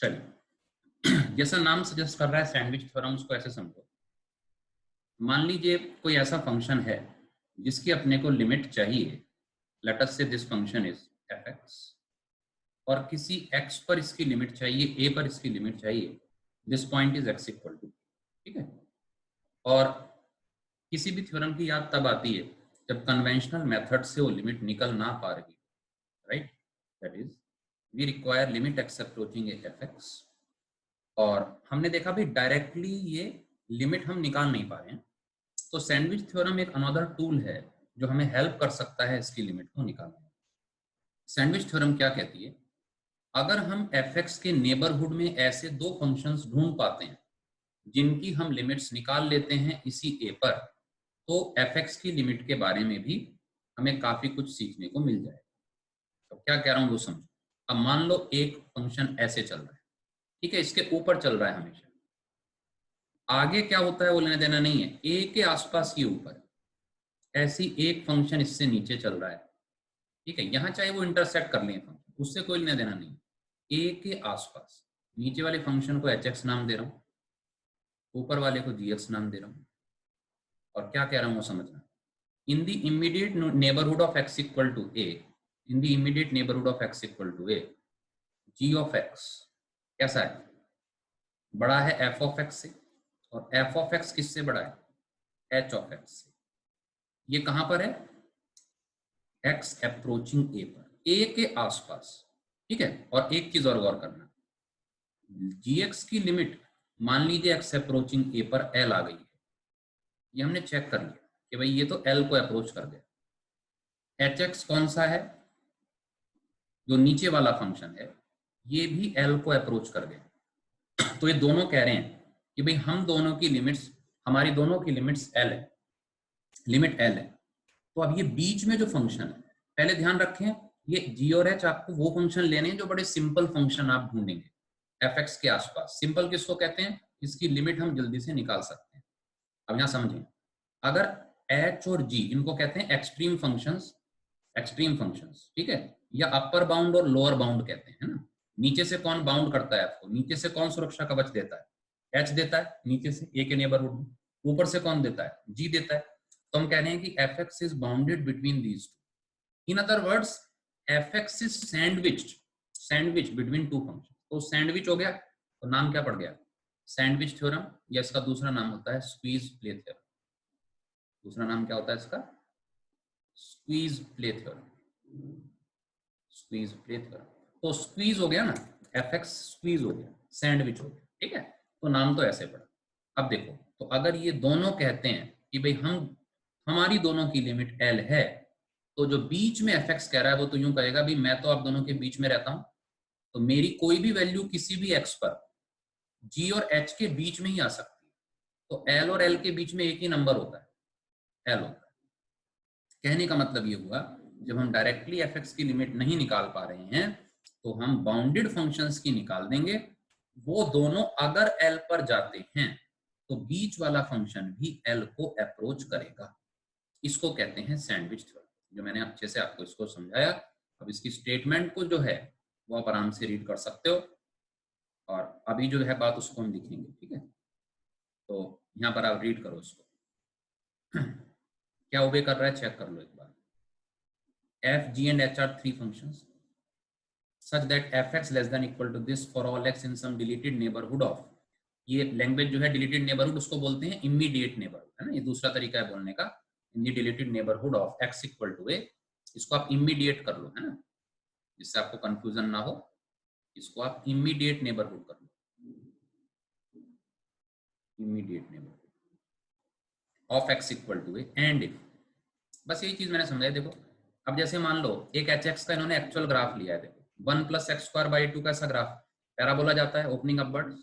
चलिए, जैसा नाम सजेस्ट कर रहा है सैंडविच थ्योरम, उसको ऐसे समझो। मान लीजिए कोई ऐसा फंक्शन है जिसकी अपने को लिमिट चाहिए, लेट अस से दिस फंक्शन इज fx, और किसी x पर इसकी लिमिट चाहिए, a पर इसकी लिमिट चाहिए, this point is x equal to, ठीक है। और किसी भी थ्योरम की याद तब आती है जब कन्वेंशनल मेथड से वो लिमिट निकल ना पा रही, right. That is we require limit x approaching fx, और हमने देखा भाई डायरेक्टली ये लिमिट हम निकाल नहीं पा रहे हैं, तो सैंडविच थ्योरम एक अनदर टूल है जो हमें हेल्प कर सकता है इसकी लिमिट को निकालने में। सैंडविच थ्योरम क्या कहती है, अगर हम fx के नेबरहुड में ऐसे दो फंक्शंस ढूंढ पाते हैं जिनकी हम लिमिट्स निकाल लेते हैं इसी a पर, तो fx की लिमिट के बारे में भी हमें काफी कुछ सीखने को मिल जाएगा। तो क्या कह रहा हूं वो समझो। अब मान लो एक फंक्शन ऐसे चल रहा है, ठीक है, इसके ऊपर चल रहा है हमेशा, आगे क्या होता है वो लेना देना नहीं है, a के आसपास ये ऊपर, ऐसी एक फंक्शन इससे नीचे चल रहा है, ठीक है, यहां चाहे वो इंटरसेक्ट कर लें फंक्शन, उससे कोई लेना देना नहीं। a के आसपास नीचे वाले फंक्शन को hx नाम दे रहा हूं, ऊपर वाले को gx नाम दे रहा हूं, और क्या कह रहा हूं वो समझना। In the immediate neighbourhood of x equal to a, in the immediate neighbourhood of x equal to a, g of x कैसा है, बड़ा है f ऑफ x से, और f ऑफ x किससे बड़ा है, h ऑफ x से। ये कहां पर है, x अप्रोचिंग a पर, a के आसपास, ठीक है। और एक चीज और गौर करना, gx की लिमिट मान लीजिए x अप्रोचिंग a पर l आ गई है, ये हमने चेक कर लिया कि भाई ये तो l को अप्रोच कर गया। hx कौन सा है, जो नीचे वाला फंक्शन है, ये भी l को अप्रोच कर गया। तो ये दोनों कह रहे हैं कि भाई हम दोनों की लिमिट्स, हमारी दोनों की लिमिट्स l है, लिमिट l है। तो अब ये बीच में जो फंक्शन है, पहले ध्यान रखें ये g और h आपको वो फंक्शन लेने हैं जो बड़े सिंपल फंक्शन आप ढूंढेंगे fx के आसपास। सिंपल किसको कहते हैं, इसकी लिमिट हम जल्दी से निकाल सकते हैं। अब यहां समझें, अगर h और g इनको कहते हैं एक्सट्रीम फंक्शंस, एक्सट्रीम फंक्शंस, ठीक है, या अपर बाउंड और लोअर बाउंड कहते हैं, है ना। नीचे से कौन बाउंड करता है आपको, नीचे से कौन सुरक्षा कवच देता है, h देता है नीचे से a के नेबरहुड में, ऊपर से कौन देता है, g देता है। तो हम कह रहे हैं कि fx is bounded between these two, in other words fx is sandwich between two function. तो सैंडविच हो गया, तो नाम क्या पड़ गया, सैंडविच थ्योरम, या इसका दूसरा नाम होता है स्क्वीज प्ले थ्योरम। दूसरा नाम क्या होता है इसका, squeeze play theorem, squeeze play theorem. तो स्क्वीज हो गया ना, fx स्क्वीज हो गया, सैंडविच हो गया, ठीक है, तो नाम तो ऐसे पड़ा। अब देखो, तो अगर ये दोनों कहते हैं कि भाई हमारी दोनों की लिमिट l है, तो जो बीच में fx कह रहा है वो तो यूं कहेगा भी मैं तो आप दोनों के बीच में रहता हूं, तो मेरी कोई भी वैल्यू किसी भी x पर g और h के बीच में ही आ सकती है। तो l और l के बीच में एक ही नंबर होता है, l होता है। कहने का मतलब ये हुआ, जब हम डायरेक्टली fx की लिमिट नहीं निकाल पा रहे हैं तो हम बाउंडेड फंक्शंस की निकाल देंगे। वो दोनों अगर l पर जाते हैं तो बीच वाला फंक्शन भी l को अप्रोच करेगा। इसको कहते हैं सैंडविच थ्योरम, जो मैंने अच्छे से आपको इसको समझाया। अब इसकी स्टेटमेंट को जो है वो आप आराम से रीड कर सकते हो, और अभी जो है बात उसको हम लिखेंगे, ठीक है। तो यहाँ पर आप रीड करो इसको। क्या ओबे कर रहा है चेक कर लो एक बार। f, g and h are three functions such that fx less than equal to this for all x in some deleted neighborhood of, ये लैंग्वेज जो है डिलीटेड नेबरहुड उसको बोलते हैं इमीडिएट नेबरहुड, है ना, ये दूसरा तरीका है बोलने का। In the deleted neighbourhood of x equal to a, इसको आप इमीडिएट कर लो, है ना, जिससे आपको कंफ्यूजन ना हो, इसको आप इमीडिएट नेबरहुड कर लो, immediate neighbourhood of x equal to a and if, बस यही चीज मैंने समझाई। देखो अब जैसे मान लो एक hx का इन्होंने एक्चुअल ग्राफ लिया है, देखो 1 + x² / 2 का ऐसा ग्राफ पैराबोला जाता है ओपनिंग अपवर्ड्स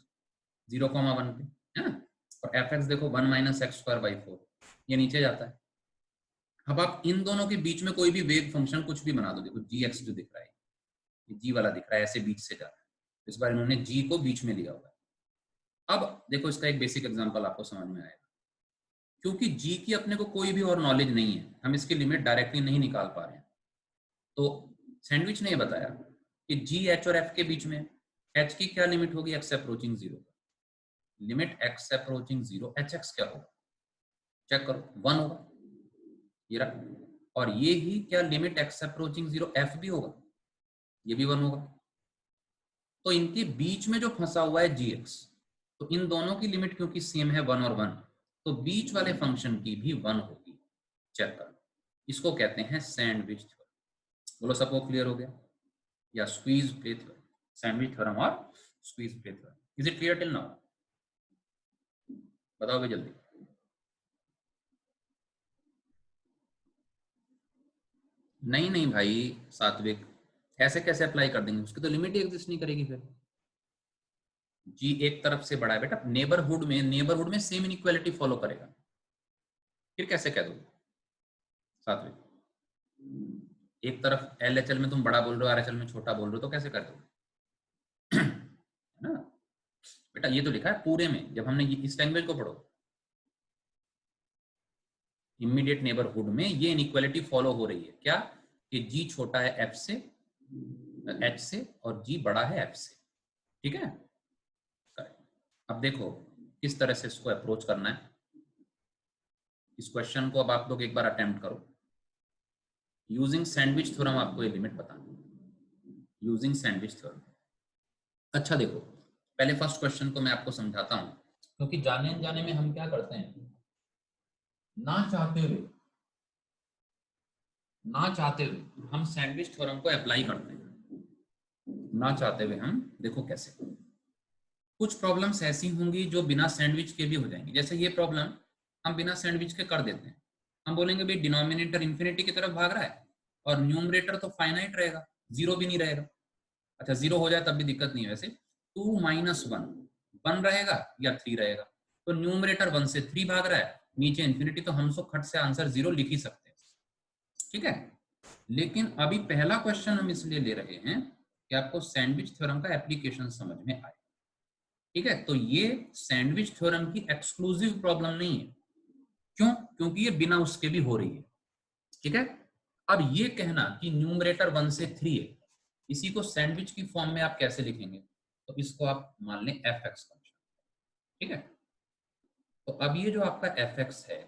0,1 पे, है ना, और fx देखो 1 - x²/4 ये नीचे जाता है। अब आप इन दोनों के बीच में कोई भी वेव फंक्शन कुछ भी बना दो, देखो gx जो दिख रहा है, ये g वाला दिख रहा है, ऐसे बीच से जा रहा है, इस बार इन्होंने g को बीच में लिया हुआ है। अब देखो इसका एक बेसिक एग्जांपल आपको समझ में आएगा, क्योंकि g की अपने को कोई भी और नॉलेज नहीं है, हम इसकी लिमिट डायरेक्टली नहीं निकाल पा रहे हैं, तो सैंडविच ने ये बताया कि g h और f के बीच में, h की क्या लिमिट होगी x approaching 0, limit x approaching 0 hx क्या होगा, चेक करो 1 होगा, ये रहा। और ये ही क्या लिमिट x अप्रोचिंग 0 f भी होगा, ये भी 1 होगा। तो इनके बीच में जो फंसा हुआ है gx, तो इन दोनों की लिमिट क्योंकि सेम है 1 और 1, तो बीच वाले फंक्शन की भी 1 होगी, चेक करो। इसको कहते हैं सैंडविच थ्योरम। बोलो सबको क्लियर हो गया, या squeeze play theorem, sandwich theorem और squeeze play theorem. Is it clear till now? बताओ भी जल्दी। नहीं नहीं भाई सात्विक, ऐसे कैसे अप्लाई कर देंगे, उसकी तो लिमिट ही एग्जिस्ट नहीं करेगी फिर। जी एक तरफ से बड़ा है बेटा, नेबरहुड में सेम इनइक्वालिटी फॉलो करेगा, फिर कैसे कह दो सात्विक? एक तरफ LHL में तुम बड़ा बोल रहे हो, RHL में छोटा बोल रहे हो, तो कैसे कर दो है ना बेटा? ये तो लिखा है पूरे में, जब हमने इस लैंग्वेज को पढ़ो, इमीडिएट नेबरहुड में ये इनइक्वालिटी फॉलो हो रही है क्या, कि जी छोटा है एफ से, एच से, और जी बड़ा है एफ से, ठीक है। अब देखो किस तरह से इसको अप्रोच करना है। इस क्वेश्चन को अब आप लोग एक बार अटेम्प्ट करो। यूजिंग सैंडविच थ्योरम आपको ये लिमिट बताना, यूजिंग सैंडविच थ्योरम। अच्छा देखो, पहले फर्स्ट क्वेश्चन को मैं आपको समझाता हूं, क्योंकि जाने अनजाने में हम क्या करते हैं, ना चाहते हुए हम सैंडविच थ्योरम को अप्लाई करते हैं, ना चाहते हुए हम, देखो कैसे। कुछ प्रॉब्लम्स ऐसी होंगी जो बिना सैंडविच के भी हो जाएंगी, जैसे ये प्रॉब्लम हम बिना सैंडविच के कर देते हैं। हम बोलेंगे भाई डिनोमिनेटर इंफिनिटी की तरफ भाग रहा है और न्यूमरेटर तो फाइनाइट रहेगा, जीरो भी नहीं रहेगा। अच्छा जीरो हो जाए तब भी दिक्कत नहीं है, वैसे 2 - 1 1 रहेगा या 3 रहेगा, तो न्यूमरेटर 1 से 3 भाग रहा है, नीचे इंफिनिटी, तो हम खट से आंसर 0 लिख ही सकते हैं, ठीक है। लेकिन अभी पहला क्वेश्चन हम इसलिए ले रहे हैं कि आपको सैंडविच थ्योरम का एप्लीकेशन समझ में आए, ठीक है। तो ये सैंडविच थ्योरम की एक्सक्लूसिव प्रॉब्लम नहीं है, क्यों? क्योंकि ये बिना उसके भी हो रही है, ठीक है। अब ये कहना कि न्यूमरेटर 1 से 3 है, इसी को सैंडविच की फॉर्म में आप कैसे लिखेंगे, तो इसको आप मान लें एफ एक्स फंक्शन, ठीक है। तो अब ये जो आपका एफ एक्स है,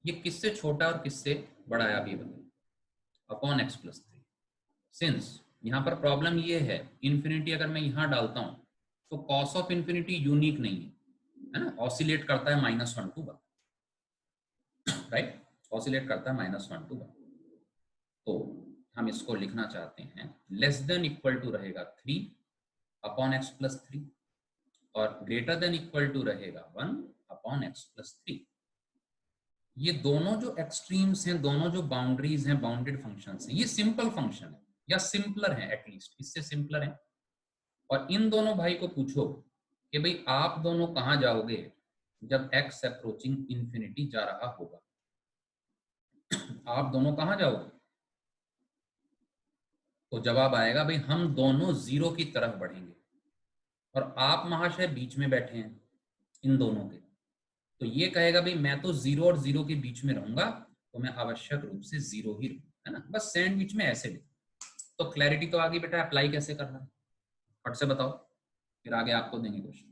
ये किससे छोटा और किससे बड़ा है, आप ये बताइए। अपॉन एक्स प्लस 3, सिंस यहाँ पर प्रॉब्लम ये है, इन्फिनिटी अगर मैं यहाँ डालता हूँ तो कॉस ऑफ इन्फिनिटी यूनिक नहीं है ना, ऑसिलेट करता है -1 to 1, राइट, ऑसिलेट करता है -1 to 1। तो हम इसको लिखना चाहते हैं लेस देन इक्वल टू रहेगा 3 अपॉन एक्स प्लस 3, और ग्रेटर देन इक्वल टू रहेगा 1 अपॉन एक्स प्लस 3। ये दोनों जो एक्सट्रीम्स हैं, दोनों जो बाउंड्रीज हैं, बाउंडेड फंक्शंस हैं, ये सिंपल फंक्शन है या सिंपलर है, एटलीस्ट इससे सिंपलर है। और इन दोनों भाई को पूछो कि भाई आप दोनों कहां जाओगे जब x अप्रोचिंग इंफिनिटी जा रहा होगा, आप दोनों कहां जाओगे, तो जवाब आएगा भाई हम दोनों 0 की तरफ बढ़ेंगे, और आप महाशय बीच में बैठे हैं इन दोनों के, तो ये कहेगा भाई मैं तो 0 और 0 के बीच में रहूंगा, तो मैं आवश्यक रूप से 0 ही रहूंगा, है ना। बस सैंडविच में ऐसे लिखो। तो क्लैरिटी तो आ गई बेटा, अप्लाई कैसे करना है फट से बताओ, फिर आगे आपको देंगे क्वेश्चन।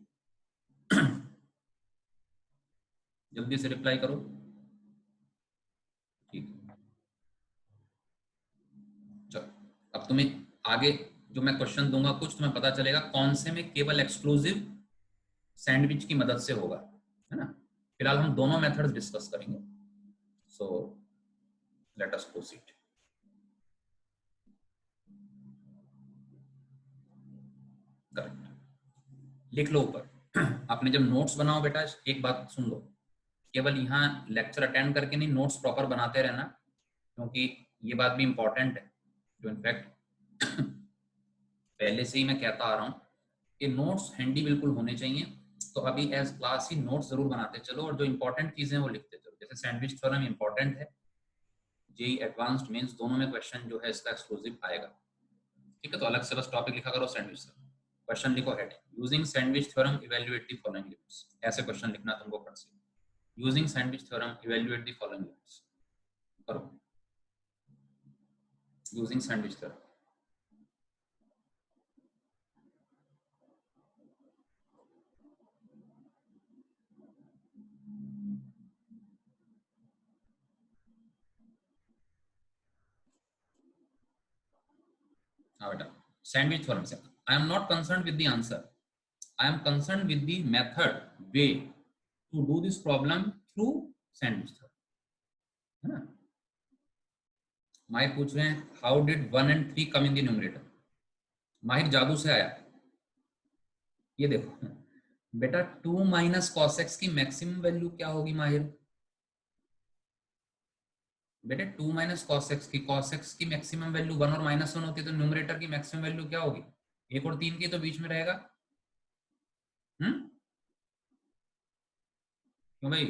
जल्दी से रिप्लाई करो, ठीक है। चलो अब तुम्हें आगे जो मैं क्वेश्चन दूंगा कुछ तुम्हें पता चलेगा कौन से में केवल एक्सक्लूसिव सैंडविच की मदद से होगा, है ना। फिलहाल हम दोनों मेथड्स डिस्कस करेंगे, so let us proceed. Correct, लिख लो ऊपर। आपने जब नोट्स बनाओ बेटा, एक बात सुन लो, केवल यहाँ लेक्चर अटेंड करके नहीं, नोट्स प्रॉपर बनाते रहना, क्योंकि ये बात भी इंपॉर्टेंट है, जो इनफैक्ट पहले से ही मैं कहता आ रहा हूँ कि नोट्स हैंडी बिल्कुल होने चाहिए। तो अभी एज क्लास ही नोट्स जरूर बनाते चलो, और जो इंपॉर्टेंट चीजें वो लिखते चलो, जैसे सैंडविच थ्योरम इंपॉर्टेंट है, जेई एडवांस्ड मेंस दोनों में क्वेश्चन जो है इसका एक्सक्लूसिव आएगा, ठीक है। तो अलग से बस टॉपिक लिखा करो सैंडविच थ्योरम, क्वेश्चन लिखो head using sandwich theorem evaluate the following limits, ऐसे क्वेश्चन लिखना तुमको फट से, using sandwich theorem evaluate the following limits करो, यूजिंग सैंडविच थ्योरम। हाँ बेटा, सैंडविच थ्योरम से I am not concern with the answer, I am concern with the method way to do this problem through sandwich theorem, है ना। माहिर पूछ रहे हैं how did 1 and 3 come in the numerator. माहिर जादू से आया, ये देखो बेटा 2 माइनस कॉस एक्स की मैक्सिमम वैल्यू क्या होगी माहिर? बेटे 2 माइनस कॉस एक्स की मैक्सिमम वैल्यू 1 और -1 होती है, तो न्यूमरेटर की मैक्सिमम वैल्यू क्या होगी? 1 और 3 की तो बीच में रहेगा। क्यों भाई?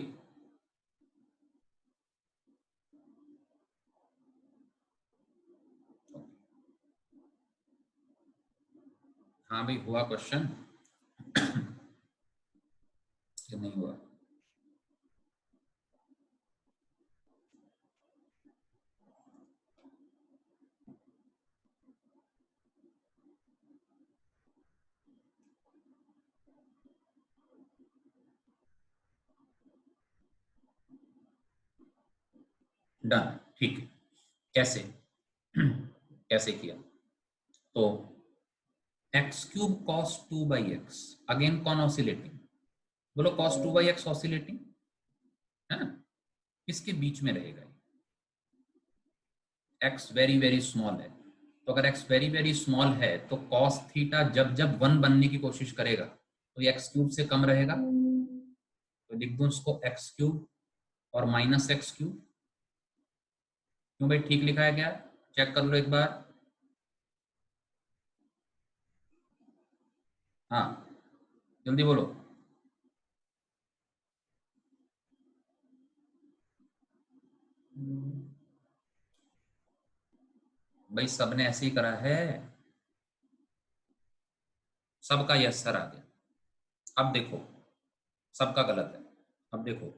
हाँ भाई, हुआ क्वेश्चन कि नहीं हुआ? डन, ठीक है। कैसे कैसे किया? तो x cube cos 2/x, again कौन ऑसिलेटिंग? बोलो कॉस 2/x ऑसिलेटिंग, है ना। किसके बीच में रहेगा? एक्स वेरी वेरी स्मॉल है, तो अगर एक्स वेरी वेरी स्मॉल है तो कॉस थीटा जब जब 1 बनने की कोशिश करेगा तो ये एक्स क्यूब से कम रहेगा, तो लिख दूं इसको एक्स क्यूब और माइनस एक्स क्यूब। क्यों भाई, ठीक लिखा है क्या? चेक कर लो एक बार। हाँ, जल्दी बोलो। भाई सबने ऐसे ही करा है, सबका यस सर आ गया। अब देखो, सबका गलत है। अब देखो,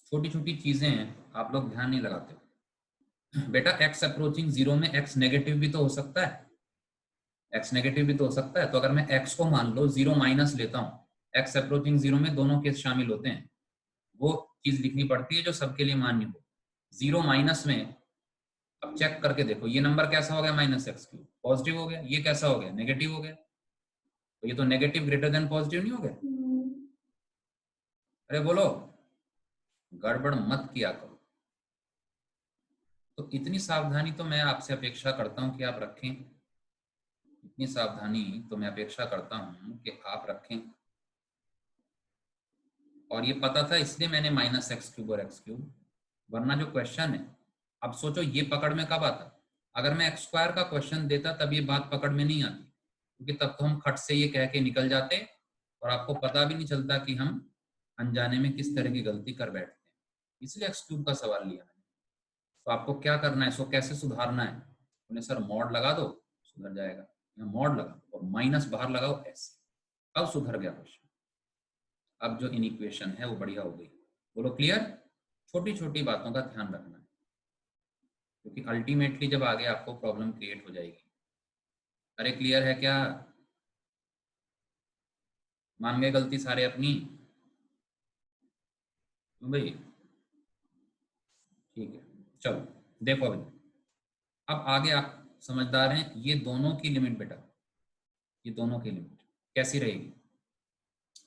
छोटी छोटी चीजें हैं, आप लोग ध्यान नहीं लगाते हो। बेटा एक्स अप्रोचिंग जीरो में एक्स नेगेटिव भी तो हो सकता है, एक्स नेगेटिव भी तो हो सकता है। तो अगर मैं एक्स को मान लो जीरो माइनस लेता हूँ, एक्स अप्रोचिंग जीरो में दोनों केस शामिल होते हैं, वो चीज लिखनी पड़ती है जो सबके लिए मान्य हो। जीरो माइनस में अब चेक करके देखो, ये नंबर कैसा हो गया? माइनस एक्स क्यूब, पॉजिटिव हो गया। ये कैसा हो गया? नेगेटिव हो गया। तो ये तो नेगेटिव ग्रेटर देन पॉजिटिव नहीं हो गया? अरे बोलो, गड़बड़ मत किया करो। तो इतनी सावधानी तो मैं आपसे अपेक्षा करता हूं कि आप रखें, इतनी सावधानी तो मैं अपेक्षा करता हूं कि आप रखें। और ये पता था इसलिए मैंने माइनस एक्स क्यूब और एक्स क्यूब, वरना जो क्वेश्चन है, अब सोचो ये पकड़ में कब आता? अगर मैं एक्स स्क्वायर का क्वेश्चन देता तब ये बात पकड़ में नहीं आती, क्योंकि तब तो हम खट से ये कह के निकल जाते और आपको पता भी नहीं चलता कि हम अनजाने में किस तरह की गलती कर बैठते हैं। इसलिए एक्स क्यूब का सवाल लिया मैंने। तो आपको क्या करना है, इसको कैसे सुधारना है? उन्हें सर मॉड लगा दो, सुधर जाएगा। या मॉड लगा दो और माइनस बाहर लगाओ, ऐसे अब सुधर गया क्वेश्चन। अब जो इनइक्वेशन है वो बढ़िया हो गई। बोलो क्लियर? छोटी छोटी बातों का ध्यान रखना है, क्योंकि अल्टीमेटली जब आगे आपको प्रॉब्लम क्रिएट हो जाएगी। अरे क्लियर है क्या? मान गए गलती सारे अपनी? तो भाई ठीक है, चलो देखो अभी। अब आगे आप समझदार हैं, ये दोनों की लिमिट बेटा, ये दोनों की लिमिट कैसी रहेगी?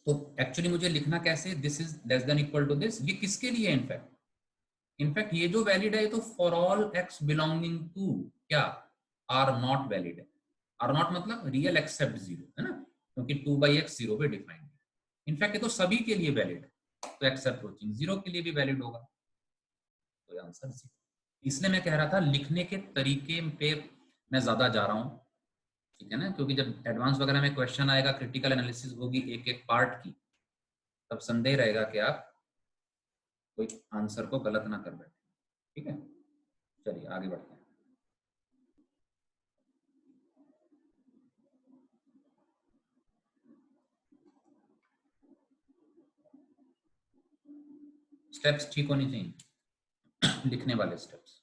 तो एक्चुअली मुझे लिखना कैसे, this is less than equal to this, ये किसके लिए? इनफैक्ट इनफैक्ट ये जो वैलिड है ये तो for all x belonging to क्या? आर नॉट वैलिड है। आर नॉट मतलब रियल एक्सेप्ट जीरो, है ना, क्योंकि 2/x जीरो पे डिफाइंड है। इनफैक्ट ये तो सभी के लिए वैलिड है, तो एक्स अप्रोचिंग जीरो के लिए भी वैलिड होगा। तो आंसर जीरो। इसलिए मैं कह रहा था लिखने के तरीके पे मैं ज्यादा जा रहा हूँ, ठीक है ना, क्योंकि जब एडवांस वगैरह में क्वेश्चन आएगा, क्रिटिकल एनालिसिस होगी एक एक पार्ट की, तब संदेह रहेगा कि आप कोई आंसर को गलत ना कर बैठे। ठीक है, चलिए आगे बढ़ते हैं। स्टेप्स ठीक होनी चाहिए लिखने वाले स्टेप्स।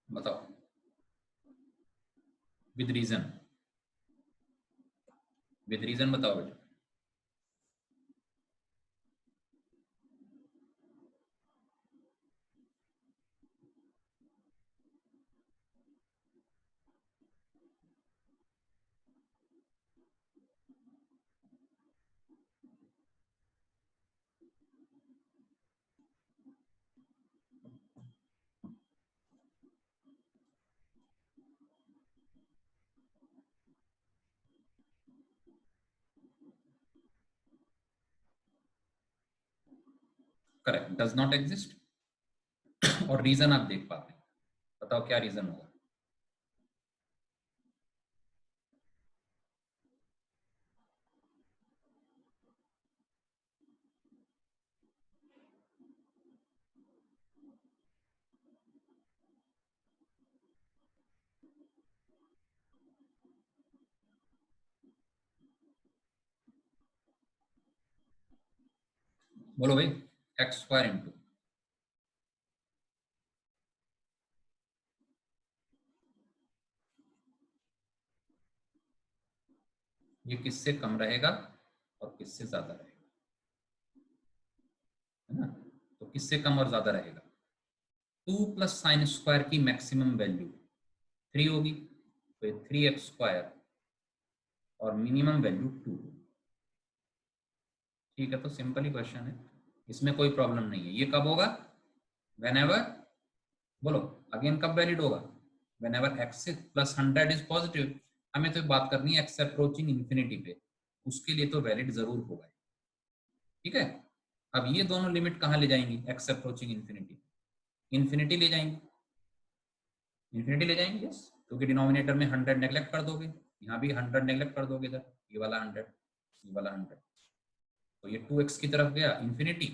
बताओ विद रीजन, विद रीजन बताओ बेटा। Correct, does not exist. और रीजन आप देख पाते हैं, बताओ क्या रीजन होगा। बोलो भाई, एक्स स्क्वायर इंटू, ये किससे कम रहेगा और किससे ज्यादा रहेगा, है ना। तो किससे कम और ज्यादा रहेगा, 2 + sin² की मैक्सिमम वैल्यू 3 होगी, तो 3x² और मिनिमम वैल्यू 2। ठीक है, तो सिंपल ही क्वेश्चन है, इसमें कोई प्रॉब्लम नहीं है। ये कब होगा, वेन एवर, बोलो अगेन कब वैलिड होगा, when ever x plus 100 is positive. हमें तो बात करनी है एक्स अप्रोचिंग इन्फिनिटी पे, उसके लिए तो वैलिड जरूर होगा। ठीक है, अब ये दोनों लिमिट कहाँ ले जाएंगी, एक्स अप्रोचिंग इन्फिनिटी, इन्फिनिटी ले जाएंगे, इन्फिनिटी ले जाएंगे, यस, क्योंकि डिनोमिनेटर में 100 नेग्लेक्ट कर दोगे, यहाँ भी 100 नेग्लेक्ट कर दोगे, इधर ये वाला 100, ये वाला 100, तो ये 2x की तरफ गया इन्फिनिटी,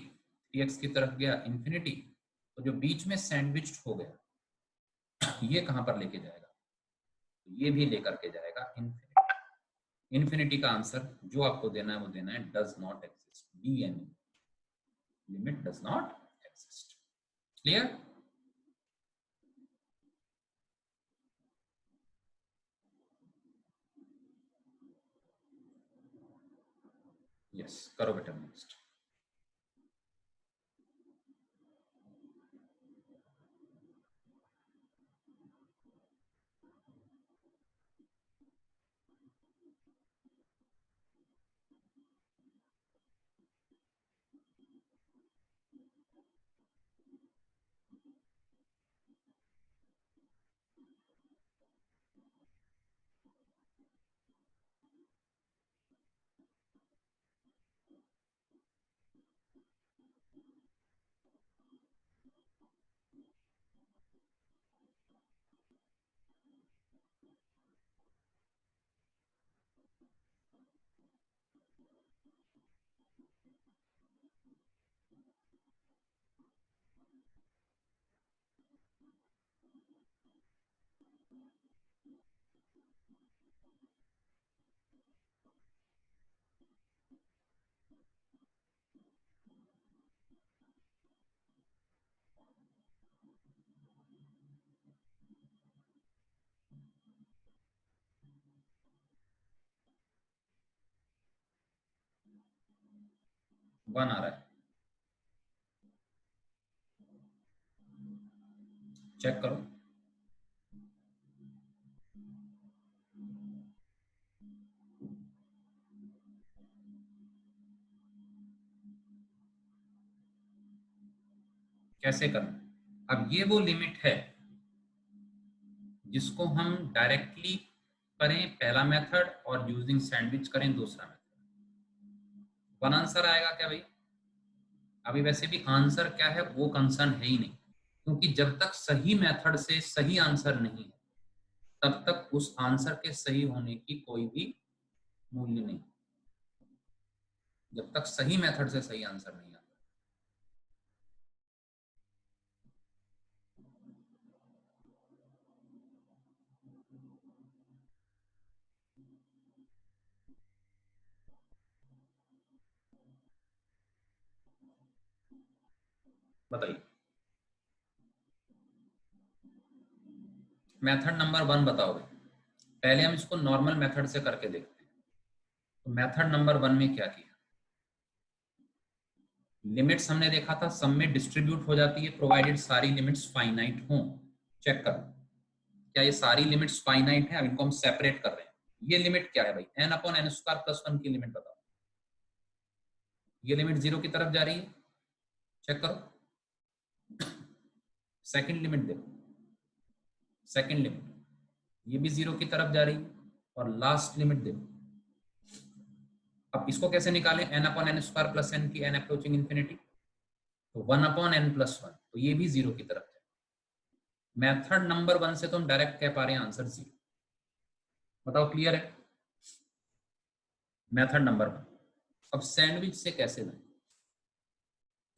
3x की तरफ गया इन्फिनिटी, तो जो बीच में सैंडविच हो गया ये कहां पर लेके जाएगा, तो ये भी लेकर के जाएगा इन्फिनिटी। इन्फिनिटी का आंसर जो आपको देना है वो देना है does not exist, D N, limit does not exist. Clear, yes, करो बेटा नेक्स्ट। वन आ रहा है, चेक करो। कैसे करना, अब ये वो लिमिट है जिसको हम डायरेक्टली करें पहला मेथड और यूजिंग सैंडविच करें दूसरा मेथड, वन आंसर आएगा क्या भाई। अभी वैसे भी आंसर क्या है वो कंसर्न है ही नहीं, क्योंकि जब तक सही मेथड से सही आंसर नहीं है तब तक उस आंसर के सही होने की कोई भी मूल्य नहीं, जब तक सही मेथड से सही आंसर नहीं आता। बताइए, मेथड नंबर 1 बताओगे। पहले हम इसको नॉर्मल मेथड से करके देखते हैं। तो मेथड नंबर 1 में क्या किया, लिमिट्स हमने देखा था सब में डिस्ट्रीब्यूट हो जाती है प्रोवाइडेड सारी लिमिट्स फाइनाइट हो। चेक करो क्या ये सारी लिमिट्स फाइनाइट है, अब इनको हम सेपरेट कर रहे हैं। ये लिमिट क्या है भाई, n upon n square plus 1 की लिमिट बताओ। ये लिमिट 0 की तरफ जा रही है, चेक करो। सेकंड लिमिट देखो, सेकंड लिमिट ये भी 0 की तरफ जा रही है, और लास्ट लिमिट देखो। अब इसको कैसे निकालें, n upon n square plus n की n अप्रोचिंग इंफिनिटी, तो 1 अपॉन n प्लस 1, तो ये भी 0 की तरफ है। मेथड नंबर 1 से तो हम डायरेक्ट कह पा रहे हैं आंसर 0। बताओ क्लियर है, मेथड नंबर 1। अब सैंडविच से कैसे दें,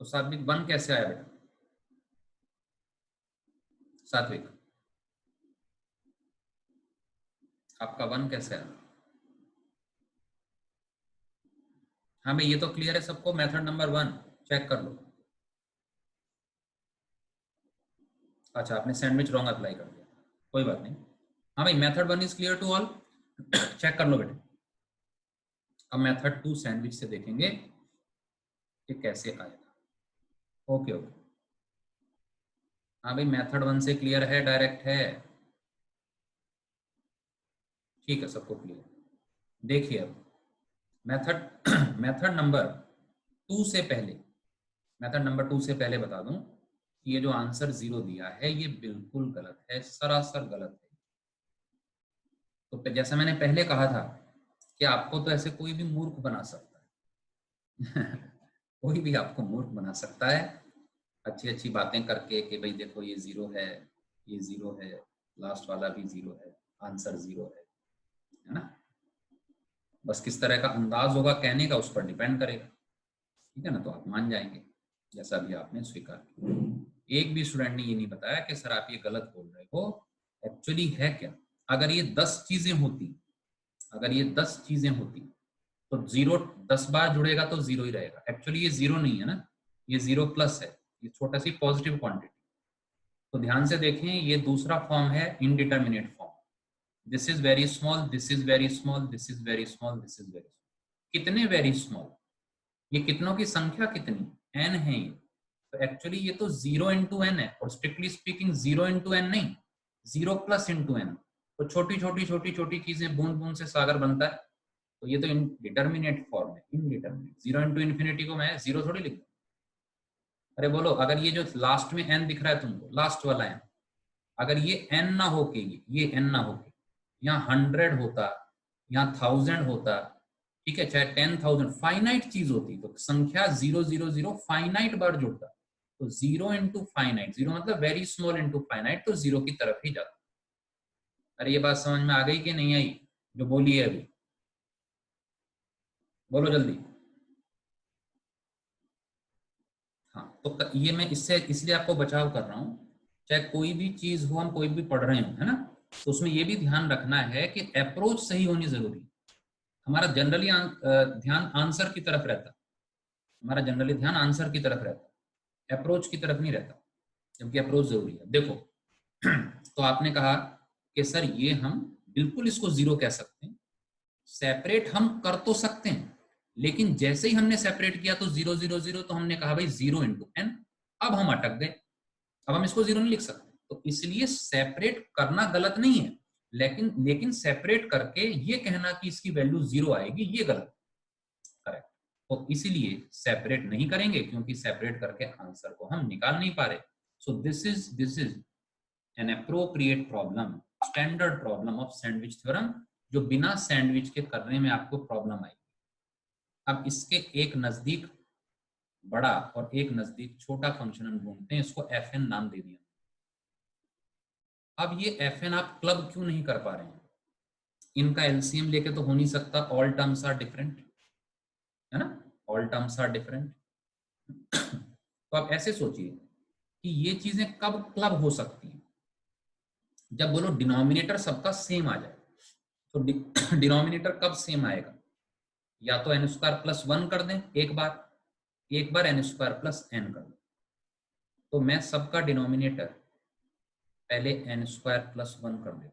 तो सात्विक 1 कैसे आया बेटा, सात्विक आपका 1 कैसे आया। हाँ भाई ये तो क्लियर है सबको, मेथड नंबर 1 चेक कर लो। अच्छा आपने सैंडविच रॉन्ग अप्लाई कर दिया, कोई बात नहीं। हाँ भाई method 1 is clear to all, check कर लो बेटे। अब मेथड 2 सैंडविच से देखेंगे कि कैसे आएगा। ओके ओके, हाँ भाई मेथड 1 से क्लियर है, डायरेक्ट है, ठीक है सबको क्लियर। देखिए अब मेथड मेथड नंबर 2 से पहले, मेथड नंबर 2 से पहले बता दूं कि ये जो आंसर 0 दिया है ये बिल्कुल गलत है, सरासर गलत है। तो जैसा मैंने पहले कहा था कि आपको तो ऐसे कोई भी मूर्ख बना सकता है कोई भी आपको मूर्ख बना सकता है अच्छी अच्छी बातें करके कि भाई देखो ये 0 है, ये 0 है, लास्ट वाला भी 0 है, आंसर 0 है ना। बस किस तरह का अंदाज होगा कहने का उस पर डिपेंड करेगा, ठीक है ना, तो आप मान जाएंगे जैसा भी आपने स्वीकार किया। एक भी स्टूडेंट ने ये नहीं बताया कि सर आप ये गलत बोल रहे हो, एक्चुअली है क्या। अगर ये 10 चीजें होती, अगर ये 10 चीजें होती तो 0 10 बार जुड़ेगा तो 0 ही रहेगा। एक्चुअली ये 0 नहीं है ना, ये 0 प्लस है, ये छोटा सी पॉजिटिव क्वांटिटी। तो ध्यान से देखें, ये दूसरा फॉर्म है indeterminate form. This is very small, this is very small, this is very small, this is very small. कितने वेरी स्मॉल, ये कितनों की संख्या कितनी, n है ये। तो एक्चुअली ये तो 0 इंटू एन है, और स्ट्रिक्टली स्पीकिंग 0 इंटू एन नहीं, 0 प्लस इंटू एन। तो छोटी छोटी छोटी छोटी चीजें, बूंद बूंद से सागर बनता है। तो ये तो इनडिटर्मिनेट फॉर्म है, इनडिटर्मिनेट। 0 इंटू इन्फिनिटी को मैं 0 थोड़ी लिख दूं। अरे बोलो, अगर ये जो लास्ट में n दिख रहा है तुमको, लास्ट वाला n, अगर ये n ना हो के, ये n ना हो के यहाँ 100 होता, यहाँ 1000 होता, ठीक है, चाहे 10,000, फाइनाइट चीज होती तो संख्या 000 फाइनाइट बार जुड़ता। तो 0 इंटू फाइनाइट, 0 मतलब वेरी स्मॉल इंटू फाइनाइट, तो 0 की तरफ ही जाता। अरे ये बात समझ में आ गई कि नहीं आई जो बोली है अभी, बोलो जल्दी। हाँ तो ये मैं इससे इसलिए आपको बचाव कर रहा हूँ, चाहे कोई भी चीज हो, हम कोई भी पढ़ रहे हो, है ना, तो उसमें ये भी ध्यान रखना है कि अप्रोच सही होनी जरूरी है। हमारा जनरली ध्यान आंसर की तरफ रहता, हमारा जनरली ध्यान आंसर की तरफ रहता, अप्रोच की तरफ नहीं रहता, जबकि अप्रोच जरूरी है। देखो तो आपने कहा कि सर ये हम बिल्कुल इसको 0 कह सकते हैं, सेपरेट हम कर तो सकते हैं, लेकिन जैसे ही हमने सेपरेट किया तो 0 0 0, तो हमने कहा भाई 0 इंटू एन। अब हम अटक गए, अब हम इसको 0 नहीं लिख सकते। तो इसलिए सेपरेट करना गलत नहीं है, लेकिन लेकिन सेपरेट करके ये कहना कि इसकी वैल्यू 0 आएगी, ये गलत, करेक्ट। तो इसीलिए सेपरेट नहीं करेंगे, क्योंकि सेपरेट करके आंसर को हम निकाल नहीं पा रहे। So this is an appropriate problem, standard problem of sandwich theorem, जो बिना सैंडविच के करने में आपको प्रॉब्लम आई। अब इसके एक नजदीक बड़ा और एक नजदीक छोटा फंक्शन हम ढूंढते हैं, इसको fn नाम दे दिया। अब ये fn आप क्लब क्यों नहीं कर पा रहे हैं, इनका एलसीएम लेके तो हो नहीं सकता, ऑल टर्म्स आर डिफरेंट, है ना, ऑल टर्म्स आर डिफरेंट। तो आप ऐसे सोचिए कि ये चीजें कब क्लब हो सकती हैं, जब बोलो डिनोमिनेटर सबका सेम आ जाए। तो डिनोमिनेटर कब सेम आएगा, या तो n स्क्वायर प्लस 1 कर दें एक बार n स्क्वायर प्लस n कर दें। तो मैं सबका डिनोमिनेटर पहले n स्क्वायर प्लस 1 कर दे,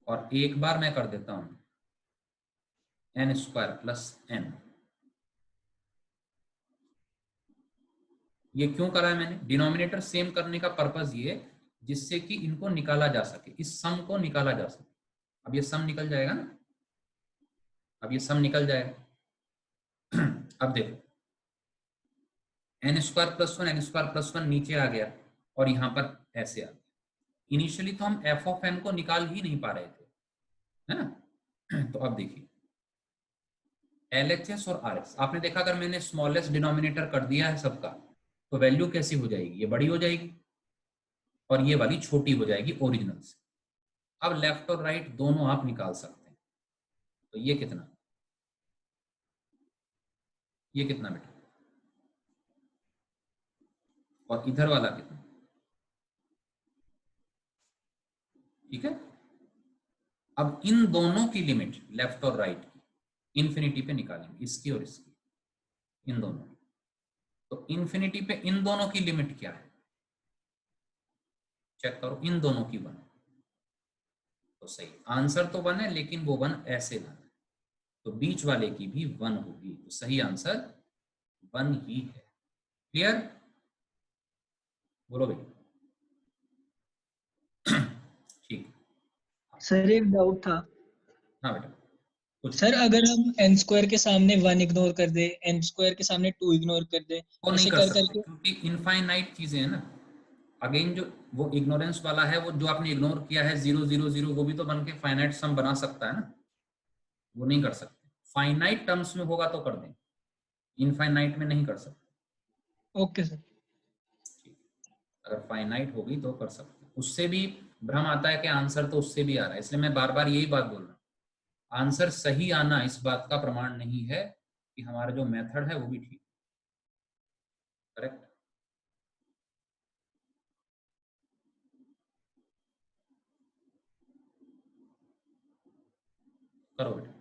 और एक बार मैं कर देता हूं n स्क्वायर प्लस n। ये क्यों करा है मैंने? डिनोमिनेटर सेम करने का पर्पस ये जिससे कि इनको निकाला जा सके, इस सम को निकाला जा सके। अब ये सम निकल जाएगा ना, अब ये सम निकल जाएगा। अब देखो n square plus one, n square plus one नीचे आ गया और यहाँ पर ऐसे आ गया। इनिशियली तो हम एफ ऑफ एन को निकाल ही नहीं पा रहे थे, है ना। तो अब देखिए LHS और RS, आपने देखा अगर मैंने स्मॉलेस्ट डिनोमिनेटर कर दिया है सबका तो वैल्यू कैसी हो जाएगी, ये बड़ी हो जाएगी और ये वाली छोटी हो जाएगी ओरिजिनल से। अब लेफ्ट और राइट दोनों आप निकाल सकते हैं। तो ये कितना, ये कितना बेटा, और इधर वाला कितना, ठीक है। अब इन दोनों की लिमिट लेफ्ट और राइट की इन्फिनिटी पे निकालेंगे, इसकी और इसकी, इन दोनों की। तो इन्फिनिटी पे इन दोनों की लिमिट क्या है, चेक करो, इन दोनों की 1। तो सही आंसर तो 1 है, लेकिन वो 1 ऐसे लाना है, तो बीच वाले की भी 1 होगी, तो सही आंसर 1 ही है। क्लियर, बोलो भाई। ठीक। सर एक डाउट था। हाँ बेटा, कुछ सर अगर हम एन स्क्वायर के सामने 1 इग्नोर कर दे, एन स्क्वायर के सामने 2 इग्नोर कर दे, वो नहीं ऐसे कर कर सकते करके। क्योंकि इनफाइनाइट चीजें हैं ना। अगेन जो वो इग्नोरेंस वाला है, वो जो आपने इग्नोर किया है 0 0 0, वो भी तो बन के फाइनाइट सम बना सकता है ना, वो नहीं कर सकते। फाइनाइट टर्म्स में होगा तो कर दें, इनफाइनाइट में नहीं कर सकते। Okay sir. अगर फाइनाइट होगी तो कर सकते हैं। उससे भी भ्रम आता है कि आंसर तो उससे भी आ रहा है, इसलिए मैं बार बार यही बात बोल रहा हूँ, आंसर सही आना इस बात का प्रमाण नहीं है कि हमारा जो मेथड है वो भी ठीक, करेक्ट। करो बेटा।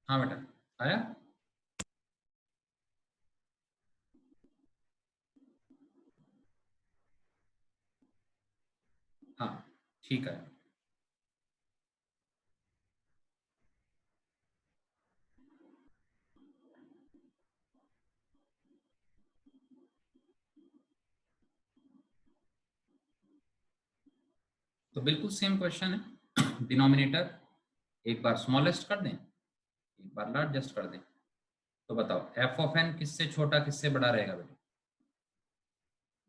हाँ बेटा, आया। हाँ ठीक है। तो बिल्कुल सेम क्वेश्चन है। डिनोमिनेटर एक बार स्मॉलेस्ट कर दें, एक बार लार्जेस्ट कर दें। तो बताओ एफ ऑफ एन किससे छोटा किससे बड़ा रहेगा बेटा?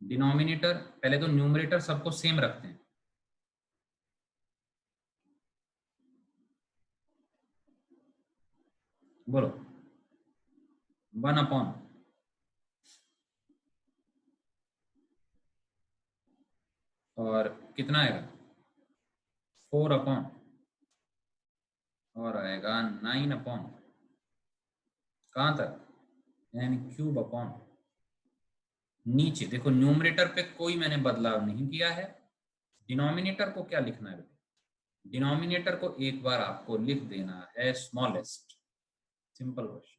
डिनोमिनेटर पहले तो न्यूमरेटर सबको सेम रखते हैं, बोलो 1 अपॉन और कितना आएगा 4 अपॉन और आएगा 9 अपॉन कहां तक n³ अपॉन नीचे देखो न्यूमरेटर पे कोई मैंने बदलाव नहीं किया है। डिनोमिनेटर को क्या लिखना है बेटे, डिनोमिनेटर को एक बार आपको लिख देना है स्मॉलेस्ट, सिंपल क्वेश्चन।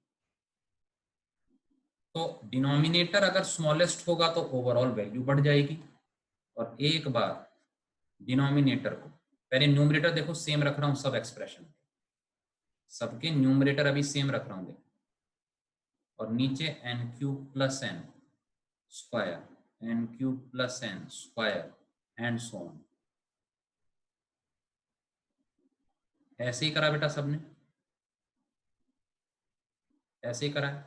तो डिनोमिनेटर अगर स्मॉलेस्ट होगा तो ओवरऑल वैल्यू बढ़ जाएगी, और एक बार डिनोमिनेटर को पहले न्यूमरेटर देखो सेम रख रहा हूं, सब एक्सप्रेशन सबके न्यूमरेटर अभी सेम रख रहा हूं देखो, और नीचे n³ + n² n³ + n² and so on. ऐसे ही करा बेटा, सबने ऐसे ही करा है।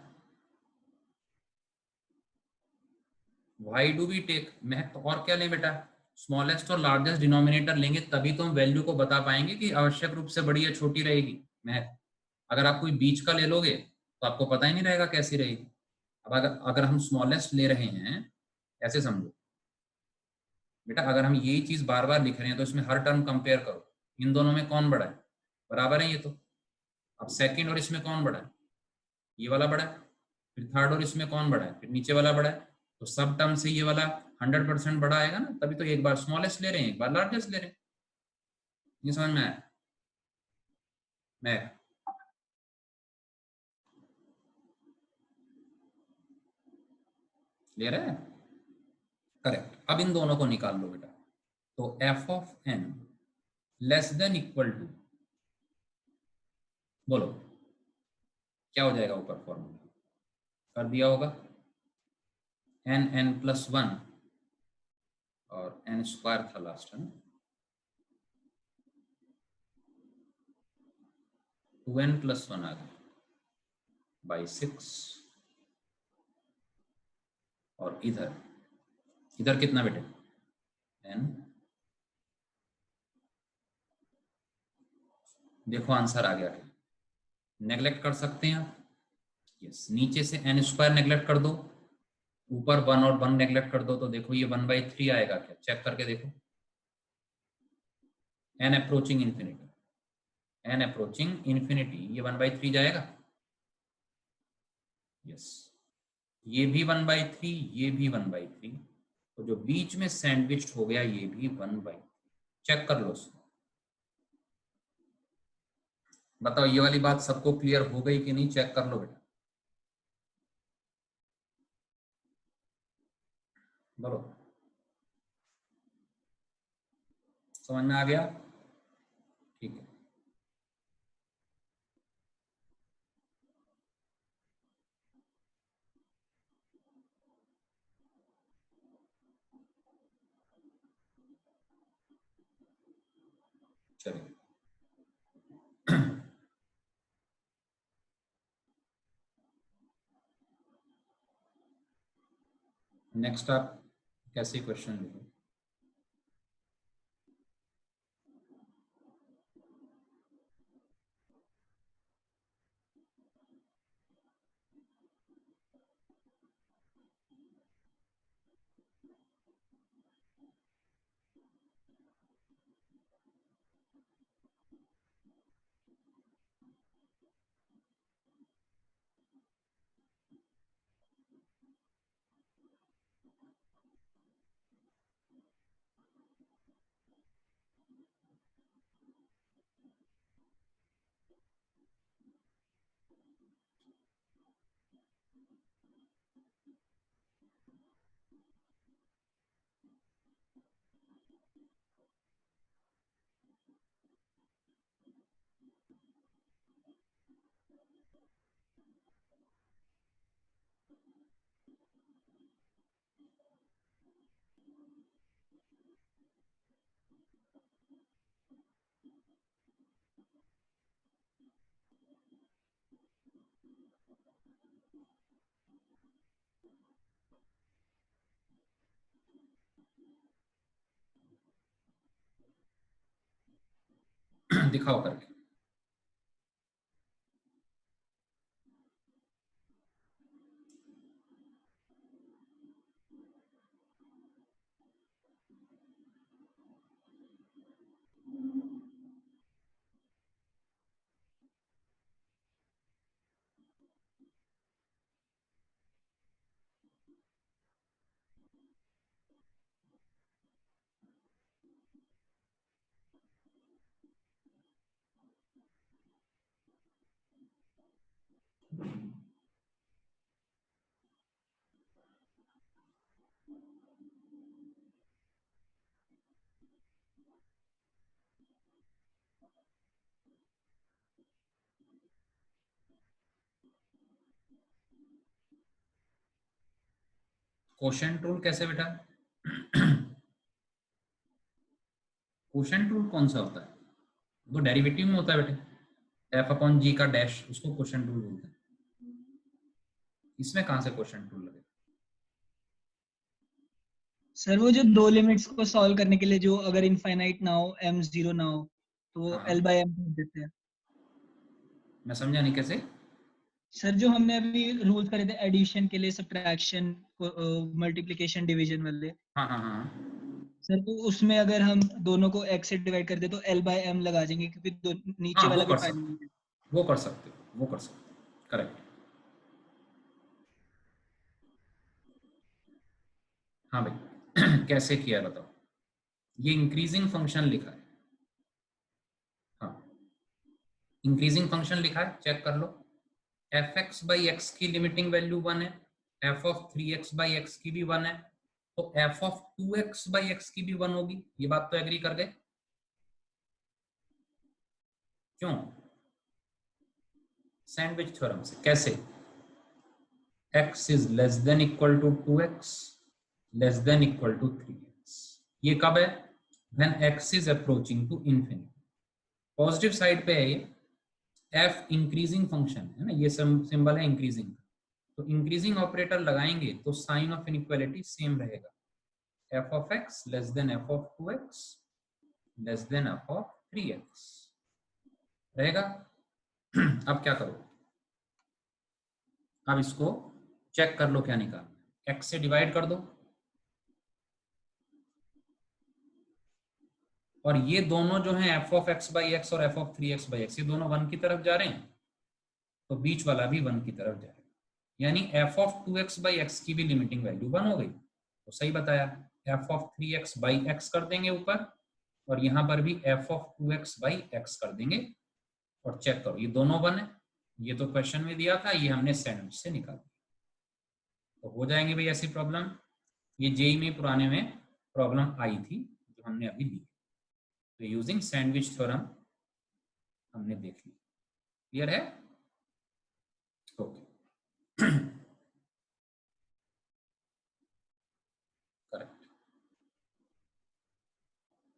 वाई डू वी टेक महक, और क्या लें बेटा, स्मॉलेस्ट और लार्जेस्ट डिनोमिनेटर लेंगे तभी तो हम वैल्यू को बता पाएंगे कि आवश्यक रूप से बड़ी या छोटी रहेगी महक। अगर आप कोई बीच का ले लोगे तो आपको पता ही नहीं रहेगा कैसी रहेगी। अब अगर हम स्मॉलेस्ट ले रहे हैं, ऐसे समझो बेटा, अगर हम यही चीज बार बार लिख रहे हैं तो इसमें हर टर्म कंपेयर करो, इन दोनों में कौन बड़ा है, बराबर है ये तो। अब सेकंड और इसमें कौन बड़ा है, ये वाला बड़ा है। फिर थर्ड और इसमें कौन बड़ा है, फिर नीचे वाला बड़ा है। तो सब टर्म से ये वाला 100% बड़ा आएगा ना, तभी तो एक बार स्मॉलेस्ट ले रहे हैं एक बार लार्जेस्ट ले रहे हैं। ये समझ में आया मैं, ले रहे हैं करेक्ट। अब इन दोनों को निकाल लो बेटा, तो f(n) < बोलो क्या हो जाएगा, ऊपर फॉर्मूला कर दिया होगा, n(n+1) और n² था लास्ट है ना, 2n+1 आ गया बाई 6, और इधर इधर कितना बेटे n, देखो आंसर आ गया, नेग्लेक्ट कर सकते हैं आप, यस नीचे से n² नेग्लेक्ट कर दो, ऊपर 1 और 1 नेग्लेक्ट कर दो, तो देखो ये 1/3 आएगा क्या, चेक करके देखो, n approaching infinity, n approaching infinity, ये 1/3 जाएगा, यस ये भी 1/3, ये भी 1/3, तो जो बीच में सैंडविच हो गया ये भी 1/3, चेक कर लो उसको। बताओ ये वाली बात सबको क्लियर हो गई कि नहीं, चेक कर लो बेटा, बोलो समझ में आ गया, ठीक है। चलिए नेक्स्ट आप कैसे क्वेश्चन लिखो, दिखाओ करके। क्वोशंट रूल कैसे बेटा? क्वोशंट रूल कौन सा होता है? वो डेरिवेटिव में होता है बेटे, एफ अपॉन जी का डैश, उसको क्वोशंट रूल बोलते हैं। इसमें कहां से क्वोशंट रूल लगे? सर वो जो दो लिमिट्स को सॉल्व करने के लिए, जो अगर इनफाइनाइट ना हो, m 0 ना हो, तो वो हाँ, l बाय m कर देते हैं। मैं समझा नहीं कैसे। सर जो हमने अभी रूल्स करे थे एडिशन के लिए, सब्ट्रैक्शन, मल्टीप्लिकेशन, डिवीजन वाले, हाँ हाँ हाँ सर तो उसमें अगर हम दोनों को x से डिवाइड कर दे तो l बाय m लगा देंगे, क्योंकि नीचे हाँ, वाला वो भी कर सकते, फाइनल है। वो कर सकते, वो कर सकते, करेक्ट। हाँ भाई, कैसे किया है बताओ? ये इंक्रीजिंग फंक्शन लिखा है। हाँ, इंक्रीजिंग फंक्शन लिखा है, चेक कर लो। एफ एक्स बाई एक्स की लिमिटिंग वैल्यू 1 है, F of 3x by x की भी 1 है, तो F of 2x by x की भी 1 होगी। ये बात तो एग्री कर गए? क्यों? सैंडविच थ्योरम से। कैसे? x is less than equal to 2x less than equal to 3x। ये कब है? When x is approaching to infinity. Positive side पे है ये, f इंक्रीजिंग फंक्शन है ना, ये सिंबल है इंक्रीजिंग। तो इंक्रीजिंग ऑपरेटर लगाएंगे तो साइन ऑफ इनइक्वालिटी सेम रहेगा, f of x less then f of 2x less then f of 3x रहेगा। अब क्या करो, अब इसको चेक कर लो क्या निकालना है। x से डिवाइड कर दो, और ये दोनों जो हैं f of x बाई एक्स और f of 3x by x, ये दोनों 1 की तरफ जा रहे हैं, तो बीच वाला भी 1 की तरफ जाएगा। यानी f of 2x by x की भी लिमिटिंग वैल्यू 1 हो गई। तो सही बताया, f of 3x by x कर देंगे ऊपर, और यहां पर भी f of 2x by x कर देंगे, और चेक करो ये दोनों 1 है। ये तो क्वेश्चन में दिया था, ये हमने सैंडविच से निकाल दिया। तो हो जाएंगे भाई ऐसी प्रॉब्लम। ये जेई में पुराने में प्रॉब्लम आई थी जो हमने अभी ली। तो यूजिंग सैंडविच थ्योरम हमने देख ली। क्लियर है? Okay, correct.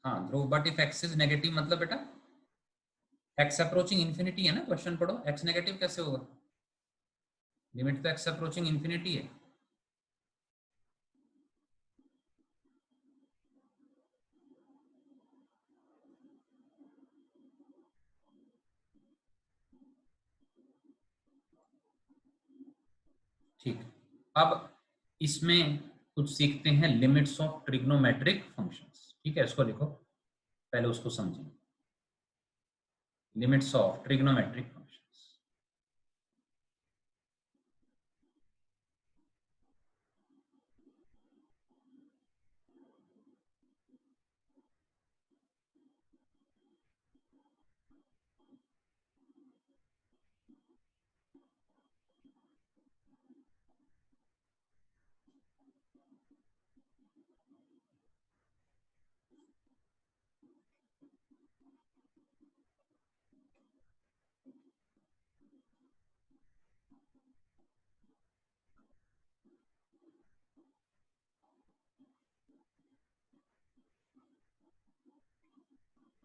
हाँ Dhruv, but if x is negative मतलब बेटा एक्स अप्रोचिंग इन्फिनिटी है ना, क्वेश्चन पढ़ो। एक्स नेगेटिव कैसे होगा? लिमिट तो एक्स अप्रोचिंग इन्फिनिटी है। ठीक, अब इसमें कुछ सीखते हैं, लिमिट्स ऑफ ट्रिग्नोमेट्रिक फंक्शंस। ठीक है, इसको लिखो, पहले उसको समझें। Limits of trigonometric functions.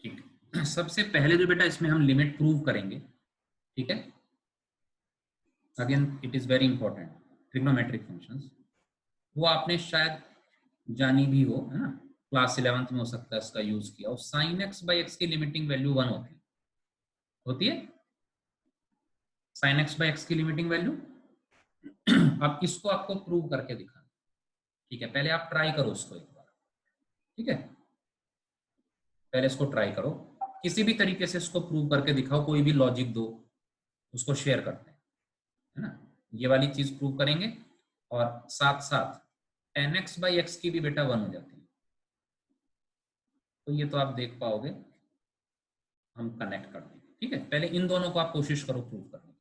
ठीक है, सबसे पहले जो बेटा इसमें हम लिमिट प्रूव करेंगे, ठीक है, again it is very important, trigonometric functions. वो आपने शायद जानी भी हो, है ना, क्लास 11th में हो सकता है इसका यूज किया हो। साइन एक्स बाई एक्स की लिमिटिंग वैल्यू 1 होती है, होती है sin x बाय x की लिमिटिंग वैल्यू। अब इसको आपको प्रूव करके दिखाना, ठीक है? पहले आप ट्राई करो इसको एक बार, ठीक है? पहले इसको ट्राई करो, किसी भी तरीके से इसको प्रूव करके दिखाओ, कोई भी लॉजिक दो, उसको शेयर करते हैं, है ना? ये वाली चीज प्रूव करेंगे और साथ साथ tan x बाई एक्स की भी बेटा 1 हो जाती है, तो ये तो आप देख पाओगे, हम कनेक्ट कर देंगे, ठीक है? पहले इन दोनों को आप कोशिश करो प्रूव करने की।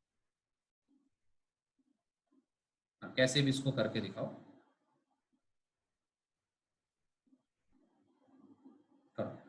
कैसे भी इसको करके दिखाओ, करो।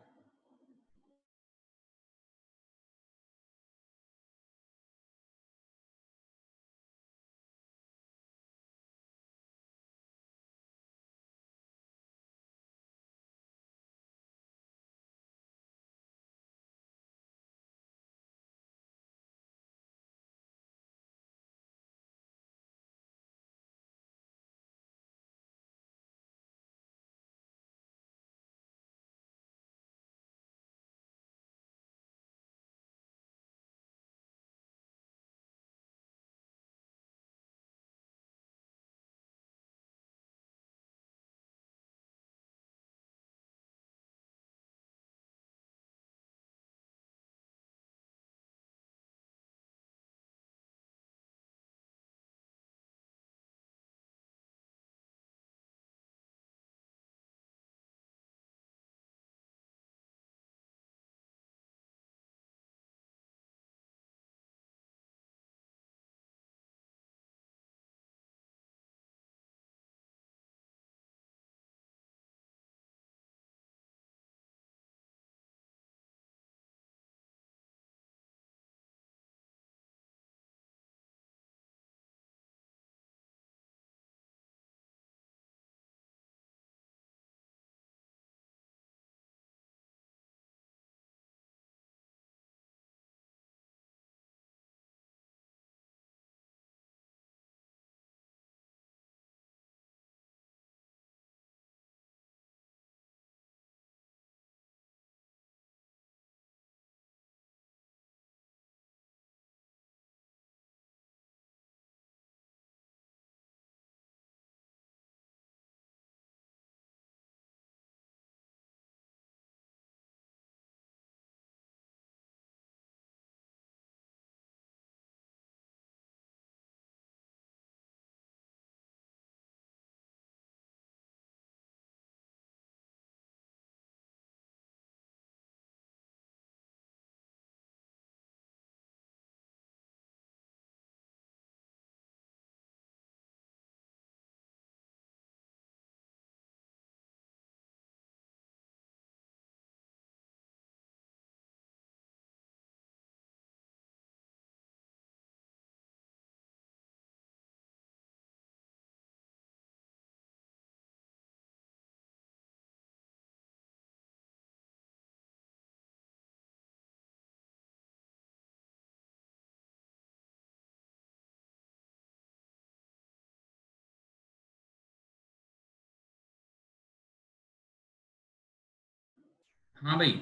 हाँ भाई,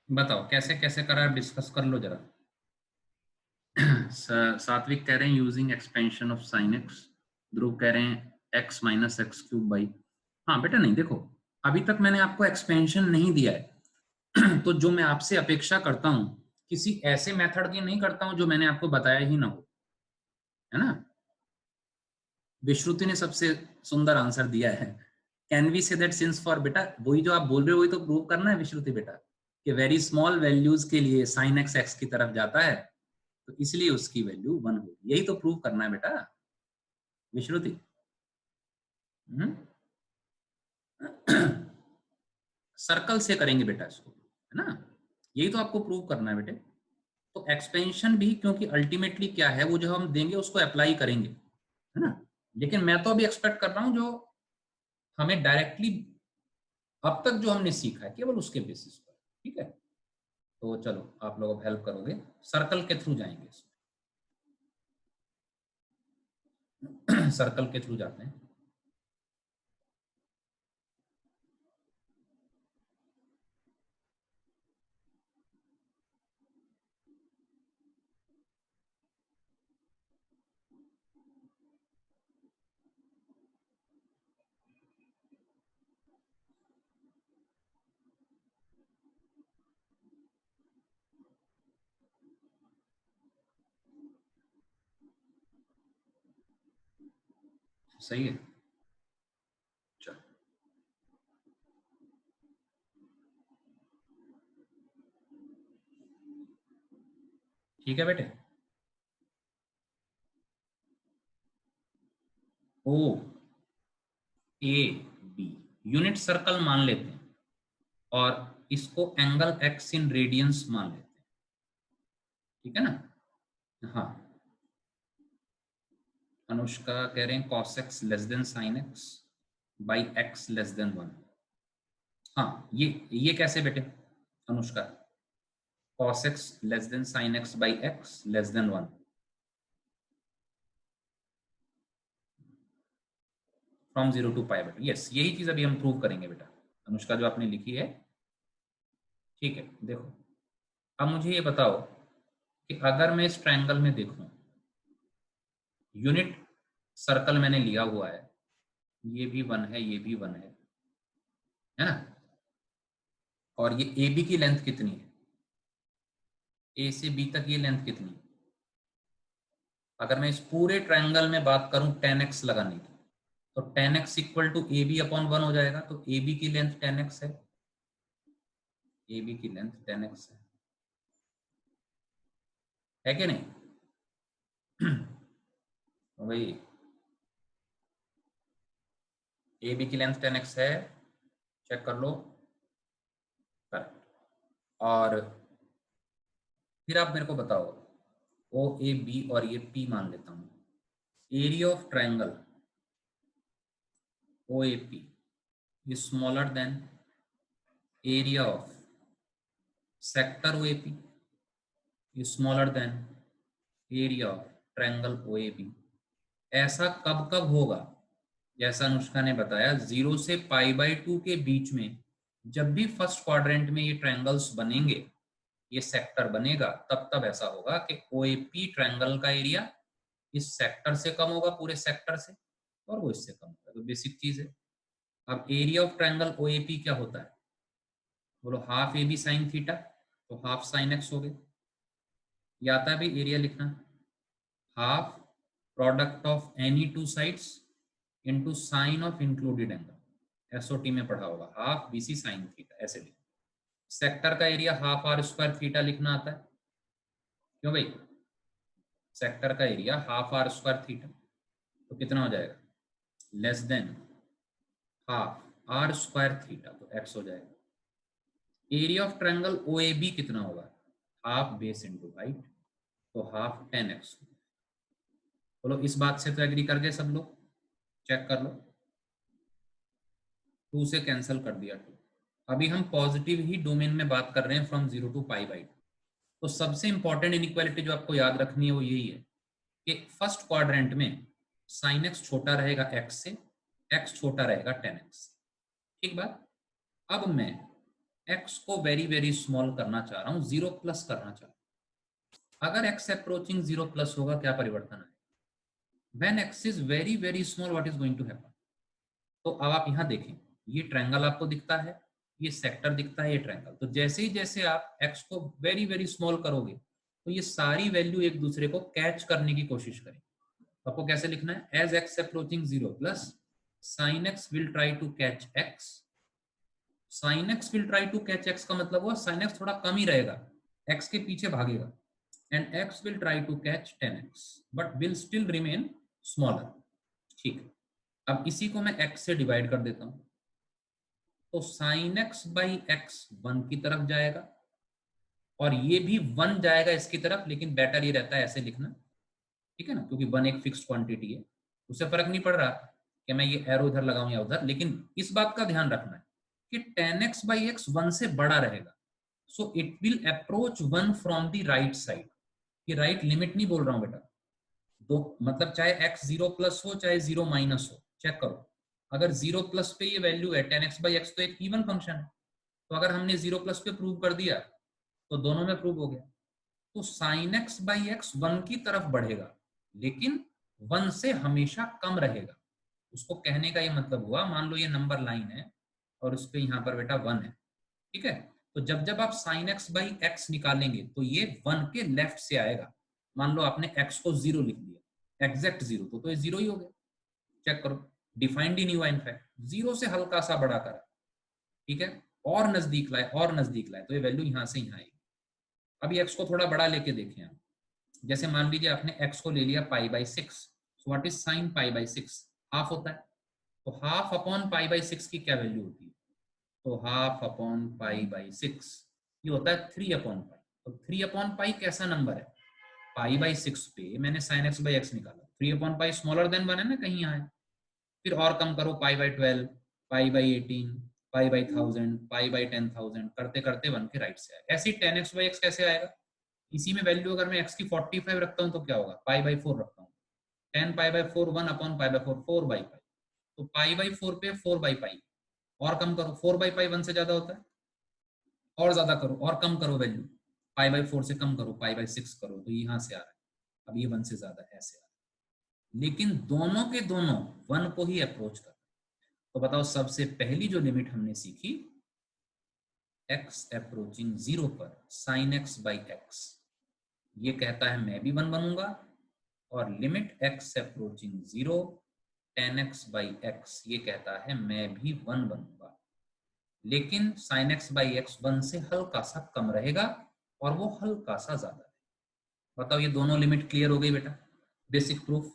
बताओ कैसे कैसे करा, डिस्कस कर लो जरा। सात्विक कह रहे हैं using expansion of sine x, Dhruv कह रहे हैं x minus x cube by. हाँ बेटा, नहीं देखो, अभी तक मैंने आपको एक्सपेंशन नहीं दिया है। तो जो मैं आपसे अपेक्षा करता हूँ, किसी ऐसे मेथड की नहीं करता हूँ जो मैंने आपको बताया ही ना हो, है ना? विश्रुति ने सबसे सुंदर आंसर दिया है। Can we say that since for, बेटा वही जो आप बोल रहे हो वही तो प्रूव करना है विश्रुति बेटा, कि वेरी स्मॉल वैल्यूज के लिए साइन एक्स एक्स की तरफ जाता है, तो इसलिए उसकी वैल्यू 1 होगी, यही तो प्रूव करना है बेटा विश्रुति। सर्कल से करेंगे बेटा इसको, है ना? यही तो आपको प्रूव करना है बेटे। तो एक्सपेंशन भी, क्योंकि अल्टीमेटली क्या है, वो जो हम देंगे उसको अप्लाई करेंगे, है ना? लेकिन मैं तो अभी एक्सपेक्ट कर रहा हूं जो हमें डायरेक्टली अब तक जो हमने सीखा है केवल उसके बेसिस पर, ठीक है? तो चलो आप लोग हेल्प करोगे, सर्कल के थ्रू जाएंगे इसमें। सर्कल के थ्रू जाते हैं। सही है। चलो ठीक है बेटे। ओ ए बी यूनिट सर्कल मान लेते हैं और इसको एंगल एक्स इन रेडियंस मान लेते हैं, ठीक है ना। हाँ, अनुष्का कह रहे हैं cos x less than sin x by x less than 1। हाँ, ये कैसे बेटे Anushka? cos x less than sin x by x less than 1। From 0 to pi बेटा, यस यही चीज अभी हम प्रूव करेंगे बेटा, अनुष्का जो आपने लिखी है। ठीक है, देखो अब मुझे ये बताओ कि अगर मैं इस ट्रायंगल में देखूं, यूनिट सर्कल मैंने लिया हुआ है, ये भी 1 है, ये भी 1 है ना, और ये ए बी की लेंथ कितनी है, ए से बी तक ये लेंथ कितनी है? अगर मैं इस पूरे ट्रायंगल में बात करूं tan x लगाने की, तो tan x equal to A B upon 1 हो जाएगा। तो ए बी की लेंथ tan x है, ए बी की लेंथ tan x है कि नहीं? तो भाई ए बी की लेंथ tan x है, चेक कर लो, करेक्ट। और फिर आप मेरे को बताओ, ओ ए बी और ये पी मान लेता हूं, area of triangle O A P is smaller than area of sector OAP is smaller than area of triangle OAB। ऐसा कब कब होगा? जैसा अनुष्का ने बताया, 0 से π/2 के बीच में जब भी फर्स्ट क्वाड्रेंट में ये ट्रायंगल्स बनेंगे, ये सेक्टर बनेगा, तब तब ऐसा होगा कि OAP ट्रायंगल का एरिया इस सेक्टर से कम होगा, पूरे सेक्टर से, और वो इससे कम होगा। तो बेसिक चीज है। अब एरिया ऑफ ट्रायंगल OAP क्या होता है? बोलो half A B sine theta, तो हाफ साइन एक्स हो गया। ये आता है भाई एरिया लिखना, half product of any two sides into sine of included angle, SOT में पढ़ा होगा, half B C sine theta, ऐसे लिखना। सेक्टर का area half r square theta लिखना आता है, क्यों भाई? सेक्टर का area half r square theta, तो कितना हो जाएगा? Less than half r square theta, तो एक्स हो जाएगा। Area of triangle O A B कितना होगा? हाफ बेस इंटू हाइट, तो हाफ tan x। बोलो इस बात से तो एग्री कर गए सब लोग? चेक कर लो, 2 से कैंसिल कर दिया 2। अभी हम पॉजिटिव ही डोमेन में बात कर रहे हैं, फ्रॉम 0 टू π/2। तो सबसे इंपॉर्टेंट इनइक्वालिटी जो आपको याद रखनी है वो यही है कि फर्स्ट क्वाड्रेंट में sin x छोटा रहेगा x से, x छोटा रहेगा tan x। ठीक बात। अब मैं x को वेरी वेरी स्मॉल करना चाह रहा हूं, 0 प्लस करना चाह रहा हूं। अगर x अप्रोचिंग 0 प्लस होगा, क्या परिवर्तन है? When x is very very small, what is going to happen? तो अब आप यहां देखें, ये ट्रायंगल आपको दिखता है, ये सेक्टर दिखता है, ये ट्रायंगल। तो जैसे आप x को वेरी वेरी स्मॉल करोगे, तो ये सारी वैल्यू एक दूसरे को कैच करने की कोशिश करें। तो आपको कैसे लिखना है? As x approaching 0 plus sin x will try to catch x। sin x will try to catch x का मतलब हुआ sin x थोड़ा कम ही रहेगा, x के पीछे भागेगा, and x will try to catch tan x but will still remain smaller। ठीक है, अब इसी को मैं x से डिवाइड कर देता हूं, तो sin x बाई एक्स 1 की तरफ जाएगा, और ये भी 1 जाएगा इसकी तरफ, लेकिन बेटर ये रहता है ऐसे लिखना, ठीक है ना, क्योंकि 1 एक फिक्स्ड क्वांटिटी है, उससे फर्क नहीं पड़ रहा कि मैं ये एरो इधर लगाऊं या उधर। लेकिन इस बात का ध्यान रखना है कि tan x बाई एक्स 1 से बड़ा रहेगा, so it will approach 1 from the right side. ये राइट लिमिट नहीं बोल रहा हूं बेटा, दो मतलब चाहे x 0 प्लस हो चाहे 0 माइनस हो, चेक करो। अगर 0 प्लस पे ये वैल्यू है tan x बाई एक्स, तो एक इवन फंक्शन है, तो अगर हमने 0 प्लस पे प्रूव कर दिया तो दोनों में प्रूव हो गया। तो sin x बाई एक्स 1 की तरफ बढ़ेगा, लेकिन 1 से हमेशा कम रहेगा। उसको कहने का ये मतलब हुआ, मान लो ये नंबर लाइन है और उस पे यहाँ पर बेटा 1 है, ठीक है, तो जब आप sin x बाई एक्स निकालेंगे तो ये 1 के लेफ्ट से आएगा। मान लो आपने x को 0 लिख दिया, एग्जैक्ट 0, तो ये 0 ही हो गया। चेक करो, डिफाइंड ही नहीं हुआ, इनफैक्ट 0 से हल्का सा बड़ा करा, ठीक है, और नजदीक लाए और नजदीक लाए, तो ये वैल्यू यहाँ से यहाँ आएगी। अभी x को थोड़ा बड़ा लेके देखें आप, जैसे मान लीजिए आपने x को ले लिया π/6, so what is sine π/6? Half होता है, तो हाफ अपॉन π/6 की क्या वैल्यू होती है? तो हाफ अपॉन π/6 ये होता है 3/π। तो 3/π कैसा नंबर है? π/6 पे मैंने sin x/x निकाला, 3/π स्मॉलर देन 1 है ना, कहीं यहाँ है। फिर और कम करो, π/12, π/18, π/1000, π/10,000, करते करते 1 के राइट से आए। ऐसे ही 10x/x कैसे आएगा? इसी में वैल्यू अगर मैं x की 45 रखता हूँ तो क्या होगा? π/4 रखता हूँ, 10 π/4 1 अपॉन π/4 4/π, तो π/4 पे 4/π, और कम करो, 4/π 1 से ज्यादा होता है, और ज्यादा करो और कम करो वैल्यू, π/4 से कम करो, π/6 करो, तो यहाँ से आ रहा है, अब ये 1 से ज्यादा ऐसे आ रहा है, लेकिन दोनों के दोनों 1 को ही अप्रोच कर। तो बताओ, सबसे पहली जो लिमिट हमने सीखी x अप्रोचिंग 0 पर sin x/x, ये कहता है मैं भी 1 बनूंगा, और limit x approaching 0 tan x/x ये कहता है मैं भी 1 बनूंगा, लेकिन sin x/x 1 से हल्का सा कम रहेगा और वो हल्का सा ज्यादा है। बताओ, ये दोनों लिमिट क्लियर हो गई बेटा? बेसिक प्रूफ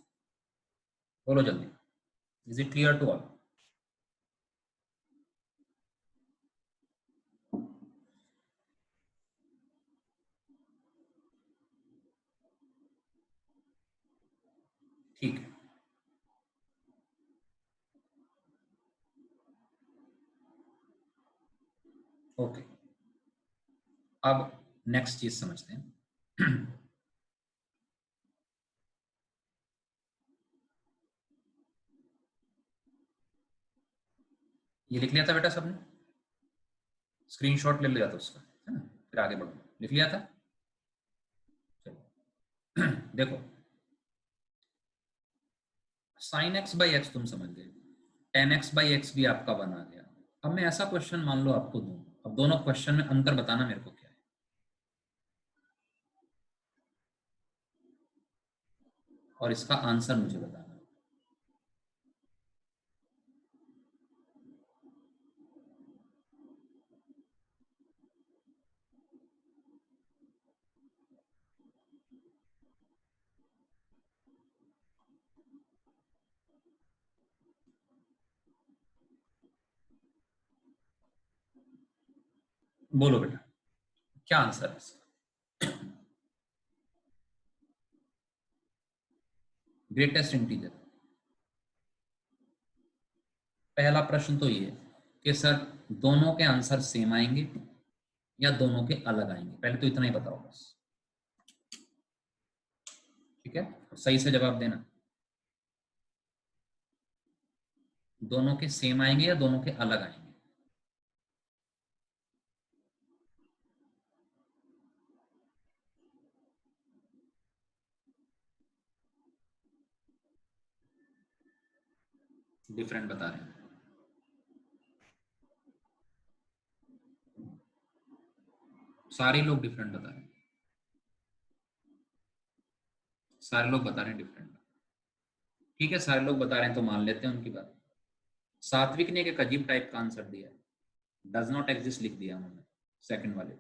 बोलो जल्दी, is it clear to all? ठीक है, ओके, अब नेक्स्ट चीज समझते हैं। ये लिख लिया था बेटा सबने? स्क्रीनशॉट ले लिया था उसका, है ना? फिर आगे बढ़ो, लिख लिया था? चलो देखो, sin x/x तुम समझ गए, tan x/x भी आपका बना गया। अब मैं ऐसा क्वेश्चन मान लो आपको दूं, अब दोनों क्वेश्चन में अंतर बताना मेरे को क्या है, और इसका आंसर मुझे बताना। बोलो बेटा, क्या आंसर है इसका? Greatest integer. पहला प्रश्न तो ये कि सर दोनों के आंसर सेम आएंगे या दोनों के अलग आएंगे? पहले तो इतना ही बताओ बस, ठीक है? सही से जवाब देना, दोनों के सेम आएंगे या दोनों के अलग आएंगे? डिफरेंट बता रहे हैं, सारे लोग डिफरेंट बता रहे हैं, सारे लोग बता रहे हैं डिफरेंट। ठीक है, सारे लोग बता रहे हैं तो मान लेते हैं उनकी बात। सात्विक ने एक अजीब टाइप का आंसर दिया है, डज नॉट एग्जिस्ट लिख दिया उन्होंने सेकंड वाले।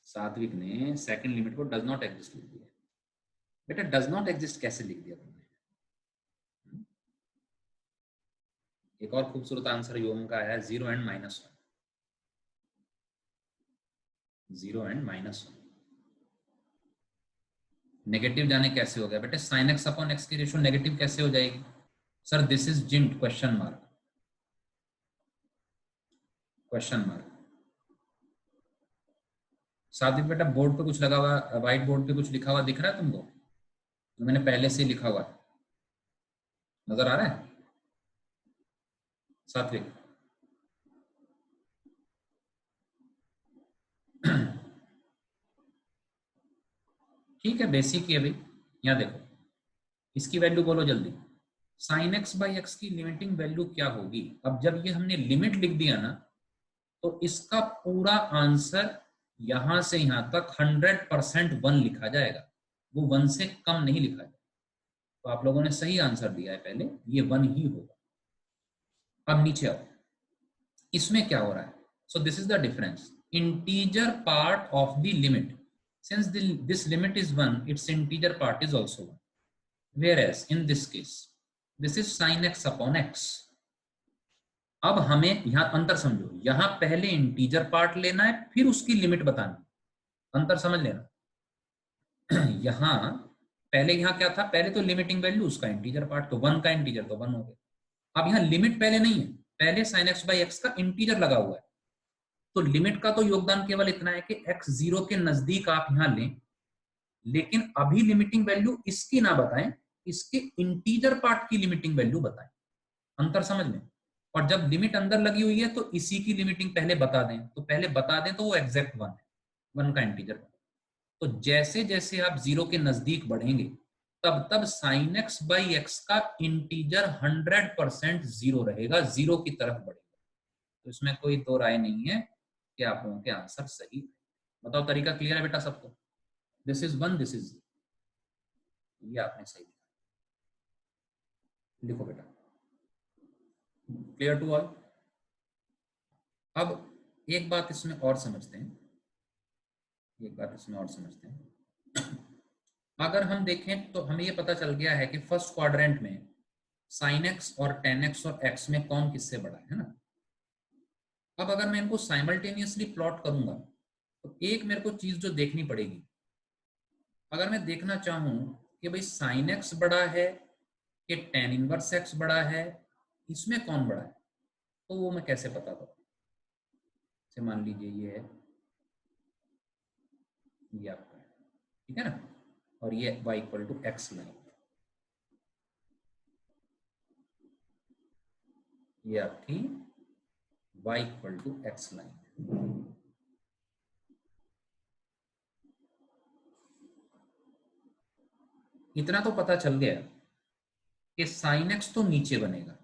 सात्विक ने सेकंड लिमिट को डज नॉट एग्जिस्ट लिख दिया। बेटा डज नॉट एग्जिस्ट कैसे लिख दिया तुमने? एक और खूबसूरत आंसर योम का है, 0 and -1, 0 and -1। नेगेटिव जाने कैसे हो गया बेटे? sin x/x की रेशियो नेगेटिव कैसे हो जाएगी? सर दिस इज जिंट question mark, question mark. Satvik बेटा बोर्ड पे कुछ लगा हुआ, व्हाइट बोर्ड पे कुछ लिखा हुआ दिख रहा है तुमको? तो मैंने पहले से लिखा हुआ है, नजर आ रहा है सात्विक? ठीक है, बेसिक ही है भाई। यहाँ देखो, इसकी वैल्यू बोलो जल्दी, sin x/x की लिमिटिंग वैल्यू क्या होगी? अब जब ये हमने लिमिट लिख दिया ना, तो इसका पूरा आंसर यहां से यहां तक 100% 1 लिखा जाएगा, वो 1 से कम नहीं लिखा जाएगा। तो आप लोगों ने सही आंसर दिया है, पहले ये 1 ही होगा। अब नीचे आओ, इसमें क्या हो रहा है? So this is the difference, integer part of the limit, since this limit is 1, it's integer part is also 1, whereas in this case this is sin x upon x। अब हमें यहां अंतर समझो, यहां पहले इंटीजर पार्ट लेना है फिर उसकी लिमिट बतानी, अंतर समझ लेना। यहां पहले यहां क्या था, पहले तो लिमिटिंग वैल्यू उसका इंटीजर पार्ट, तो 1 का इंटीजर तो 1 हो गया। अब यहां लिमिट पहले नहीं है, पहले sin x by x का इंटीजर लगा हुआ है, तो लिमिट का तो योगदान केवल इतना है कि x 0 के नजदीक आप यहां लें, लेकिन अभी लिमिटिंग वैल्यू इसकी ना बताएं, इसके इंटीजर पार्ट की लिमिटिंग वैल्यू बताएं। अंतर समझ में? और जब लिमिट अंदर लगी हुई है तो इसी की लिमिटिंग पहले बता दें, तो पहले बता दें तो वो एग्जैक्ट 1 है, 1 का इंटीजर। तो जैसे जैसे आप 0 के नजदीक बढ़ेंगे तब तब sin x by x का इंटीजर 100% 0 रहेगा, 0 की तरफ बढ़ेगा। तो इसमें कोई दो राय नहीं है कि आप लोगों के आंसर सही है। बताओ, तरीका क्लियर है बेटा सबको? दिस इज 1, दिस इज 0, ये आपने सही लिखा। लिखो बेटा, क्लियर टू ऑल। अब एक बात इसमें और समझते हैं, एक बात इसमें और समझते हैं। अगर हम देखें तो हमें ये पता चल गया है कि फर्स्ट क्वाड्रेंट में sin x और tan x और x में कौन किससे बड़ा है ना। अब अगर मैं इनको साइमल्टेनियसली प्लॉट करूंगा तो एक मेरे को चीज जो देखनी पड़ेगी, अगर मैं देखना चाहूं कि भाई sin x बड़ा है कि tan इनवर्स x बड़ा है, इसमें कौन बड़ा है, तो वो मैं कैसे पता करूं? से मान लीजिए ये है, ये आपका है, ठीक है ना, और ये y equal to x line, ये आपकी y equal to x line. इतना तो पता चल गया कि sin x तो नीचे बनेगा,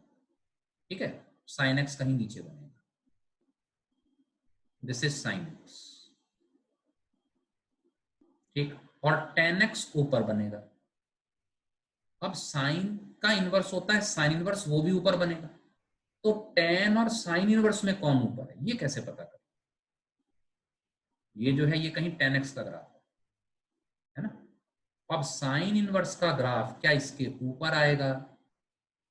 ठीक है, sin x कहीं नीचे बनेगा, दिस इज sin x, ठीक, और tan x ऊपर बनेगा। अब sin का इनवर्स होता है sin इनवर्स, वो भी ऊपर बनेगा, तो tan और sin इनवर्स में कौन ऊपर है, ये कैसे पता करें? ये जो है ये कहीं tan x का ग्राफ है ना। अब sin इनवर्स का ग्राफ क्या इसके ऊपर आएगा,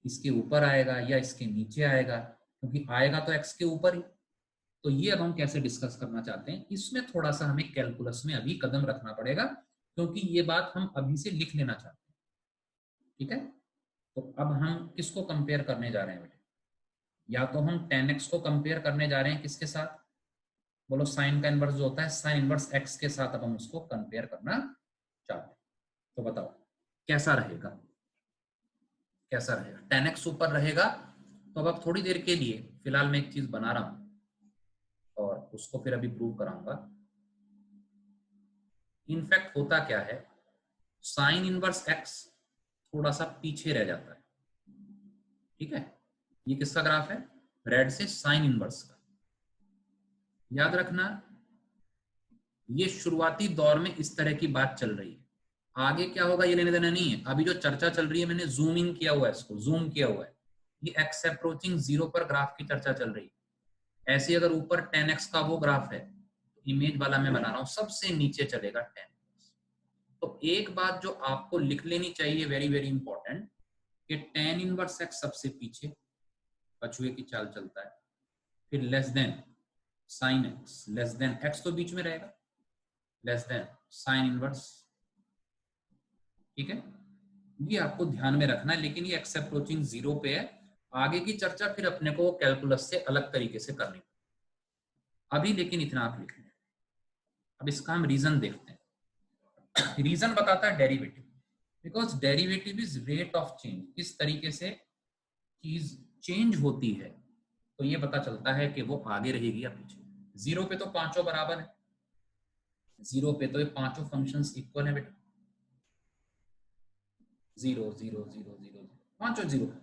इसके ऊपर आएगा या इसके नीचे आएगा? क्योंकि आएगा तो x के ऊपर ही। तो ये अब हम कैसे डिस्कस करना चाहते हैं, इसमें थोड़ा सा हमें कैलकुलस में अभी कदम रखना पड़ेगा, क्योंकि ये बात हम अभी से लिख लेना चाहते हैं, ठीक है। तो अब हम किसको कंपेयर करने जा रहे हैं बेटे? या तो हम tan x को कंपेयर करने जा रहे हैं किसके साथ? बोलो, साइन का इनवर्स जो होता है sin इनवर्स x के साथ, अब हम उसको कंपेयर करना चाहते हैं। तो बताओ कैसा रहेगा, कैसा रहेगा? tan x ऊपर रहेगा, तो अब थोड़ी देर के लिए फिलहाल मैं एक चीज बना रहा हूं और उसको फिर अभी प्रूव कराऊंगा। इनफैक्ट होता क्या है, साइन इनवर्स x थोड़ा सा पीछे रह जाता है, ठीक है। ये किसका ग्राफ है? रेड से साइन इनवर्स का। याद रखना, ये शुरुआती दौर में इस तरह की बात चल रही है, आगे क्या होगा ये लेने देना नहीं है। अभी जो चर्चा चल रही है, मैंने जूम इन किया हुआ है, इसको जूम किया हुआ है, ये x अप्रोचिंग 0 पर ग्राफ की चर्चा चल रही है। ऐसे अगर ऊपर tan x का वो ग्राफ है, तो इमेज वाला मैं बना रहा हूं, सबसे नीचे चलेगा tan। तो एक बात जो आपको लिख लेनी चाहिए, वेरी वेरी इंपॉर्टेंट, कि tan इनवर्स x सबसे पीछे कछुए की चाल चलता है, फिर less than sin x, less then x तो बीच में रहेगा, लेस देन sin इनवर्स, ठीक है। ये आपको ध्यान में रखना है, लेकिन ये x अप्रोचिंग 0 पे है। आगे की चर्चा फिर अपने को कैलकुलस से अलग तरीके से करनी, अभी लेकिन इतना आप लिख लें। अब इसका हम रीजन देखते हैं। रीजन बताता है derivative, because derivative is rate of change, किस तरीके से चीज चेंज होती है, तो ये पता चलता है कि वो आगे रहेगी या पीछे। 0 पे तो पांचों बराबर है, 0 पे तो ये पांचों फंक्शंस इक्वल है बेटा, 0 0 0 0 पांचों 0।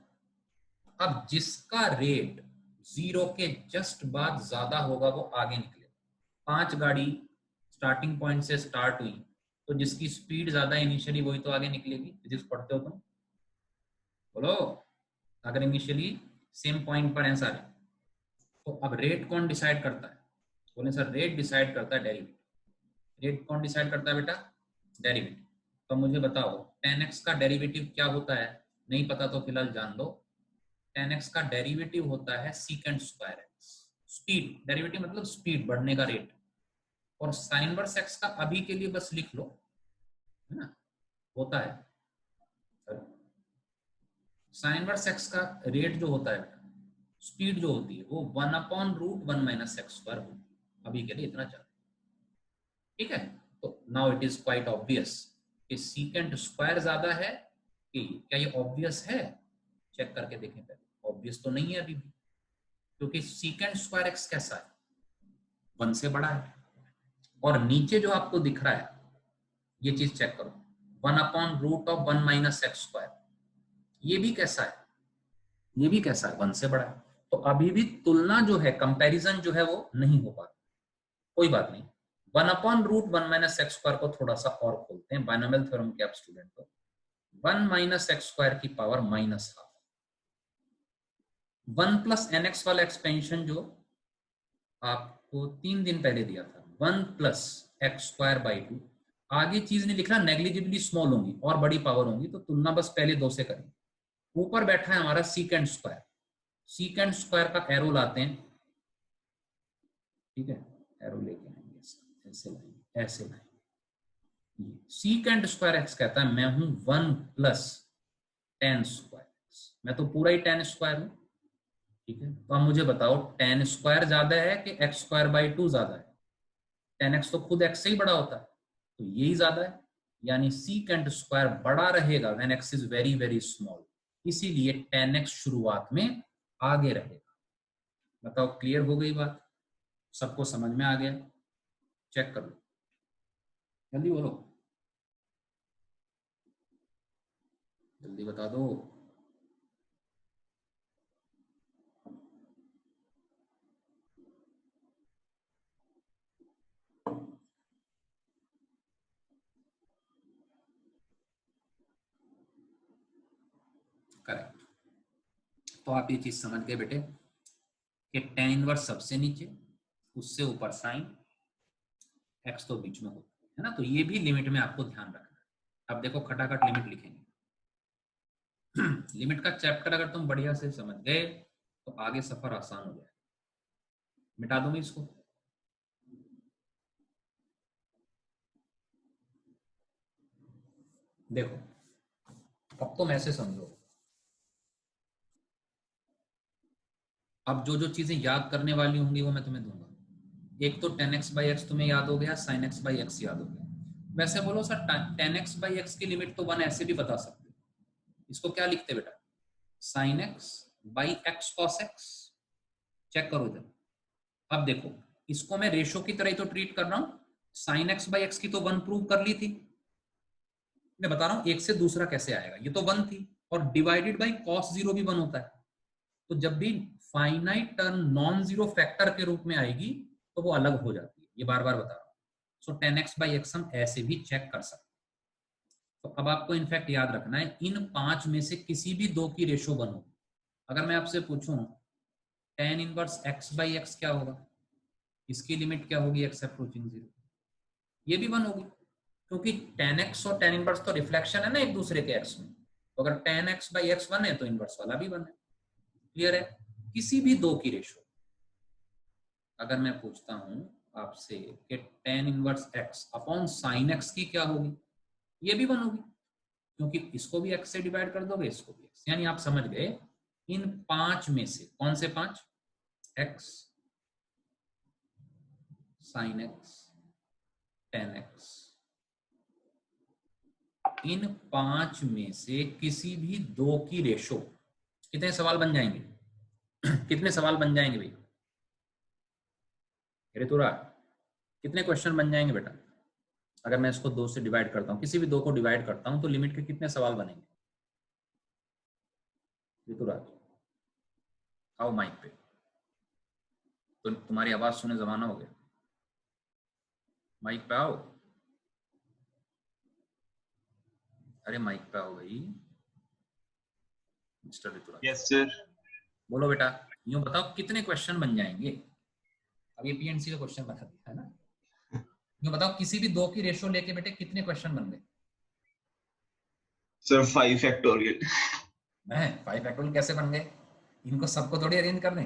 अब जिसका रेट 0 के जस्ट बाद ज्यादा होगा वो आगे निकले। 5 गाड़ी स्टार्टिंग पॉइंट से स्टार्ट हुई, तो जिसकी स्पीड ज्यादा इनिशियली वही तो आगे निकलेगी, फिजिक्स पढ़ते हो तुम। बोलो, अगर इनिशियली सेम पॉइंट पर आंसर है तो अब रेट कौन डिसाइड करता है? बोले सर रेट डिसाइड करता है डेरिवेटिव। रेट कौन डिसाइड करता है बेटा? डेरिवेटिव। तो मुझे बताओ 10x का डेरिवेटिव क्या होता है? नहीं पता तो फिलहाल जान लो, 10x का डेरिवेटिव होता है secant square x. Speed, derivative मतलब स्पीड, बढ़ने का रेट। और साइन इनवर्स एक्स का अभी के लिए बस लिख लो, है ना, होता है साइन इनवर्स एक्स का रेट जो होता है बेटा, स्पीड जो होती है वो 1/√1 - x² होती है। अभी के लिए इतना चल, ठीक है। तो now it is quite obvious कि सीकेंट स्क्वायर ज्यादा है कि, क्या ये ऑब्वियस है? चेक करके देखें पहले, ऑब्वियस तो नहीं है अभी भी, क्योंकि सीकेंट स्क्वायर एक्स कैसा है? 1 से बड़ा है। और नीचे जो आपको दिख रहा है ये चीज चेक करो, 1/√1 - x², ये भी कैसा है? ये भी कैसा है? 1 से बड़ा है। तो अभी भी तुलना जो है, कंपैरिजन जो है वो नहीं हो पा, कोई बात नहीं। 1/√1 - x² को थोड़ा सा और खोलते हैं, बाइनोमियल थ्योरम के आप स्टूडेंट को। 1 - x² की पावर -12, 1 + nx वाला एक्सपेंशन जो आपको 3 दिन पहले दिया था, 1 + x²/2। आगे चीज नहीं लिख रहा, नेग्लिजिबली स्मॉल होंगी और बड़ी पावर होंगी, तो तुलना बस पहले 2 से करें। ऊपर बैठा है हमारा सीकेंट स्क्वायर, सीकेंट स्क्वायर का एरो लाते हैं, ठीक है, एरो लेके आएंगे, ऐसे लाएंगे, ऐसे लाएंगे। सीकेंट स्क्वायर एक्स कहता है मैं हूं 1 + tan² एक्स, मैं तो पूरा ही tan² हूं, ठीक है। तो अब मुझे बताओ tan² ज्यादा है कि x²/2 ज्यादा है? tan x तो खुद x से ही बड़ा होता है, तो यही ज्यादा है, यानी सीकेंट स्क्वायर बड़ा रहेगा when x is very very small, इसीलिए tan x शुरुआत में आगे रहेगा। बताओ क्लियर हो गई बात? सबको समझ में आ गया? चेक कर लो, जल्दी बोलो, जल्दी बता दो। करेक्ट। तो आप ये चीज समझ गए बेटे कि tan इनवर्स सबसे नीचे, उससे ऊपर साइन, x तो बीच में होता है ना, तो ये भी लिमिट में आपको ध्यान रखना है। अब देखो खटाखट लिमिट लिखेंगे। लिमिट का चैप्टर अगर तुम बढ़िया से समझ गए तो आगे सफर आसान हो जाए। मिटा दूंगी इसको, देखो अब तुम ऐसे समझो, अब जो जो चीजें याद करने वाली होंगी वो मैं तुम्हें दूंगा। एक तो tan x/x तुम्हें याद हो गया, sin x/x याद हो गया। वैसे बोलो सर tan x/x की लिमिट तो 1 ऐसे भी बता सकते हो, इसको क्या लिखते बेटा? sin x/x cos x। Check करो इधर, अब देखो इसको मैं रेशो की तरह ही तो ट्रीट कर रहा हूं। sin x/x की तो 1 प्रूव कर ली थी, मैं बता रहा हूं एक से दूसरा कैसे आएगा। ये तो 1 थी, और डिवाइडेड बाई cos 0 भी 1 होता है, तो जब भी finite term non zero factor के रूप में आएगी तो वो अलग हो जाती है, ये बार बार बता रहा हूं। सो tan x/x हम ऐसे भी चेक कर सकते हैं। तो अब आपको इनफैक्ट याद रखना है इन 5 में से किसी भी 2 की रेशो 1 होगी। अगर मैं आपसे पूछूं tan इनवर्स x/x क्या होगा, इसकी लिमिट क्या होगी x अप्रोचिंग 0, ये भी 1 होगी, क्योंकि tan x और tan इनवर्स तो रिफ्लेक्शन है ना एक दूसरे के x में। तो अगर tan x/x 1 है तो इनवर्स वाला भी 1 है। क्लियर है? किसी भी 2 की रेशो, अगर मैं पूछता हूं आपसे कि tan inverse x upon sin x की क्या होगी, ये भी 1 होगी, क्योंकि इसको भी x से डिवाइड कर दोगे, इसको भी x, यानी आप समझ गए इन 5 में से कौन से 5? x, sin x, tan x, इन 5 में से किसी भी 2 की रेशो। कितने सवाल बन जाएंगे? कितने सवाल बन जाएंगे भाई ऋतुराज? कितने क्वेश्चन बन जाएंगे बेटा अगर मैं इसको 2 से डिवाइड करता हूँ, किसी भी 2 को डिवाइड करता हूँ तो लिमिट के कितने सवाल बनेंगे ऋतुराज? आओ माइक पे, तो तुम्हारी आवाज सुने जमाना हो गया, माइक पे आओ, अरे माइक पे आओ भाई। मिस्टर ऋतुराज। Yes sir. बोलो बेटा, यूं बताओ कितने क्वेश्चन बन जाएंगे? अब ये पीएनसी का क्वेश्चन बता दिया है ना। यूं बताओ किसी भी दो की रेशियो लेके बेटे कितने क्वेश्चन बन गए? Sir 5 factorial. नहीं, 5 फैक्टोरियल कैसे बन गए? इनको सबको थोड़ी अरेंज करने।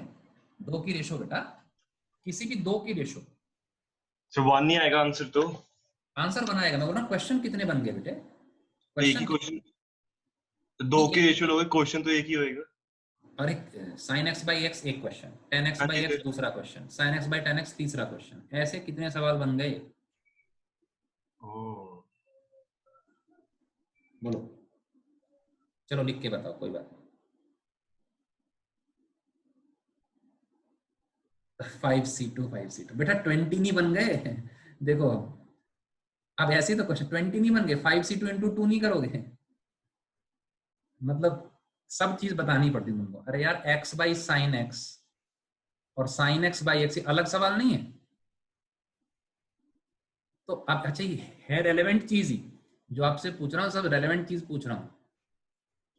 दो की रेशियो बेटा, किसी भी दो की रेशियो। सर 1 नहीं आएगा आंसर तो? आंसर बनाएगा, मैं बोल रहा हूँ क्वेश्चन कितने बन गए बेटे? एक ही क्वेश्चन, दो की रेशियो लोगे, क्वेश्चन तो एक ही होएगा। और एक sin x बाई एक्स एक क्वेश्चन, tan x बाई एक्स दूसरा क्वेश्चन, sin x बाई tan x तीसरा क्वेश्चन, ऐसे कितने सवाल बन गए? बोलो, चलो लिख के बताओ, कोई बात नहीं। 5c2 5c2 बेटा 20 नहीं बन गए। देखो अब ऐसे तो क्वेश्चन 20 नहीं बन गए, 5c2 इंटू 2 नहीं करोगे, मतलब सब चीज बतानी पड़ती तुमको। अरे यार x बाई साइन एक्स और साइन एक्स बाई एक्स अलग सवाल नहीं है? तो अब अच्छा ये है रेलेवेंट चीज ही जो आपसे पूछ रहा हूँ, सब रेलेवेंट चीज पूछ रहा हूँ।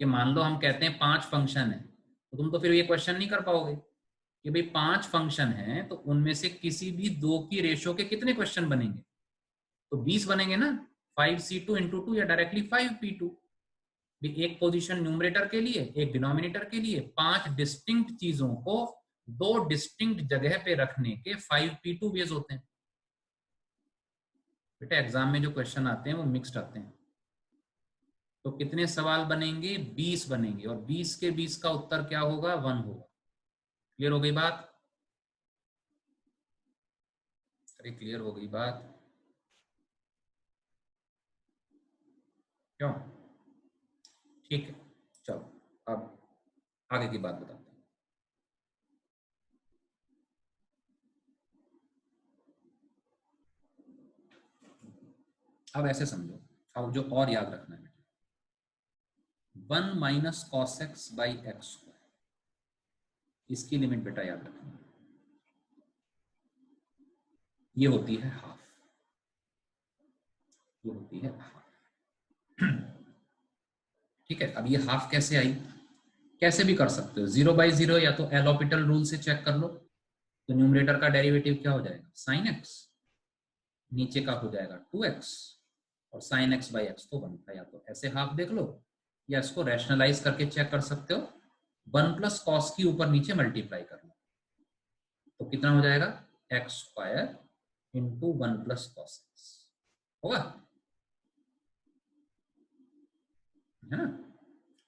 कि मान लो हम कहते हैं 5 फंक्शन है, तो तुम तो फिर ये क्वेश्चन नहीं कर पाओगे कि भाई 5 फंक्शन है तो उनमें से किसी भी दो की रेशियो के कितने क्वेश्चन बनेंगे? तो 20 बनेंगे ना, 5c2 इंटू 2 या डायरेक्टली 5p2। एक पोजीशन न्यूमरेटर के लिए, एक डिनोमिनेटर के लिए, 5 डिस्टिंक्ट चीजों को 2 डिस्टिंक्ट जगह पे रखने के 5p2 वेज होते हैं। बेटा एग्जाम में जो क्वेश्चन आते हैं वो मिक्स्ड आते हैं। तो कितने सवाल बनेंगे? 20 बनेंगे, और 20 के 20 का उत्तर क्या होगा? 1 होगा। क्लियर हो गई बात? अरे क्लियर हो गई बात? क्यों? ठीक है, चलो अब आगे की बात बताते हैं। अब ऐसे समझो, अब जो और याद रखना है, 1 minus cos x by x square, इसकी लिमिट बेटा याद रखना, ये होती है हाफ, ये होती है हाफ। ठीक है, अब ये हाफ कैसे आई? कैसे भी कर सकते हो, 0/0 या तो एलोपिटल रूल से चेक कर लो। तो न्यूमरेटर का डेरिवेटिव क्या हो जाएगा? साइन एक्स, नीचे का हो जाएगा 2x, और साइन एक्स बाई एक्स तो बनता है, या तो ऐसे हाफ देख लो या इसको रैशनलाइज करके चेक कर सकते हो, 1 प्लस कॉस की ऊपर नीचे मल्टीप्लाई करना, तो कितना हो जाएगा? X square into 1 plus cos x होगा, है ना?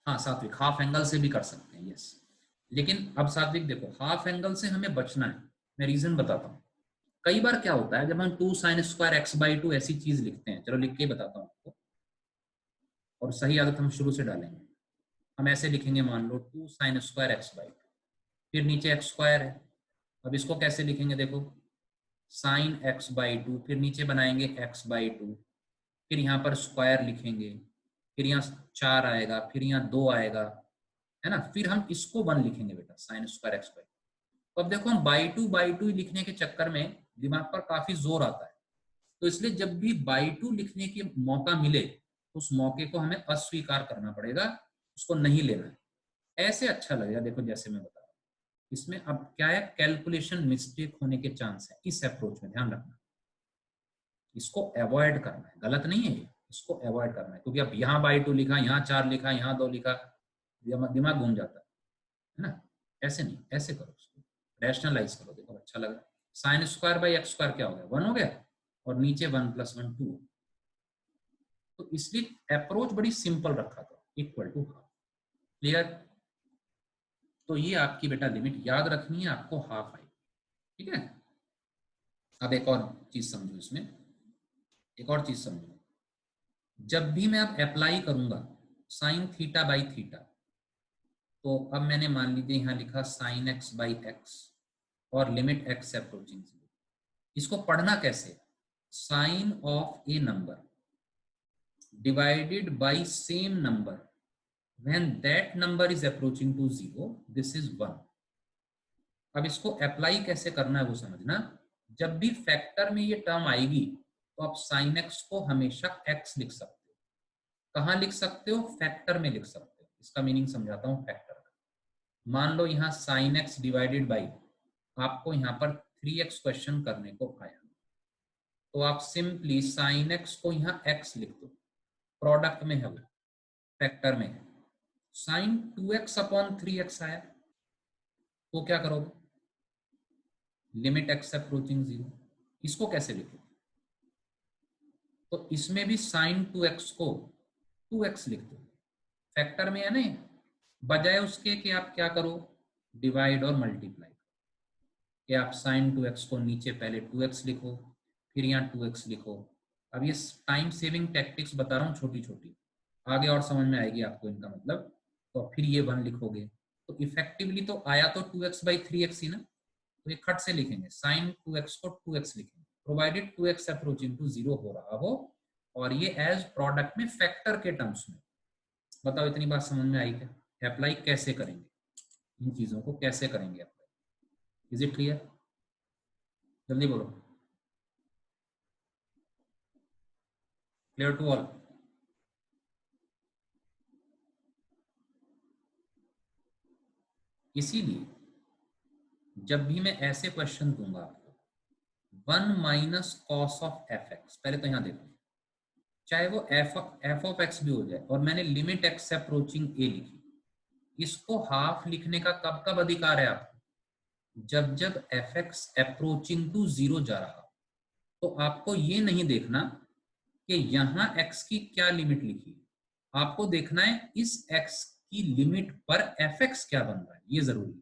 हाँ सात्विक, हाफ एंगल से भी कर सकते हैं, यस। लेकिन अब सात्विक देखो, हाफ एंगल से हमें बचना है, मैं रीजन बताता हूँ। कई बार क्या होता है जब हम 2 साइन स्क्वायर एक्स बाई 2 ऐसी चीज लिखते हैं, चलो लिख के बताता हूँ आपको, और सही आदत हम शुरू से डालेंगे। हम ऐसे लिखेंगे, मान लो 2 साइन स्क्वायर एक्स बाई 2, फिर नीचे एक्स स्क्वायर है। अब इसको कैसे लिखेंगे? देखो, साइन एक्स बाई 2, फिर नीचे बनाएंगे एक्स बाई 2, फिर यहाँ पर स्क्वायर लिखेंगे, फिर यहाँ 4 आएगा, फिर यहाँ 2 आएगा, है ना? फिर हम इसको 1 लिखेंगे बेटा, साइन स्क्वायर एक्स बाई। तो अब देखो हम बाई टू लिखने के चक्कर में दिमाग पर काफी जोर आता है, तो इसलिए जब भी बाई 2 लिखने की मौका मिले तो उस मौके को हमें अस्वीकार करना पड़ेगा, उसको नहीं लेना है। ऐसे अच्छा लगेगा, देखो जैसे मैं बता रहा हूँ, इसमें अब क्या है, कैलकुलेशन मिस्टेक होने के चांस है। इस अप्रोच में ध्यान रखना, इसको अवॉइड करना है, गलत नहीं है ये, इसको अवॉइड करना है, क्योंकि अब यहाँ बाई 2 लिखा, यहाँ 4 लिखा, यहाँ 2 लिखा, दिमाग घूम जाता है ना? ऐसे नहीं, ऐसे करो, उसको रैशनलाइज करो। देखो अच्छा लगा, sine square by x square क्या हो गया? 1 हो गया, और नीचे 1 प्लस 1 2। तो इसलिए अप्रोच बड़ी सिंपल रखा था, इक्वल टू हाफ। क्लियर? तो ये आपकी बेटा लिमिट याद रखनी है आपको, हाफ आई। ठीक है, अब एक और चीज समझो इसमें, एक और चीज समझो, जब भी मैं अब अप्लाई करूंगा साइन थीटा बाई थीटा, तो अब मैंने मान लीजिए यहाँ लिखा साइन एक्स बाई एक्स और लिमिट एक्स अप्रोचिंग 0। इसको पढ़ना कैसे? Sine of a number divided by same number when that number is approaching to 0, this is 1। अब इसको अप्लाई कैसे करना है वो समझना। जब भी फैक्टर में ये टर्म आएगी तो आप साइन एक्स को हमेशा एक्स लिख सकते हो। कहाँ लिख सकते हो? फैक्टर में लिख सकते हो। इसका मीनिंग समझाता हूँ फैक्टर। मान लो यहाँ साइन एक्स डिवाइडेड बाई, आपको यहाँ पर 3x क्वेश्चन करने को आया, तो आप सिंपली साइन एक्स को यहाँ x लिख दो, प्रोडक्ट में है वो, फैक्टर में है। साइन 2x अपॉन 3x आया, तो क्या करोगे, लिमिट x अप्रोचिंग 0, इसको कैसे लिखोगे, तो इसमें भी साइन 2x को 2x लिख दो, फैक्टर में है ना, बजाय उसके कि आप क्या करो, डिवाइड और मल्टीप्लाई, कि आप साइन 2x को नीचे पहले 2x लिखो, फिर यहाँ 2x लिखो। अब ये टाइम सेविंग टैक्टिक्स बता रहा हूँ छोटी छोटी, आगे और समझ में आएगी आपको इनका मतलब। तो फिर ये 1 लिखोगे, तो इफेक्टिवली तो आया तो 2x बाई 3x ही ना, तो ये खट से लिखेंगे, साइन 2x को 2x लिखेंगे, प्रोवाइडेड 2x अप्रोचिंग टू 0 हो रहा हो, और ये एज प्रोडक्ट में फैक्टर के टर्म्स में। बताओ इतनी बात समझ में आई क्या, अप्लाई कैसे करेंगे, इन चीजों को कैसे करेंगे अप्लाई, इज इट क्लियर, जल्दी बोलो, क्लियर टू ऑल। इसीलिए जब भी मैं ऐसे क्वेश्चन दूंगा आपको, 1 minus cos of F x, पहले तो यहां देखो, चाहे वो एफ ऑफ एक्स भी हो जाए, और मैंने लिमिट एक्स अप्रोचिंग ए लिखी, इसको हाफ लिखने का कब कब अधिकार है आपको, जब जब एफ एक्स अप्रोचिंग टू 0 जा रहा, तो आपको ये नहीं देखना कि यहां x की क्या लिमिट लिखी है, आपको देखना है इस x की लिमिट पर fx क्या बन रहा है, ये जरूरी है।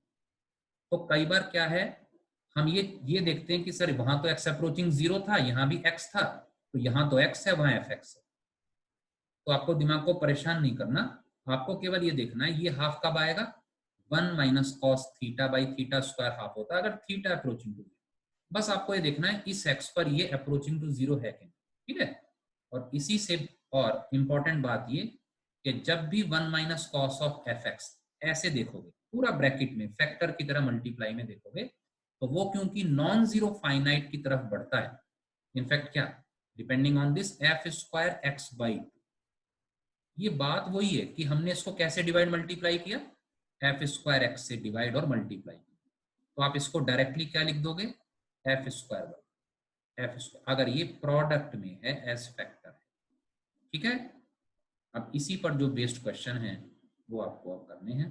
तो कई बार क्या है, हम ये देखते हैं कि सर वहां तो x अप्रोचिंग 0 था, यहां भी x था, तो यहां तो x है वहां fx है, तो आपको दिमाग को परेशान नहीं करना, आपको केवल ये देखना है ये हाफ कब आएगा, 1 minus cos theta by theta square half होता है अगर थीटा अप्रोचिंग टू, बस आपको ये देखना है इस x पर ये अप्रोचिंग टू 0 है कि नहीं, ठीक है। और इसी से और इंपॉर्टेंट बात ये कि जब भी 1 minus cos of F x ऐसे देखोगे, पूरा ब्रैकेट में फैक्टर की तरह मल्टीप्लाई में देखोगे, तो वो क्योंकि नॉन जीरो फाइनाइट की तरफ बढ़ता है, इनफैक्ट क्या, depending on this F square x by, ये बात वही है कि हमने इसको कैसे डिवाइड मल्टीप्लाई किया, एफ स्क्वायर एक्स से डिवाइड और मल्टीप्लाई, तो आप इसको डायरेक्टली क्या लिख दोगे, F square by F square, अगर ये प्रोडक्ट में है एज फैक्टर है, ठीक है। अब इसी पर जो बेस्ड क्वेश्चन है वो आपको अब करने हैं,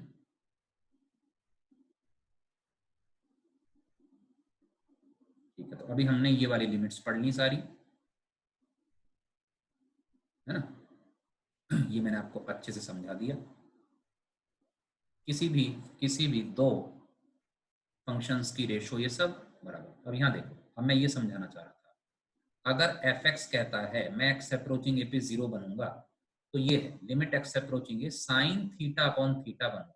ठीक है। तो अभी हमने ये वाली लिमिट्स पढ़ ली सारी, है ना, ये मैंने आपको अच्छे से समझा दिया। किसी भी दो फंक्शंस की रेशो ये सब बराबर। अब यहाँ देखो, अब मैं ये समझाना चाह रहा था, अगर एफ एक्स कहता है मैं एक्स अप्रोचिंग ए पे 0 बनूंगा, तो ये है लिमिट एक्स अप्रोचिंग ए साइन थीटा अपॉन थीटा बनूंगा,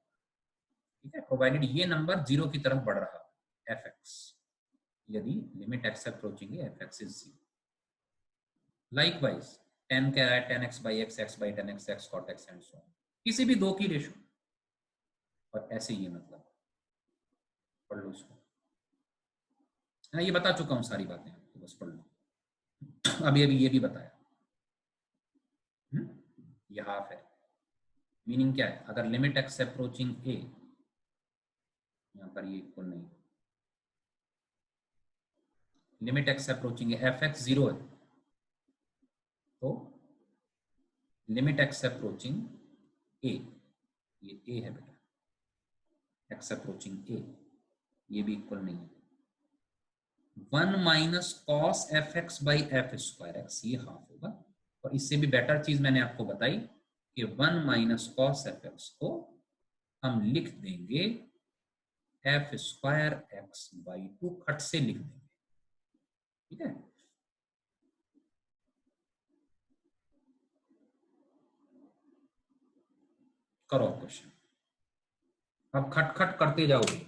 ठीक है, प्रोवाइडेड ये नंबर 0 की तरफ बढ़ रहा है एफ एक्स, यदि limit x approaching a f x is 0। Likewise tan कह रहा है 10x by x by 10x x cot x and so on, किसी भी दो की रेशो, और ऐसे ये मतलब पढ़ लो इसको, हाँ ये बता चुका हूँ सारी बातें आपको, बस पढ़ लो। अभी अभी ये भी बताया, ये हाफ है, मीनिंग क्या है, अगर लिमिट एक्स अप्रोचिंग ए, यहाँ पर ये इक्वल नहीं, limit x approaching F x 0 है, तो लिमिट एक्स अप्रोचिंग ए, ये ए है बेटा, एक्स अप्रोचिंग ए, ये भी इक्वल नहीं है, 1 minus cos F x by F square x, ये हाफ होगा। और इससे भी बेटर चीज मैंने आपको बताई कि 1 माइनस कॉस एफ एक्स को हम लिख देंगे एफ स्क्वायर एक्स बाई 2, खट से लिख देंगे, ठीक है। करो क्वेश्चन, अब खट खट करते जाओगे,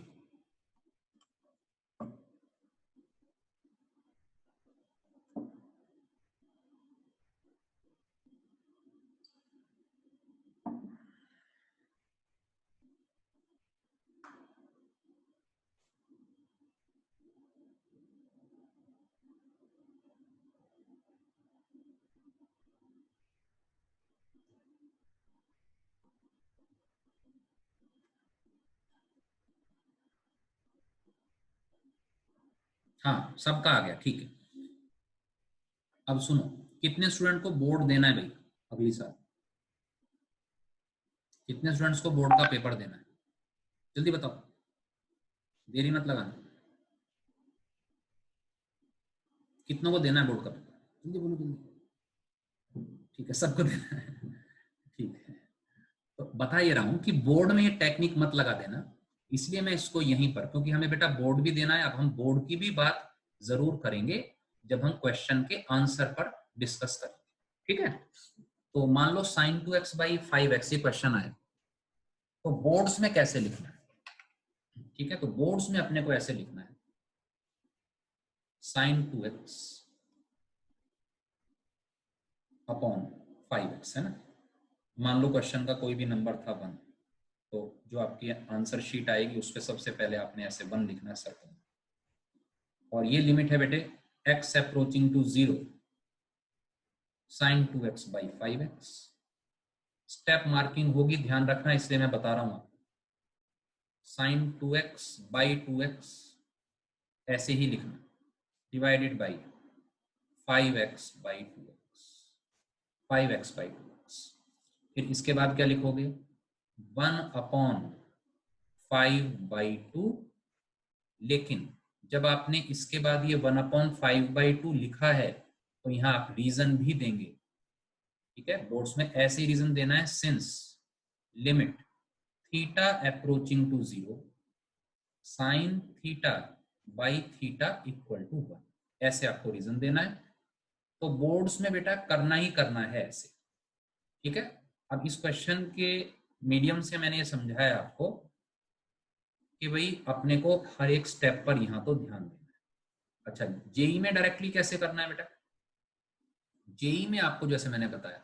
हाँ सबका आ गया, ठीक है। अब सुनो, कितने स्टूडेंट को बोर्ड देना है भाई अगली साल? कितने स्टूडेंट्स को बोर्ड का पेपर देना है? जल्दी बताओ, देरी मत लगाना। कितनों को देना है बोर्ड का पेपर? जल्दी बोलो जल्दी। ठीक है, सबको देना है। ठीक है, तो बता ये रहा हूं कि बोर्ड में ये टेक्निक मत लगा देना, इसलिए मैं इसको यहीं पर, क्योंकि हमें बेटा बोर्ड भी देना है। अब हम बोर्ड की भी बात जरूर करेंगे जब हम क्वेश्चन के आंसर पर डिस्कस करेंगे, ठीक है। तो मान लो sin 2x बाई 5x ये क्वेश्चन आया, तो बोर्ड्स में कैसे लिखना है? ठीक है, तो बोर्ड्स में अपने को ऐसे लिखना है, sin 2x अपॉन 5x, है ना। मान लो क्वेश्चन का कोई भी नंबर था 1, तो जो आपकी आंसर शीट आएगी उस पर सबसे पहले आपने ऐसे 1 लिखना है सर्कल, और ये लिमिट है बेटे x approaching to 0 sin 2x by 5x। Step marking होगी, ध्यान रखना, इसलिए मैं बता रहा हूं आपको। sin 2x बाई 2x ऐसे ही लिखना, divided by 5x by 2x, 5x by 2x। फिर इसके बाद क्या लिखोगे? 1 अपॉन 5/2। लेकिन जब आपने इसके बाद ये 1 अपॉन 5/2 लिखा है तो यहाँ आप रीजन भी देंगे, ठीक है। बोर्ड्स में ऐसे ही रीजन देना है, since limit theta approaching to 0 sine theta by theta equal to 1, ऐसे आपको रीजन देना है। तो बोर्ड्स में बेटा करना ही करना है ऐसे, ठीक है। अब इस क्वेश्चन के मीडियम से मैंने ये समझाया आपको कि भाई अपने को हर एक स्टेप पर यहां तो ध्यान देना है। अच्छा, जेई में डायरेक्टली कैसे करना है बेटा? जेई में आपको जैसे मैंने बताया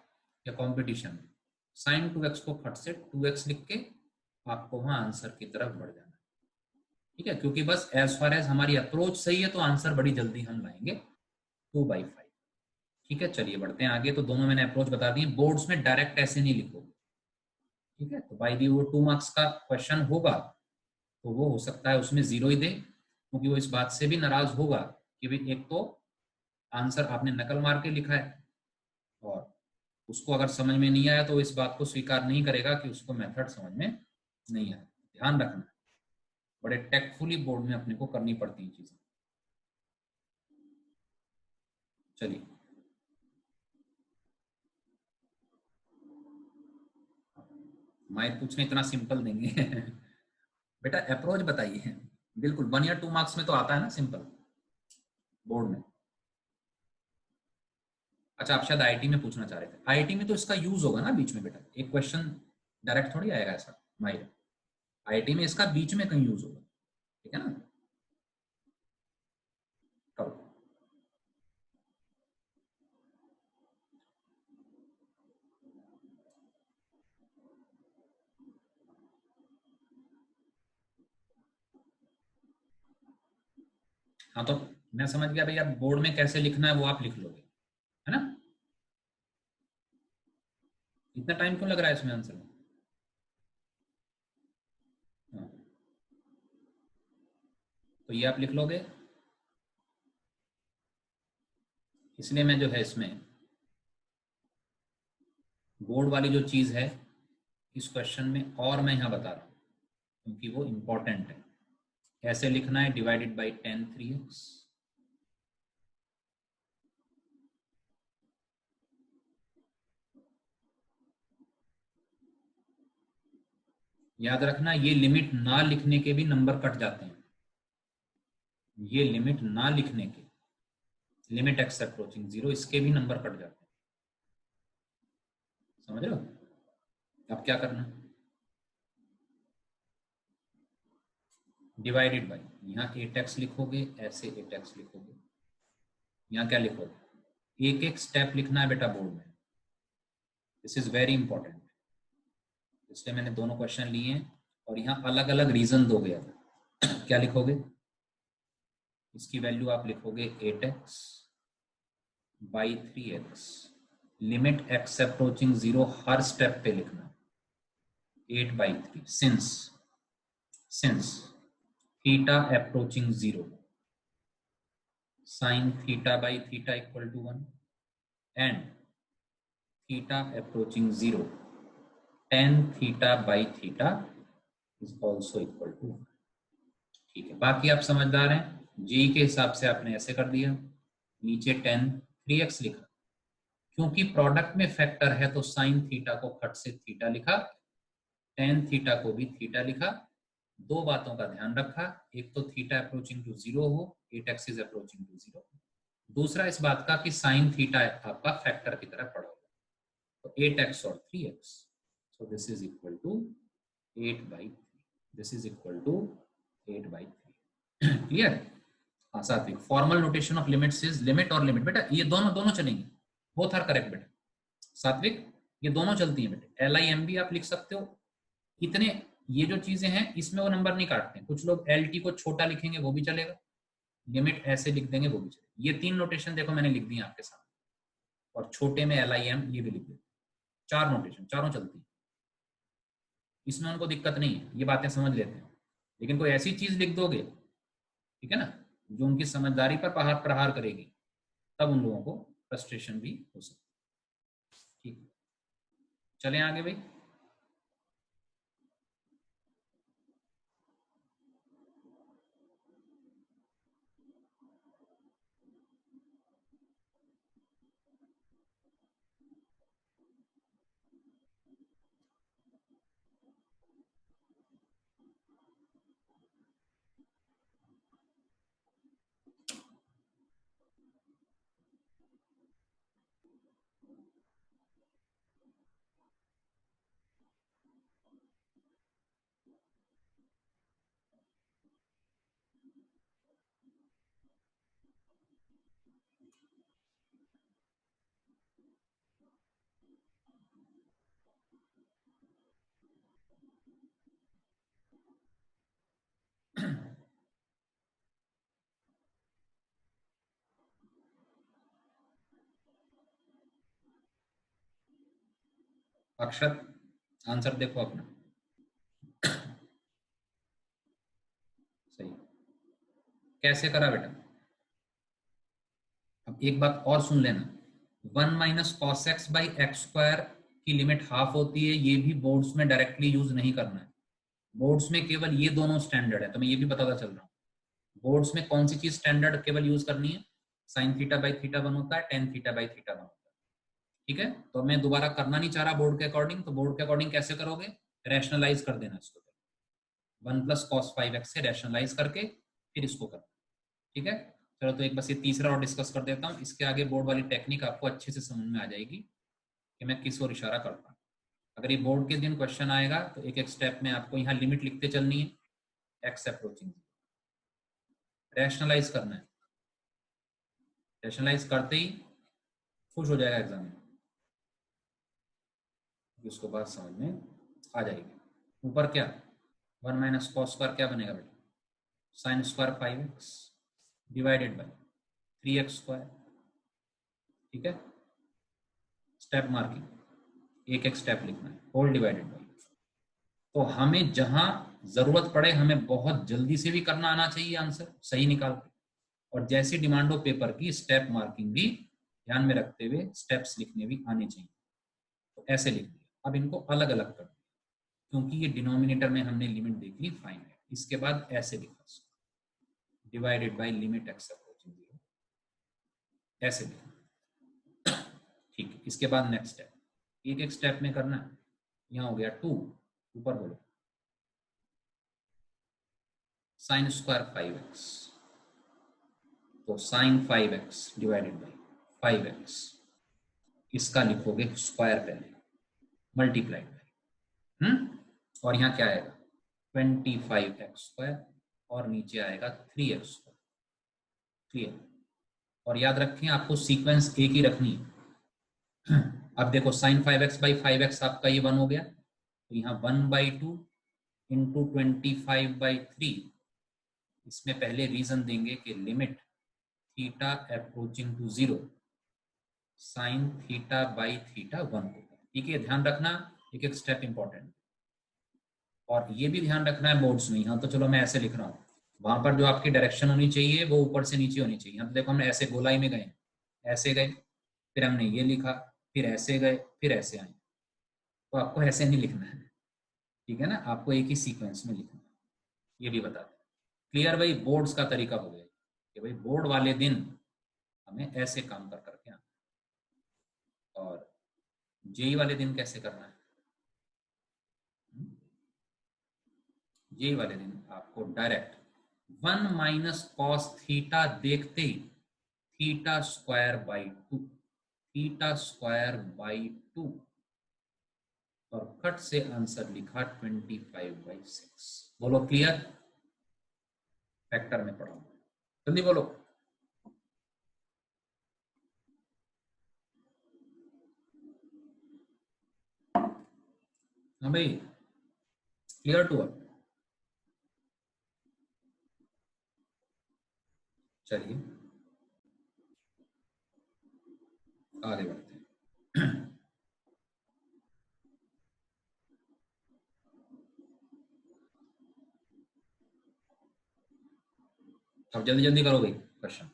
या कंपटीशन में, साइन 2x को फट से 2x लिख के आपको वहां आंसर की तरफ बढ़ जाना है, ठीक है। क्योंकि बस एज फार एज हमारी अप्रोच सही है तो आंसर बड़ी जल्दी हम लाएंगे 2/5, ठीक है। चलिए बढ़ते हैं आगे। तो दोनों मैंने अप्रोच बता दी। बोर्ड्स में डायरेक्ट ऐसे नहीं लिखोगे, ठीक है। तो बाई दी वो 2 मार्क्स का क्वेश्चन होगा तो वो हो सकता है उसमें 0 ही दे, क्योंकि वो इस बात से भी नाराज होगा कि भाई एक तो आंसर आपने नकल मार के लिखा है, और उसको अगर समझ में नहीं आया तो इस बात को स्वीकार नहीं करेगा कि उसको मेथड समझ में नहीं आया। ध्यान रखना, बड़े टेक्टफुली बोर्ड में अपने को करनी पड़ती हैं चीजें। चलिए माइक पूछने इतना सिंपल देंगे बेटा अप्रोच बताइए। बिल्कुल 1 या 2 मार्क्स में तो आता है ना सिंपल बोर्ड में। अच्छा, आप शायद आईटी में पूछना चाह रहे थे। आईटी में तो इसका यूज होगा ना बीच में बेटा, एक क्वेश्चन डायरेक्ट थोड़ी आएगा ऐसा माइक। आईटी में इसका बीच में कहीं यूज होगा, ठीक है ना। करो। हाँ तो मैं समझ गया भाई, आप बोर्ड में कैसे लिखना है वो आप लिख लोगे, है ना। इतना टाइम क्यों लग रहा है इसमें आंसर में? हाँ, तो ये आप लिख लोगे, इसलिए मैं जो है इसमें बोर्ड वाली जो चीज है इस क्वेश्चन में और मैं यहाँ बता रहा हूँ क्योंकि वो इंपॉर्टेंट है। कैसे लिखना है? डिवाइडेड बाई 10 3x, याद रखना ये लिमिट ना लिखने के भी नंबर कट जाते हैं। ये लिमिट ना लिखने के, लिमिट एक्स अप्रोचिंग 0, इसके भी नंबर कट जाते हैं, समझ रहे हो। अब क्या करना? डिवाइडेड बाई, यहाँ 8x लिखोगे, ऐसे 8x लिखोगे, यहाँ क्या लिखोगे? एक एक स्टेप लिखना है बेटा बोर्ड में, दिस इज वेरी इंपॉर्टेंट। इसलिए मैंने दोनों क्वेश्चन लिए हैं और यहाँ अलग अलग रीजन दोगे। अब क्या लिखोगे? इसकी वैल्यू आप लिखोगे 8x by 3x, limit x approaching 0 her step पे लिखना 8/3 since theta approaching 0, sin theta by theta equal to 1 and theta approaching 0 tan theta by theta is also equal to 1. ठीक है, बाकी आप समझदार हैं। जी के हिसाब से आपने ऐसे कर दिया, नीचे tan 3x लिखा, क्योंकि प्रोडक्ट में फैक्टर है तो sin थीटा को फट से थीटा लिखा, tan थीटा को भी थीटा लिखा। दो बातों का ध्यान रखा, एक तो थीटा अप्रोचिंग टू 0 हो, 8x इज अप्रोचिंग टू 0। दूसरा इस बात का कि sin थीटा आपका फैक्टर की तरह पड़ा होगा, तो 8x और 3x, so this is equal to 8/3, this is equal to 8/3। Clear? हाँ सात्विक, formal notation of limits is limit और लिमिट। बेटा ये दोनों चलेंगे, बोथ आर करेक्ट बेटा। सात्विक ये दोनों चलती हैं बेटा, LIMB आप लिख सकते हो। इतने ये जो चीजें हैं इसमें वो नंबर नहीं काटते हैं, कुछ लोग LT को छोटा लिखेंगे वो भी चलेगा, लिमिट ऐसे लिख देंगे वो भी चलेगा। ये 3 नोटेशन देखो मैंने लिख दी है आपके सामने, और छोटे में LIM ये भी लिख दे, 4 नोटेशन, चारों चलती है, इसमें उनको दिक्कत नहीं है, ये बातें समझ लेते हैं। लेकिन कोई ऐसी चीज लिख दोगे, ठीक है ना, जो उनकी समझदारी पर प्रहार करेगी, तब उन लोगों को फ्रस्ट्रेशन भी हो सकती है। ठीक, चलें आगे भाई। अक्षत आंसर देखो अपना, सही कैसे करा बेटा? अब एक बात और सुन लेना, 1 minus cos x by x square की लिमिट हाफ होती है, ये भी बोर्ड्स में डायरेक्टली यूज नहीं करना है। बोर्ड्स में केवल ये दोनों स्टैंडर्ड है, तो मैं ये भी बताता चल रहा हूँ। बोर्ड्स में कौन सी चीज स्टैंडर्ड केवल यूज करनी है, साइन थीटा बाई थीटा 1 होता है, टेन थीटा बाई थीटा 1 होता है। ठीक है, तो मैं दोबारा करना नहीं चाह रहा बोर्ड के अकॉर्डिंग, तो बोर्ड के अकॉर्डिंग कैसे करोगे, रैशनलाइज कर देना इसको, 1 प्लस कॉस 5x से रैशनलाइज करके फिर इसको करना। ठीक है, चलो तो एक बस ये तीसरा और डिस्कस कर देता हूँ, इसके आगे बोर्ड वाली टेक्निक आपको अच्छे से समझ में आ जाएगी कि मैं किस ओर इशारा करता हूँ। अगर ये बोर्ड के दिन क्वेश्चन आएगा तो एक एक स्टेप में आपको यहाँ लिमिट लिखते चलनी है, एक्स अप्रोचिंग, रैशनलाइज करना है, रैशनलाइज करते ही खुश हो जाएगा एग्जाम में, उसको बात समझ में आ जाएगी। ऊपर क्या 1 माइनस कॉस स्क्वायर क्या बनेगा बेटा, sine square 5x divided by 3x square. ठीक है, स्टेप मार्किंग, एक एक स्टेप लिखना है, होल डिवाइडेड बाय। तो हमें जहां जरूरत पड़े हमें बहुत जल्दी से भी करना आना चाहिए आंसर सही निकाल के, और जैसी डिमांड हो पेपर की स्टेप मार्किंग भी ध्यान में रखते हुए स्टेप्स लिखने भी आने चाहिए। तो ऐसे लिख दिया, अब इनको अलग अलग कर दिया, क्योंकि ये डिनोमिनेटर में हमने लिमिट देख ली फाइन है। इसके बाद ऐसे लिखा, divided by limit x approaching 0, ऐसे लिखा। ठीक है, इसके बाद नेक्स्ट स्टेप, एक एक स्टेप में करना है। यहाँ हो गया 2, ऊपर बोलो साइन स्क्वायर 5x, तो sign 5x divided by 5x, इसका लिखोगे स्क्वायर पहले, मल्टीप्लाइड बाय, और यहाँ क्या आएगा 25x स्क्वायर, और नीचे आएगा 3x स्क्वायर। क्लियर? और याद रखें आपको सीक्वेंस एक ही रखनी है। अब देखो साइन 5x बाई 5x आपका ये 1 हो गया, तो यहाँ 1/2 इंटू 25/3, इसमें पहले रीजन देंगे कि limit theta approaching to 0 sine theta by theta 1 होगा। ठीक है, ध्यान रखना, एक एक स्टेप इंपॉर्टेंट। और ये भी ध्यान रखना है बोर्ड्स में, यहाँ तो चलो मैं ऐसे लिख रहा हूँ, वहां पर जो आपकी डायरेक्शन होनी चाहिए वो ऊपर से नीचे होनी चाहिए। अब देखो हम ऐसे गोलाई में गए, ऐसे गए, फिर हमने ये लिखा, फिर ऐसे गए, फिर ऐसे आए। तो आपको ऐसे नहीं लिखना है, ठीक है ना, आपको एक ही सीक्वेंस में लिखना है। ये भी बता दें। क्लियर भाई? बोर्ड्स का तरीका हो गया कि भाई बोर्ड वाले दिन हमें ऐसे काम कर करके आना, और जेई वाले दिन कैसे करना है। जेई वाले दिन आपको डायरेक्ट 1 - cos θ देखते ही θ²/2, θ²/2, और कट से आंसर लिखा 25/6। बोलो क्लियर? फैक्टर में पढ़ा, जल्दी बोलो। हाँ भाई, क्लियर टू ऑल? चलिए आगे बढ़ते हैं। अब जल्दी जल्दी करो भाई क्वेश्चन।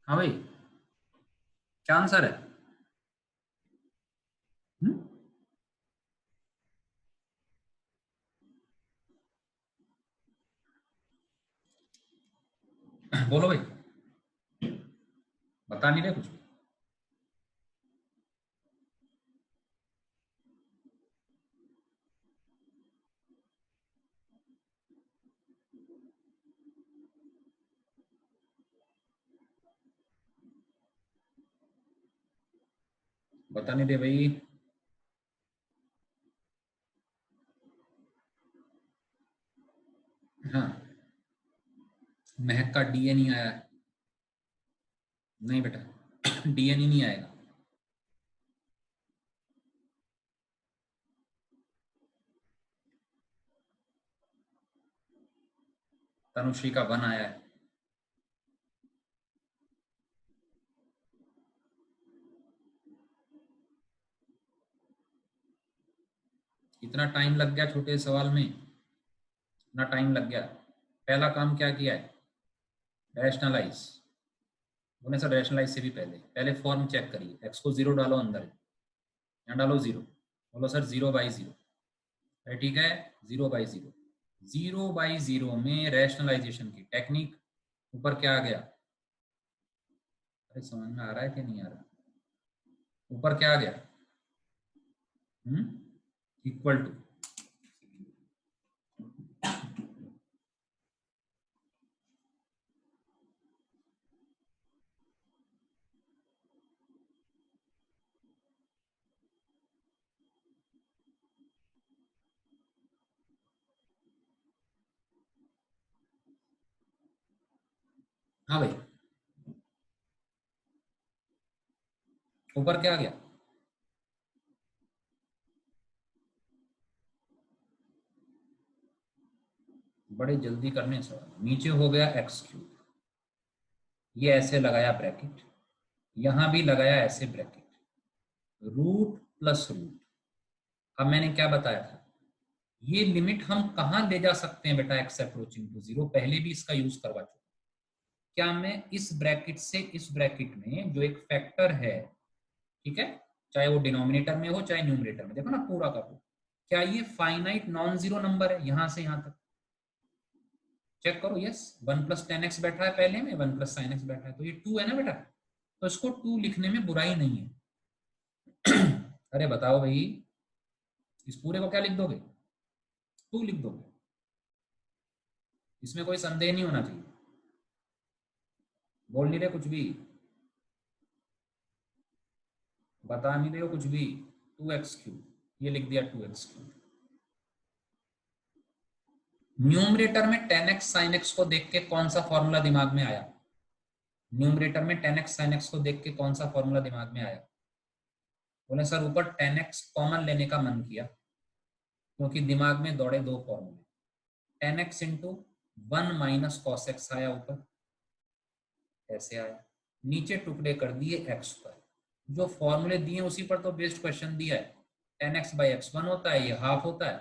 हाँ भाई, क्या आंसर है? हम्म? बोलो भाई, बता नहीं रहे कुछ भी। बता नहीं रहे भाई। हाँ, महक का डीएन नहीं आया है। नहीं बेटा, डीएन ही नहीं आएगा। तनुश्री का 1 आया है। इतना टाइम लग गया छोटे सवाल में, इतना टाइम लग गया। पहला काम क्या किया है? रैशनलाइज। बोले सर रैशनलाइज से भी पहले पहले फॉर्म चेक करिए। एक्स को 0 डालो अंदर, यहाँ डालो 0। बोलो सर 0/0, अरे ठीक है, 0/0। 0/0 में रैशनलाइजेशन की टेक्निक, ऊपर क्या आ गया? अरे समझ में आ रहा है कि नहीं आ रहा? ऊपर क्या आ गया? Equal to. हाँ भाई, ऊपर क्या आ गया? बड़े जल्दी करने सवाल। नीचे हो गया एक्स क्यूब, ये ऐसे लगाया ब्रैकेट, यहां भी लगाया ऐसे ब्रैकेट, रूट प्लस रूट। अब मैंने क्या बताया था, ये लिमिट हम कहां ले जा सकते हैं बेटा, एक्स अप्रोचिंग टू जीरो, पहले भी इसका यूज करवा चुका। क्या मैं इस ब्रैकेट से इस ब्रैकेट में जो एक फैक्टर है, ठीक है, चाहे वो डिनोमिनेटर में हो चाहे न्यूमरेटर में, देखो ना पूरा का पूरा, क्या ये फाइनाइट नॉन जीरो नंबर है यहां से यहां तक? चेक करो, यस, 1 प्लस टेन एक्स बैठा है पहले में, 1 प्लस साइन एक्स बैठा है, तो ये 2 है ना बेटा, तो इसको 2 लिखने में बुराई नहीं है। अरे बताओ भाई, इस पूरे को क्या लिख दोगे, 2 लिख दोगे, इसमें कोई संदेह नहीं होना चाहिए। बोल नहीं रहे कुछ भी, बता नहीं रहे हो कुछ भी। 2x क्यूब, ये लिख दिया 2x क्यूब। न्यूमरेटर में 10x sin x को देख के कौन सा फॉर्मूला दिमाग में आया? न्यूमरेटर में 10x sin x को देख के कौन सा फॉर्मूला दिमाग में आया? बोले सर ऊपर 10x कॉमन लेने का मन किया, क्योंकि दिमाग में दौड़े दो फॉर्मूले, 10x into 1 minus cos x आया ऊपर, ऐसे आया, नीचे टुकड़े कर दिए x पर, जो फॉर्मूले दिए उसी पर तो बेस्ड क्वेश्चन दिया है। 10x बाई एक्स 1 होता है, ये हाफ होता है,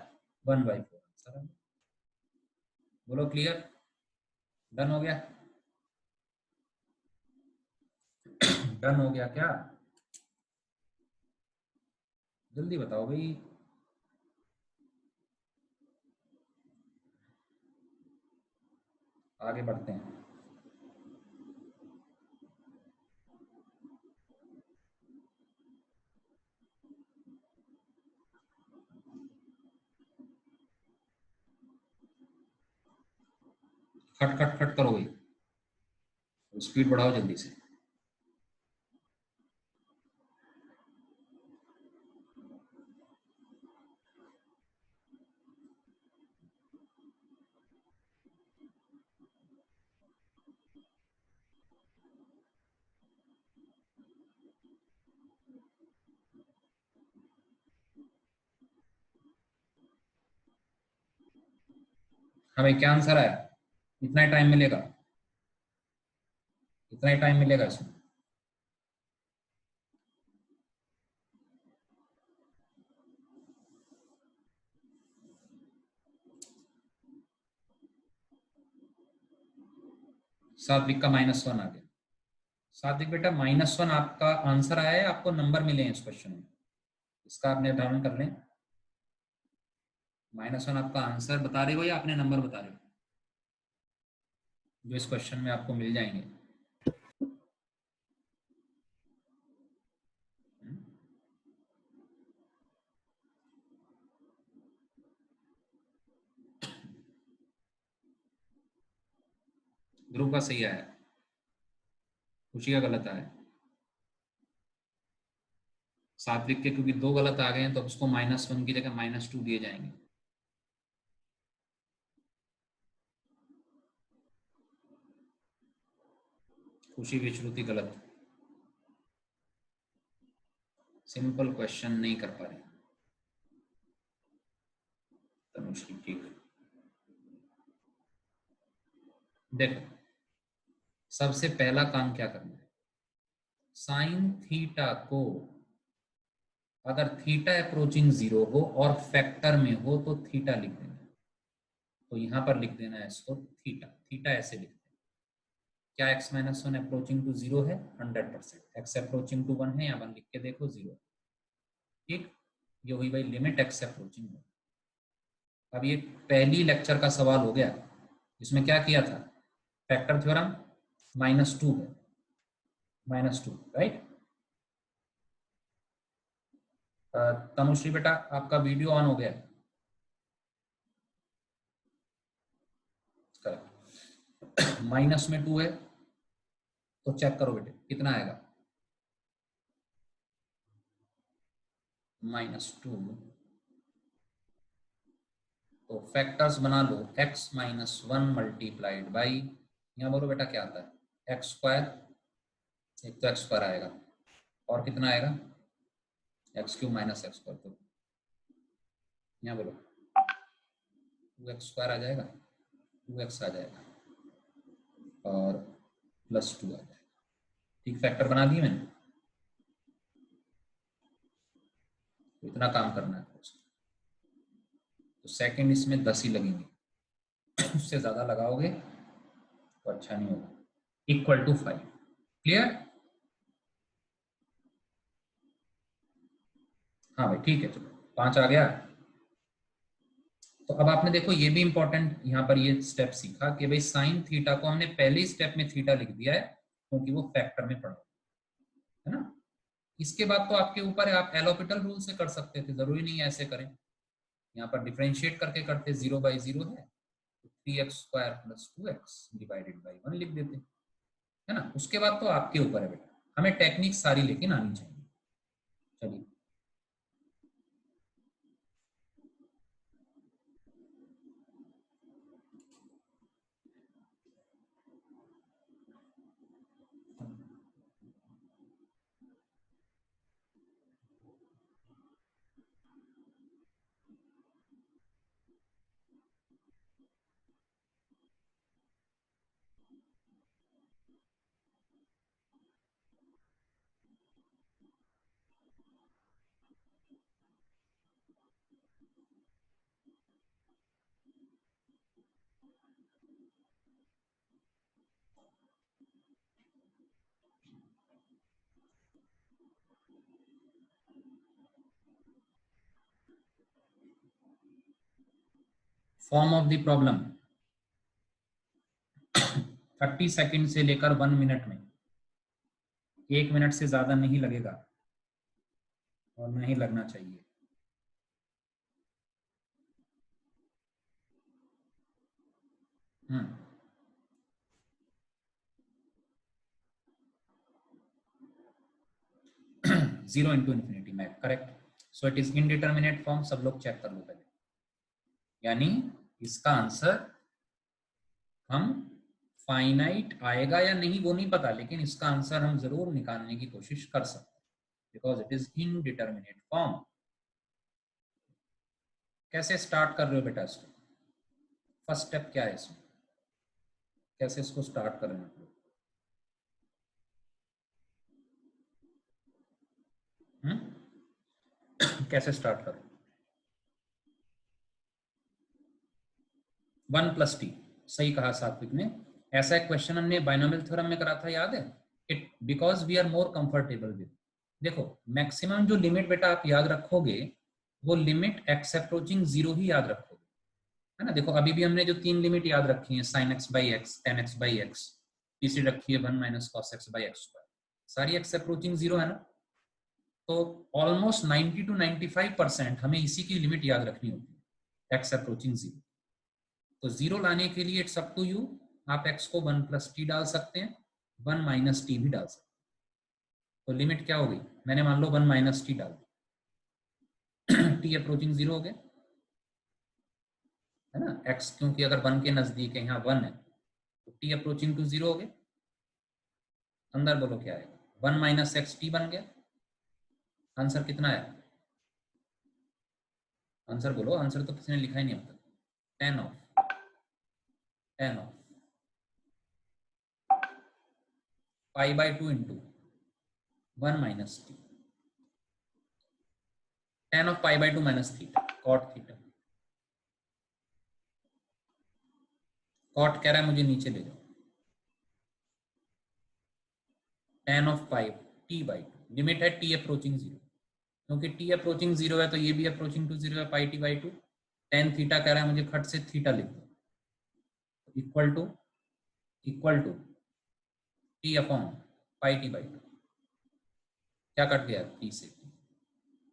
1/4 आंसर है। बोलो क्लियर, डन हो गया? डन हो गया क्या? जल्दी बताओ भाई। आगे बढ़ते हैं। खट खट खट करो भाई, स्पीड बढ़ाओ जल्दी से। हाँ भाई, क्या आंसर आया? इतना ही टाइम मिलेगा, इतना ही टाइम मिलेगा इसमें। सात्विक का -1 आ गया। सात्विक बेटा -1 आपका आंसर आया है, आपको नंबर मिले हैं इस क्वेश्चन में, इसका आप निर्धारण कर लें। -1 आपका आंसर बता रहे हो या अपने नंबर बता रहे हो, जो इस क्वेश्चन में आपको मिल जाएंगे? ध्रुव का सही आया, खुशी का गलत आया, सात्विक के क्योंकि 2 गलत आ गए हैं तो अब उसको -1 की जगह -2 दिए जाएंगे। खुशी विश्रुति गलत, सिंपल क्वेश्चन नहीं कर पा रहे। तनुश्री ठीक, देखो सबसे पहला काम क्या करना है, साइन थीटा को अगर थीटा अप्रोचिंग 0 हो और फैक्टर में हो तो थीटा लिख देना, तो यहां पर लिख देना है इसको थीटा, थीटा ऐसे लिखते हैं। क्या x-1 अप्रोचिंग टू 0 है? 100%। x अप्रोचिंग टू 1 है या 1 लिख के देखो 0, ठीक, ये हुई भाई लिमिट x अप्रोचिंग 1। अब ये पहली लेक्चर का सवाल हो गया, इसमें क्या किया था, फैक्टर थ्योरम, -2 है, -2 राइट। तनुश्री बेटा आपका वीडियो ऑन हो गया, करेक्ट। माइनस में 2 है तो चेक करो बेटे कितना आएगा, -2, तो फैक्टर्स बना लो, x-1 मल्टीप्लाइड बाई, यहाँ बोलो बेटा क्या आता है, x², एक तो x² आएगा और कितना आएगा, x³ - x², तो यहाँ बोलो 2x² आ जाएगा, 2x आ जाएगा और +2 आ जाएगा। ठीक, फैक्टर बना दिए मैंने। तो इतना काम करना है तो सेकंड इसमें 10 ही लगेंगे उससे ज्यादा लगाओगे तो अच्छा नहीं होगा। =5। क्लियर? हाँ भाई ठीक है, चलो 5 आ गया। तो अब आपने देखो ये भी इंपॉर्टेंट यहाँ पर ये स्टेप सीखा कि भाई साइन थीटा को हमने पहले ही स्टेप में थीटा लिख दिया है क्योंकि वो फैक्टर में पड़ा है ना। इसके बाद तो आपके ऊपर है, आप एलोपिटल रूल से कर सकते थे, जरूरी नहीं है ऐसे करें। यहाँ पर डिफरेंशिएट करके करते, 0/0 है तो 3x² + 2x डिवाइडेड बाई 1 लिख देते है ना। उसके बाद तो आपके ऊपर है बेटा, हमें टेक्निक सारी लेकिन आनी चाहिए। चलिए form of the problem 30 second से लेकर 1 मिनट में, 1 मिनट से ज्यादा नहीं लगेगा और नहीं लगना चाहिए। हम्म 0 × ∞ math correct. So it is indeterminate form, सब लोग चेक कर लो पहले। यानी इसका आंसर हम फाइनाइट आएगा या नहीं वो नहीं पता, लेकिन इसका आंसर हम जरूर निकालने की कोशिश कर सकते हैं because it is indeterminate form. कैसे स्टार्ट कर रहे हो बेटा इसको? फर्स्ट स्टेप क्या है इसमें, कैसे इसको स्टार्ट कर रहे हैं? कैसे स्टार्ट करो? 1 + t, सही कहा सात्विक ने। ऐसा एक क्वेश्चन हमने बाइनोमियल थ्योरम में करा था, याद है? It because we are more comfortable with, देखो मैक्सिमम जो लिमिट बेटा आप याद रखोगे वो लिमिट x अप्रोचिंग 0 ही याद रखोगे, है ना। देखो अभी भी हमने जो 3 लिमिट याद रखी हैं, sin x/x, tan x/x, तीसरी रखी है 1 - cos x/x², सारी x अप्रोचिंग 0 है ना। तो ऑलमोस्ट 90 to 95% हमें इसी की लिमिट याद रखनी होती है, x अप्रोचिंग 0। तो 0 लाने के लिए इट्स अप टू यू, आप x को 1 + t डाल सकते हैं, 1 - t भी डाल सकते हैं। तो लिमिट क्या हो गई, मैंने मान लो 1 - t डाल t अप्रोचिंग 0 हो गया, है ना। x क्योंकि अगर 1 के नजदीक है, यहाँ 1 है, तो t अप्रोचिंग टू 0 हो गया। अंदर बोलो क्या आएगा, 1 - xt बन गया। आंसर कितना है? आंसर बोलो, आंसर तो किसी ने लिखा ही नहीं अब तक। tan of π/2 × 1 - t, tan of π/2 - theta, cot theta. cot कह रहा है मुझे नीचे ले जाओ, tan of π t/2, लिमिट है t अप्रोचिंग 0, क्योंकि t अप्रोचिंग 0 है तो ये भी अप्रोचिंग टू 0 है, πt/2। tan थीटा कह रहा है मुझे, खट से थीटा लिख दो, equal to t upon πt/2। क्या कट गया t से?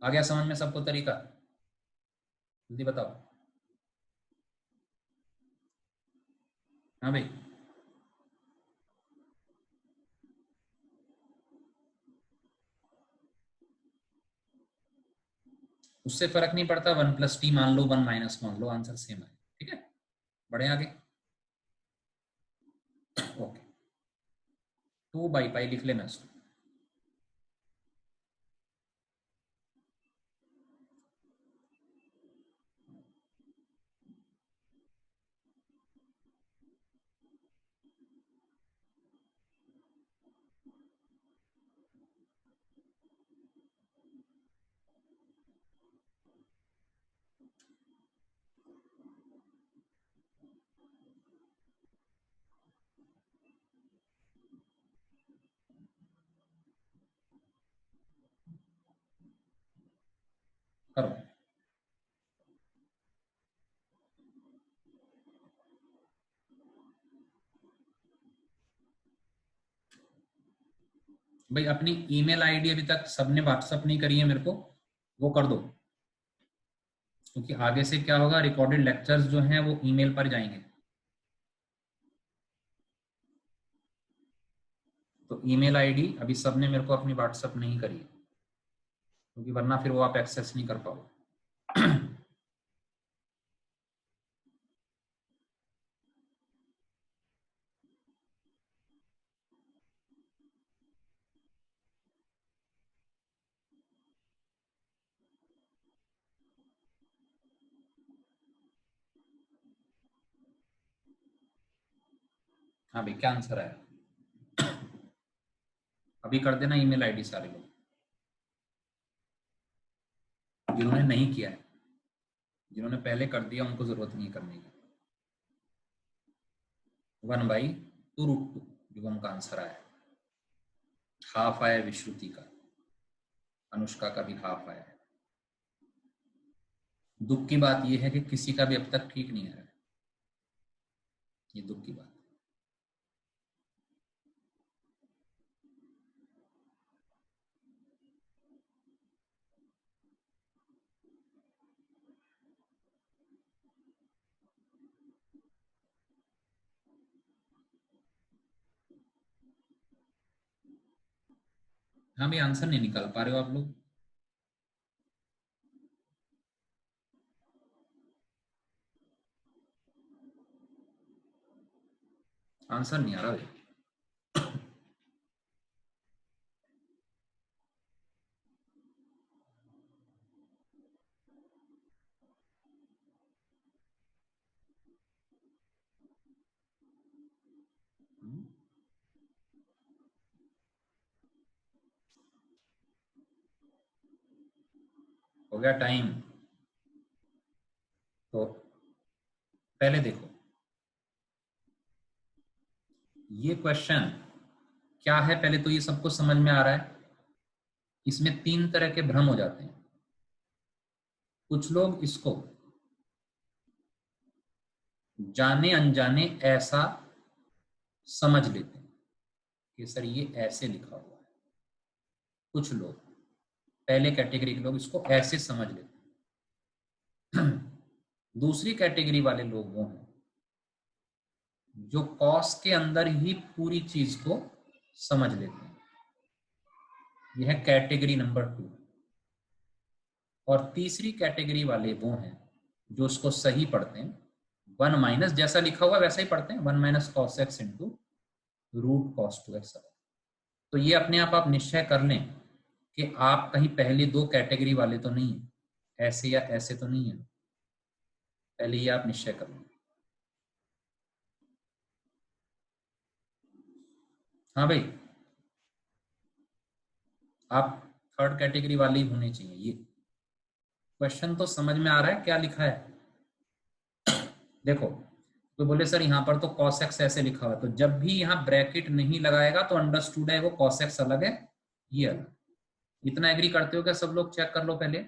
आ गया समझ में सबको तरीका? जल्दी बताओ। हाँ भाई, उससे फर्क नहीं पड़ता, 1 + t मान लो, 1 - मान लो, आंसर सेम है। ठीक है, बढ़े आगे। ओके, 2/π लिख लेना इसको। करो। भाई अपनी ईमेल आईडी अभी तक सबने व्हाट्सअप नहीं करी है मेरे को, वो कर दो, क्योंकि आगे से क्या होगा, रिकॉर्डेड लेक्चर्स जो हैं वो ईमेल पर जाएंगे। तो ईमेल आईडी अभी सबने मेरे को अपनी व्हाट्सअप नहीं करी है, क्योंकि वरना फिर वो आप एक्सेस नहीं कर पाओगे। हाँ भाई, क्या आंसर है? अभी कर देना ईमेल आईडी सारे लोग जिन्होंने नहीं किया है। जिन्होंने पहले कर दिया उनको जरूरत नहीं करने की। 1/2√2 युगम का आंसर आया। हाफ आया विश्रुति का, अनुष्का का भी हाफ आया है। दुख की बात यह है कि किसी का भी अब तक ठीक नहीं आया, ये दुख की बात। हाँ भाई, आंसर नहीं निकाल पा रहे हो आप लोग। आंसर नहीं आ रहा भाई। हो गया टाइम। तो पहले देखो ये क्वेश्चन क्या है, पहले तो ये सबको समझ में आ रहा है। इसमें 3 तरह के भ्रम हो जाते हैं। कुछ लोग इसको जाने अनजाने ऐसा समझ लेते हैं कि सर ये ऐसे लिखा हुआ है। कुछ लोग, पहले कैटेगरी के लोग, इसको ऐसे समझ लेते हैं। दूसरी कैटेगरी वाले लोग वो हैं जो कॉस के अंदर ही पूरी चीज को समझ लेते हैं। यह है कैटेगरी नंबर 2। और तीसरी कैटेगरी वाले वो हैं जो उसको सही पढ़ते हैं, 1 माइनस जैसा लिखा हुआ वैसा ही पढ़ते हैं, 1 minus cos x into root cos 2x। तो ये अपने आप निश्चय कर लें कि आप कहीं पहली 2 कैटेगरी वाले तो नहीं है, ऐसे या ऐसे तो नहीं है। पहले ये आप निश्चय कर लें। हाँ भाई, आप 3rd कैटेगरी वाले ही होने चाहिए। ये क्वेश्चन तो समझ में आ रहा है क्या लिखा है? देखो, तो बोले सर यहाँ पर तो cos x ऐसे लिखा हुआ है, तो जब भी यहाँ ब्रैकेट नहीं लगाएगा तो अंडरस्टूड है वो cos x अलग है, ये अलग। इतना एग्री करते हो क्या सब लोग? चेक कर लो पहले,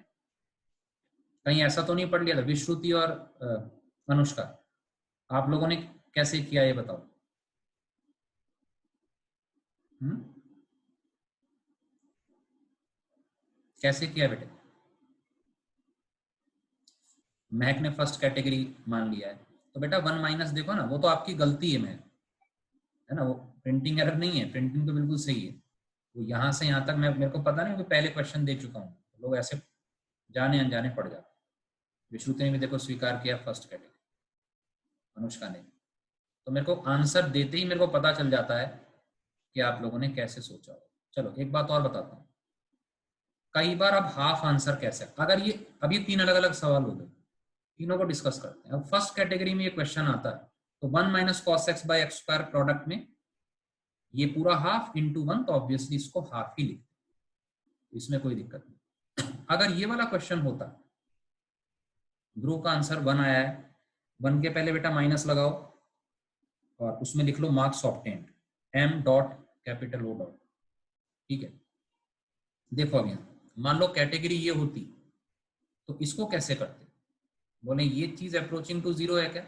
कहीं ऐसा तो नहीं पढ़ लिया था। विश्रुति और अनुष्का, आप लोगों ने कैसे किया ये बताओ। कैसे किया बेटे? महक ने फर्स्ट कैटेगरी मान लिया है, तो बेटा 1 माइनस देखो ना, वो तो आपकी गलती है महक, है ना, वो प्रिंटिंग एरर नहीं है, प्रिंटिंग तो बिल्कुल सही है। वो यहाँ से यहाँ तक मेरे को पता नहीं, पहले क्वेश्चन दे चुका हूँ, लोग ऐसे जाने अनजाने पड़ जाते। विश्रुति ने भी देखो स्वीकार किया फर्स्ट कैटेगरी, अनुष्का ने। तो मेरे को आंसर देते ही मेरे को पता चल जाता है कि आप लोगों ने कैसे सोचा हो। चलो एक बात और बताता हूँ, कई बार अब हाफ आंसर कैसे, अगर ये अब ये 3 अलग अलग सवाल हो गए, तीनों को डिस्कस करते हैं। अब फर्स्ट कैटेगरी में ये क्वेश्चन आता है, तो 1 minus cos x by x square product में ये पूरा हाफ इंटू 1, तो ऑब्वियसली इसको हाफ ही लिखते हैं, इसमें कोई दिक्कत नहीं। अगर ये वाला क्वेश्चन होता, ध्रुव का आंसर 1 आया है, 1 के पहले बेटा माइनस लगाओ और उसमें लिख लो marks obtained, m dot capital O dot, ठीक है। देखो अब यहाँ मान लो कैटेगरी ये होती तो इसको कैसे करते? बोले ये चीज अप्रोचिंग टू जीरो है क्या?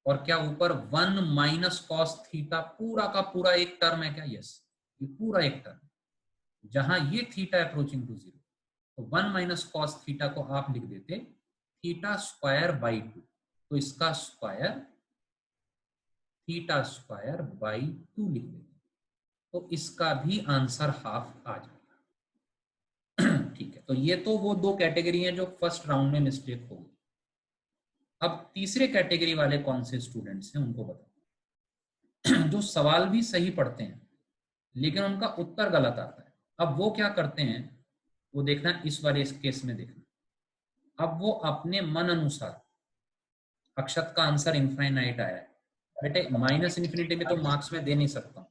और क्या ऊपर 1 माइनस कॉस थीटा पूरा का पूरा एक टर्म है क्या? यस, ये पूरा एक टर्म। जहां ये थीटा अप्रोचिंग टू जीरो, तो 1 माइनस कॉस थीटा को आप लिख देते थीटा स्क्वायर बाई 2, तो इसका स्क्वायर थीटा स्क्वायर बाई 2 लिख देते, तो इसका भी आंसर हाफ आ जाएगा। ठीक है, तो ये तो वो दो कैटेगरी हैं जो फर्स्ट राउंड में मिस्टेक हो गई। अब तीसरे कैटेगरी वाले कौन से स्टूडेंट्स हैं उनको बताओ। जो सवाल भी सही पढ़ते हैं लेकिन उनका उत्तर गलत आता है। अब वो क्या करते हैं वो देखना, इस वाले इस केस में देखना। अब वो अपने मन अनुसार, अक्षत का आंसर इनफाइनाइट आया है बेटे, माइनस इन्फिनिटी में तो मार्क्स में दे नहीं सकता हूं।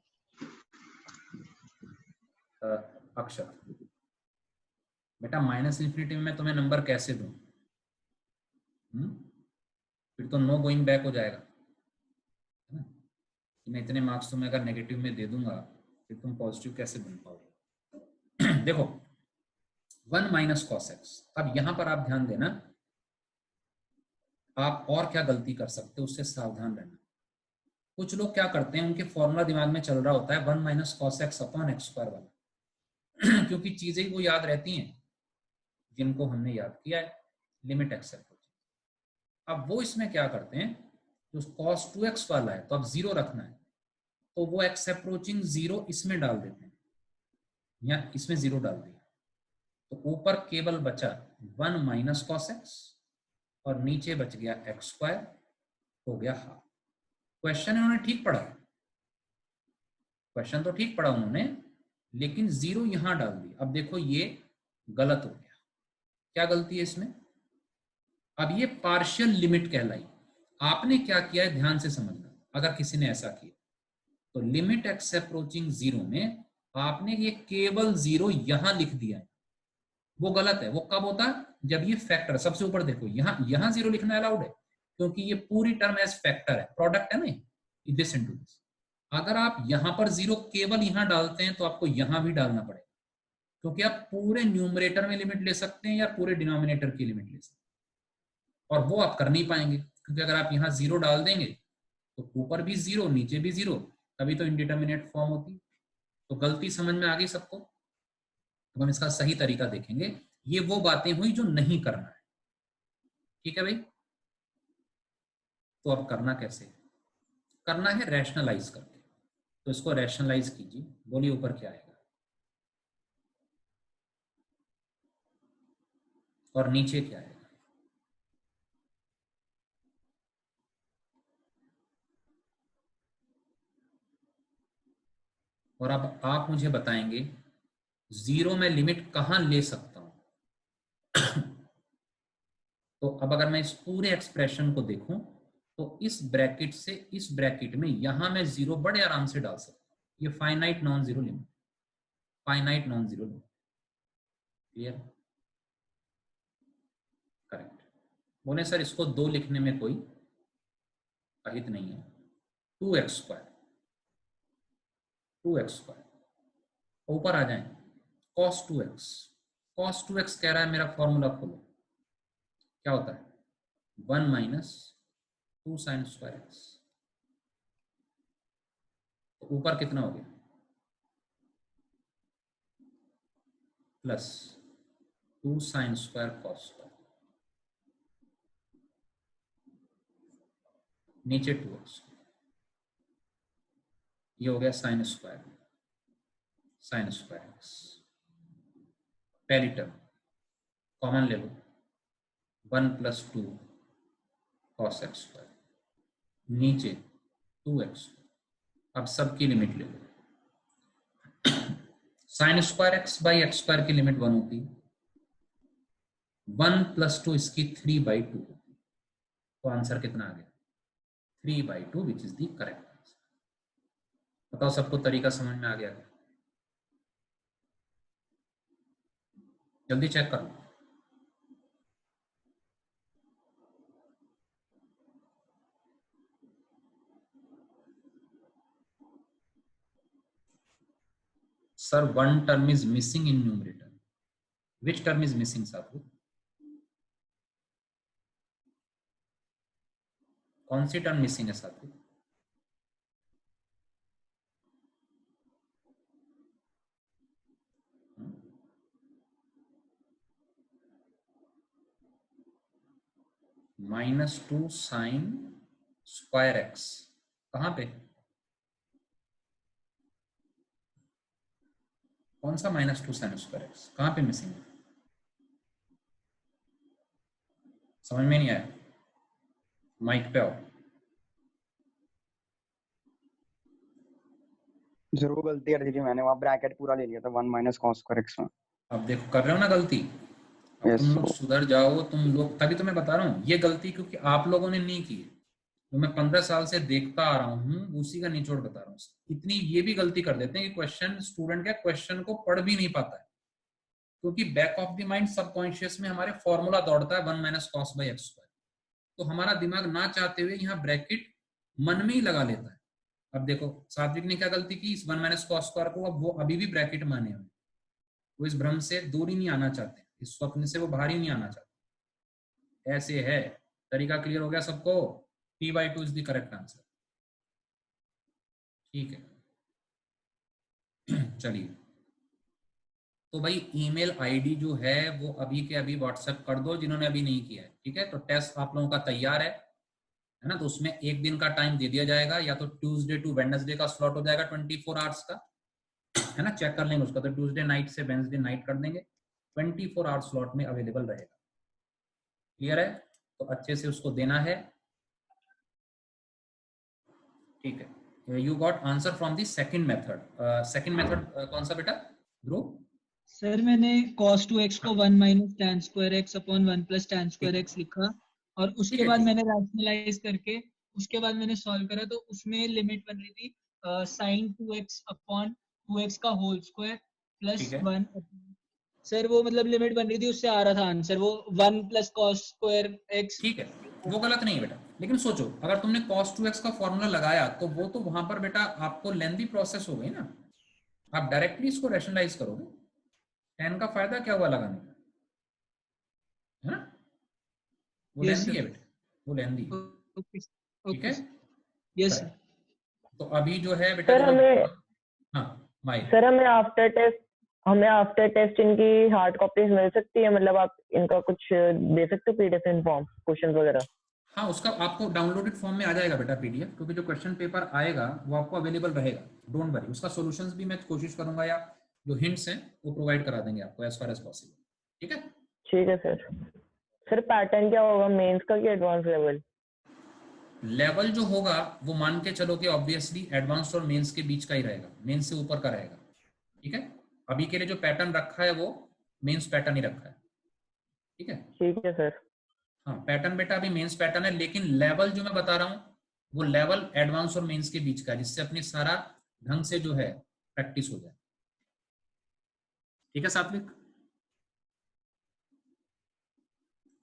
अक्षत बेटा, माइनस इन्फिनिटी में मैं तुम्हें नंबर कैसे दूं? फिर तो नो गोइंग बैक हो जाएगा, है ना? मैं इतने मार्क्स तुम्हें अगर नेगेटिव में दे दूंगा फिर तुम पॉजिटिव कैसे बन पाओगे? देखो 1 माइनस कॉस एक्स। अब यहां पर आप ध्यान देना, आप और क्या गलती कर सकते हो उससे सावधान रहना। कुछ लोग क्या करते हैं, उनके फॉर्मूला दिमाग में चल रहा होता है 1 minus cos x upon x square वाला। क्योंकि चीजें ही वो याद रहती हैं जिनको हमने याद किया है, लिमिट एक्स अप्रोच। अब वो इसमें क्या करते हैं, जो कॉस 2x वाला है तो अब जीरो रखना है, तो वो एक्स अप्रोचिंग जीरो इसमें डाल देते हैं, या इसमें जीरो डाल दिया, तो ऊपर केवल बचा 1 माइनस कॉस एक्स और नीचे बच गया एक्स स्क्वायर, हो गया हाफ। क्वेश्चन इन्होंने ठीक पढ़ा, क्वेश्चन तो ठीक पढ़ा उन्होंने, लेकिन जीरो यहां डाल दिया। अब देखो ये गलत हो गया। क्या गलती है इसमें? अब ये पार्शियल लिमिट कहलाई। आपने क्या किया है ध्यान से समझना, अगर किसी ने ऐसा किया तो लिमिट एक्स अप्रोचिंग जीरो में आपने ये केवल जीरो यहां लिख दिया है, वो गलत है। वो कब होता है? जब ये फैक्टर, सबसे ऊपर देखो यहां जीरो लिखना अलाउड है क्योंकि ये पूरी टर्म एज फैक्टर है, प्रोडक्ट है ना, दिस इनटू दिस। अगर आप यहां पर जीरो केवल यहां डालते हैं तो आपको यहां भी डालना पड़ेगा, क्योंकि आप पूरे न्यूमरेटर में लिमिट ले सकते हैं या पूरे डिनोमिनेटर की लिमिट ले सकते हैं, और वो आप कर नहीं पाएंगे क्योंकि अगर आप यहाँ जीरो डाल देंगे तो ऊपर भी जीरो नीचे भी जीरो, तभी तो इनडिटर्मिनेट फॉर्म होती। तो गलती समझ में आ गई सबको? अब हम इसका सही तरीका देखेंगे। ये वो बातें हुई जो नहीं करना है, ठीक है भाई? तो अब करना कैसे? करना है रैशनलाइज करके। तो इसको रैशनलाइज कीजिए, बोलिए ऊपर क्या आएगा और नीचे क्या आएगा? और अब आप मुझे बताएंगे जीरो में लिमिट कहां ले सकता हूं? तो अब अगर मैं इस पूरे एक्सप्रेशन को देखूं तो इस ब्रैकेट से इस ब्रैकेट में यहां मैं जीरो बड़े आराम से डाल सकता हूं। ये finite non zero limit, finite non zero limit. Clear? Correct. बोले सर इसको दो लिखने में कोई अहित नहीं है। 2x स्क्वायर, 2x स्क्वायर ऊपर आ जाए, cos 2x, cos 2x कह रहा है मेरा फॉर्मूला खोलो, क्या होता है 1 माइनस 2 साइन स्क्वायर एक्स। तो ऊपर कितना हो गया plus 2 sine square cos square, नीचे 2x, ये हो गया sine square, sine square x. पहली टर्म कॉमन ले लो, 1 प्लस 2 कॉस एक्स स्क्वायर, नीचे 2x। अब सबकी लिमिट ले लो, sine square x by x square की लिमिट 1 होती है, 1 प्लस 2 इसकी 3/2, तो आंसर कितना आ गया 3/2, which is the correct answer. बताओ सबको तरीका समझ में आ गया क्या? जल्दी चेक कर लो। Sir one term is missing in numerator, which term is missing साथू? कौन सी टर्म मिसिंग है साथी? -2 साइन स्क्वायर एक्स, कहाँ पे? कौन सा -2 साइन स्क्वायर एक्स, कहाँ पे मिसिंग है? समझ में नहीं आया? माइक पे आओ। जरूर गलती कर दी थी मैंने, वहाँ ब्रैकेट पूरा ले लिया था 1 - cos स्क्वायर एक्स में। अब देखो कर रहे हो ना गलती, अब Yes, तुम लोग sir. सुधर जाओ तुम लोग, तभी तो मैं बता रहा हूँ ये गलती क्योंकि आप लोगों ने नहीं की है, तो मैं 15 साल से देखता आ रहा हूँ, उसी का निचोड़ बता रहा हूँ। इतनी ये भी गलती कर देते हैं कि क्वेश्चन स्टूडेंट क्या क्वेश्चन को पढ़ भी नहीं पाता है, क्योंकि back of the mind subconscious में हमारे फॉर्मूला दौड़ता है 1 - cos x स्क्वायर, तो हमारा दिमाग ना चाहते हुए यहाँ ब्रैकेट मन में ही लगा लेता है। अब देखो सात्विक ने क्या गलती की, इस 1 - cos स्क्वायर को अब वो अभी भी ब्रैकेट माने हुए, वो इस भ्रम से दूर ही नहीं आना चाहते, इस स्वप्न से वो बाहर ही नहीं आना चाहते। ऐसे है, तरीका क्लियर हो गया सबको? P/2 is the correct answer. ठीक है चलिए, तो भाई ईमेल आईडी जो है वो अभी के अभी व्हाट्सएप कर दो जिन्होंने अभी नहीं किया है। ठीक है, तो टेस्ट आप लोगों का तैयार है ना? तो उसमें एक दिन का टाइम दे दिया जाएगा, या तो ट्यूसडे टू वेडनेसडे का स्लॉट हो जाएगा 24 आवर्स का, है ना? चेक कर लेंगे उसका, तो ट्यूसडे नाइट से वेडनेसडे नाइट कर देंगे, 24 आवर्स स्लॉट में अवेलेबल रहेगा। क्लियर है? तो अच्छे से उसको देना है। ठीक है, you got answer from the second method. Second method कौन सा बेटा ध्रुव? सर मैंने cos 2x को 1 - tan square x upon 1 + tan square x लिखा, और उसके बाद मैंने रैशनलाइज करके उसके बाद मैंने सॉल्व करा, तो उसमें लिमिट बन रही थी sin 2x अपॉन 2x का होल स्क्वायर प्लस 1। सर वो मतलब लिमिट बन रही थी, उससे आ रहा था आंसर वो 1 + cos स्क्वायर x। ठीक है, वो गलत नहीं है बेटा, लेकिन सोचो अगर तुमने cos 2x का फॉर्मूला लगाया तो वो तो वहां पर बेटा आपको लेंथी प्रोसेस हो गई ना, आप डायरेक्टली इसको रैशनलाइज करोगे, tan का फायदा क्या हुआ लगाने का, है ना? वो यस लेंथी है सर। बेटा, वो लेंथी है। ओके ठीक है, यस सर। तो अभी जो है बेटा सर हमें हाँ माई सर हमें आफ्टर टेस्ट इनकी हार्ड कॉपीज मिल सकती है, मतलब आप इनका कुछ दे सकते हो पीडीएफ इन फॉर्म क्वेश्चंस वगैरह? हाँ, उसका आपको डाउनलोडेड फॉर्म में आ जाएगा बेटा पीडीएफ, क्योंकि जो क्वेश्चन पेपर आएगा वो आपको अवेलेबल रहेगा, डोंट वरी। उसका सॉल्यूशंस भी मैं कोशिश करूंगा, या जो हिंट्स हैं वो प्रोवाइड करा देंगे आपको एज फार एज पॉसिबल। ठीक है, ठीक है सर। सर पैटर्न क्या होगा, मेंस का कि एडवांस लेवल? लेवल जो होगा वो मान के चलो कि ऑब्वियसली एडवांस्ड और मेंस के बीच का ही रहेगा, मेंस से ऊपर का रहेगा। ठीक है, अभी के लिए जो पैटर्न रखा है वो मेंस पैटर्न ही रखा है। ठीक है, ठीक है सर। हाँ पैटर्न बेटा अभी मेंस पैटर्न है, लेकिन लेवल जो मैं बता रहा हूँ वो लेवल एडवांस और मेंस के बीच का है, जिससे अपनी सारा ढंग से जो है प्रैक्टिस हो जाए। ठीक है सात्विक?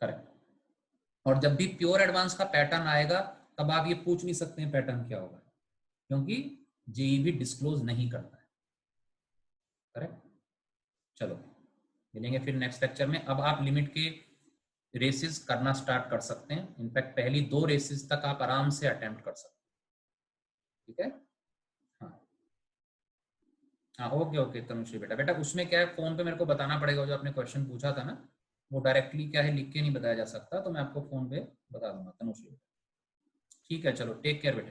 करेक्ट। और जब भी प्योर एडवांस का पैटर्न आएगा तब आप ये पूछ नहीं सकते हैं पैटर्न क्या होगा, क्योंकि जेई भी डिस्क्लोज नहीं करता है। करेक्ट, चलो मिलेंगे फिर नेक्स्ट लेक्चर में। अब आप लिमिट के रेसेस करना स्टार्ट कर सकते हैं, इनफैक्ट पहली 2 रेसेस तक आप आराम से अटेम्प्ट कर सकते हैं। ठीक है, हाँ हाँ ओके तनुश्री बेटा उसमें क्या है, फोन पे मेरे को बताना पड़ेगा, जो आपने क्वेश्चन पूछा था ना वो डायरेक्टली क्या है लिख के नहीं बताया जा सकता, तो मैं आपको फोन पे बता दूंगा तनुश्री। ठीक है, चलो टेक केयर बेटा।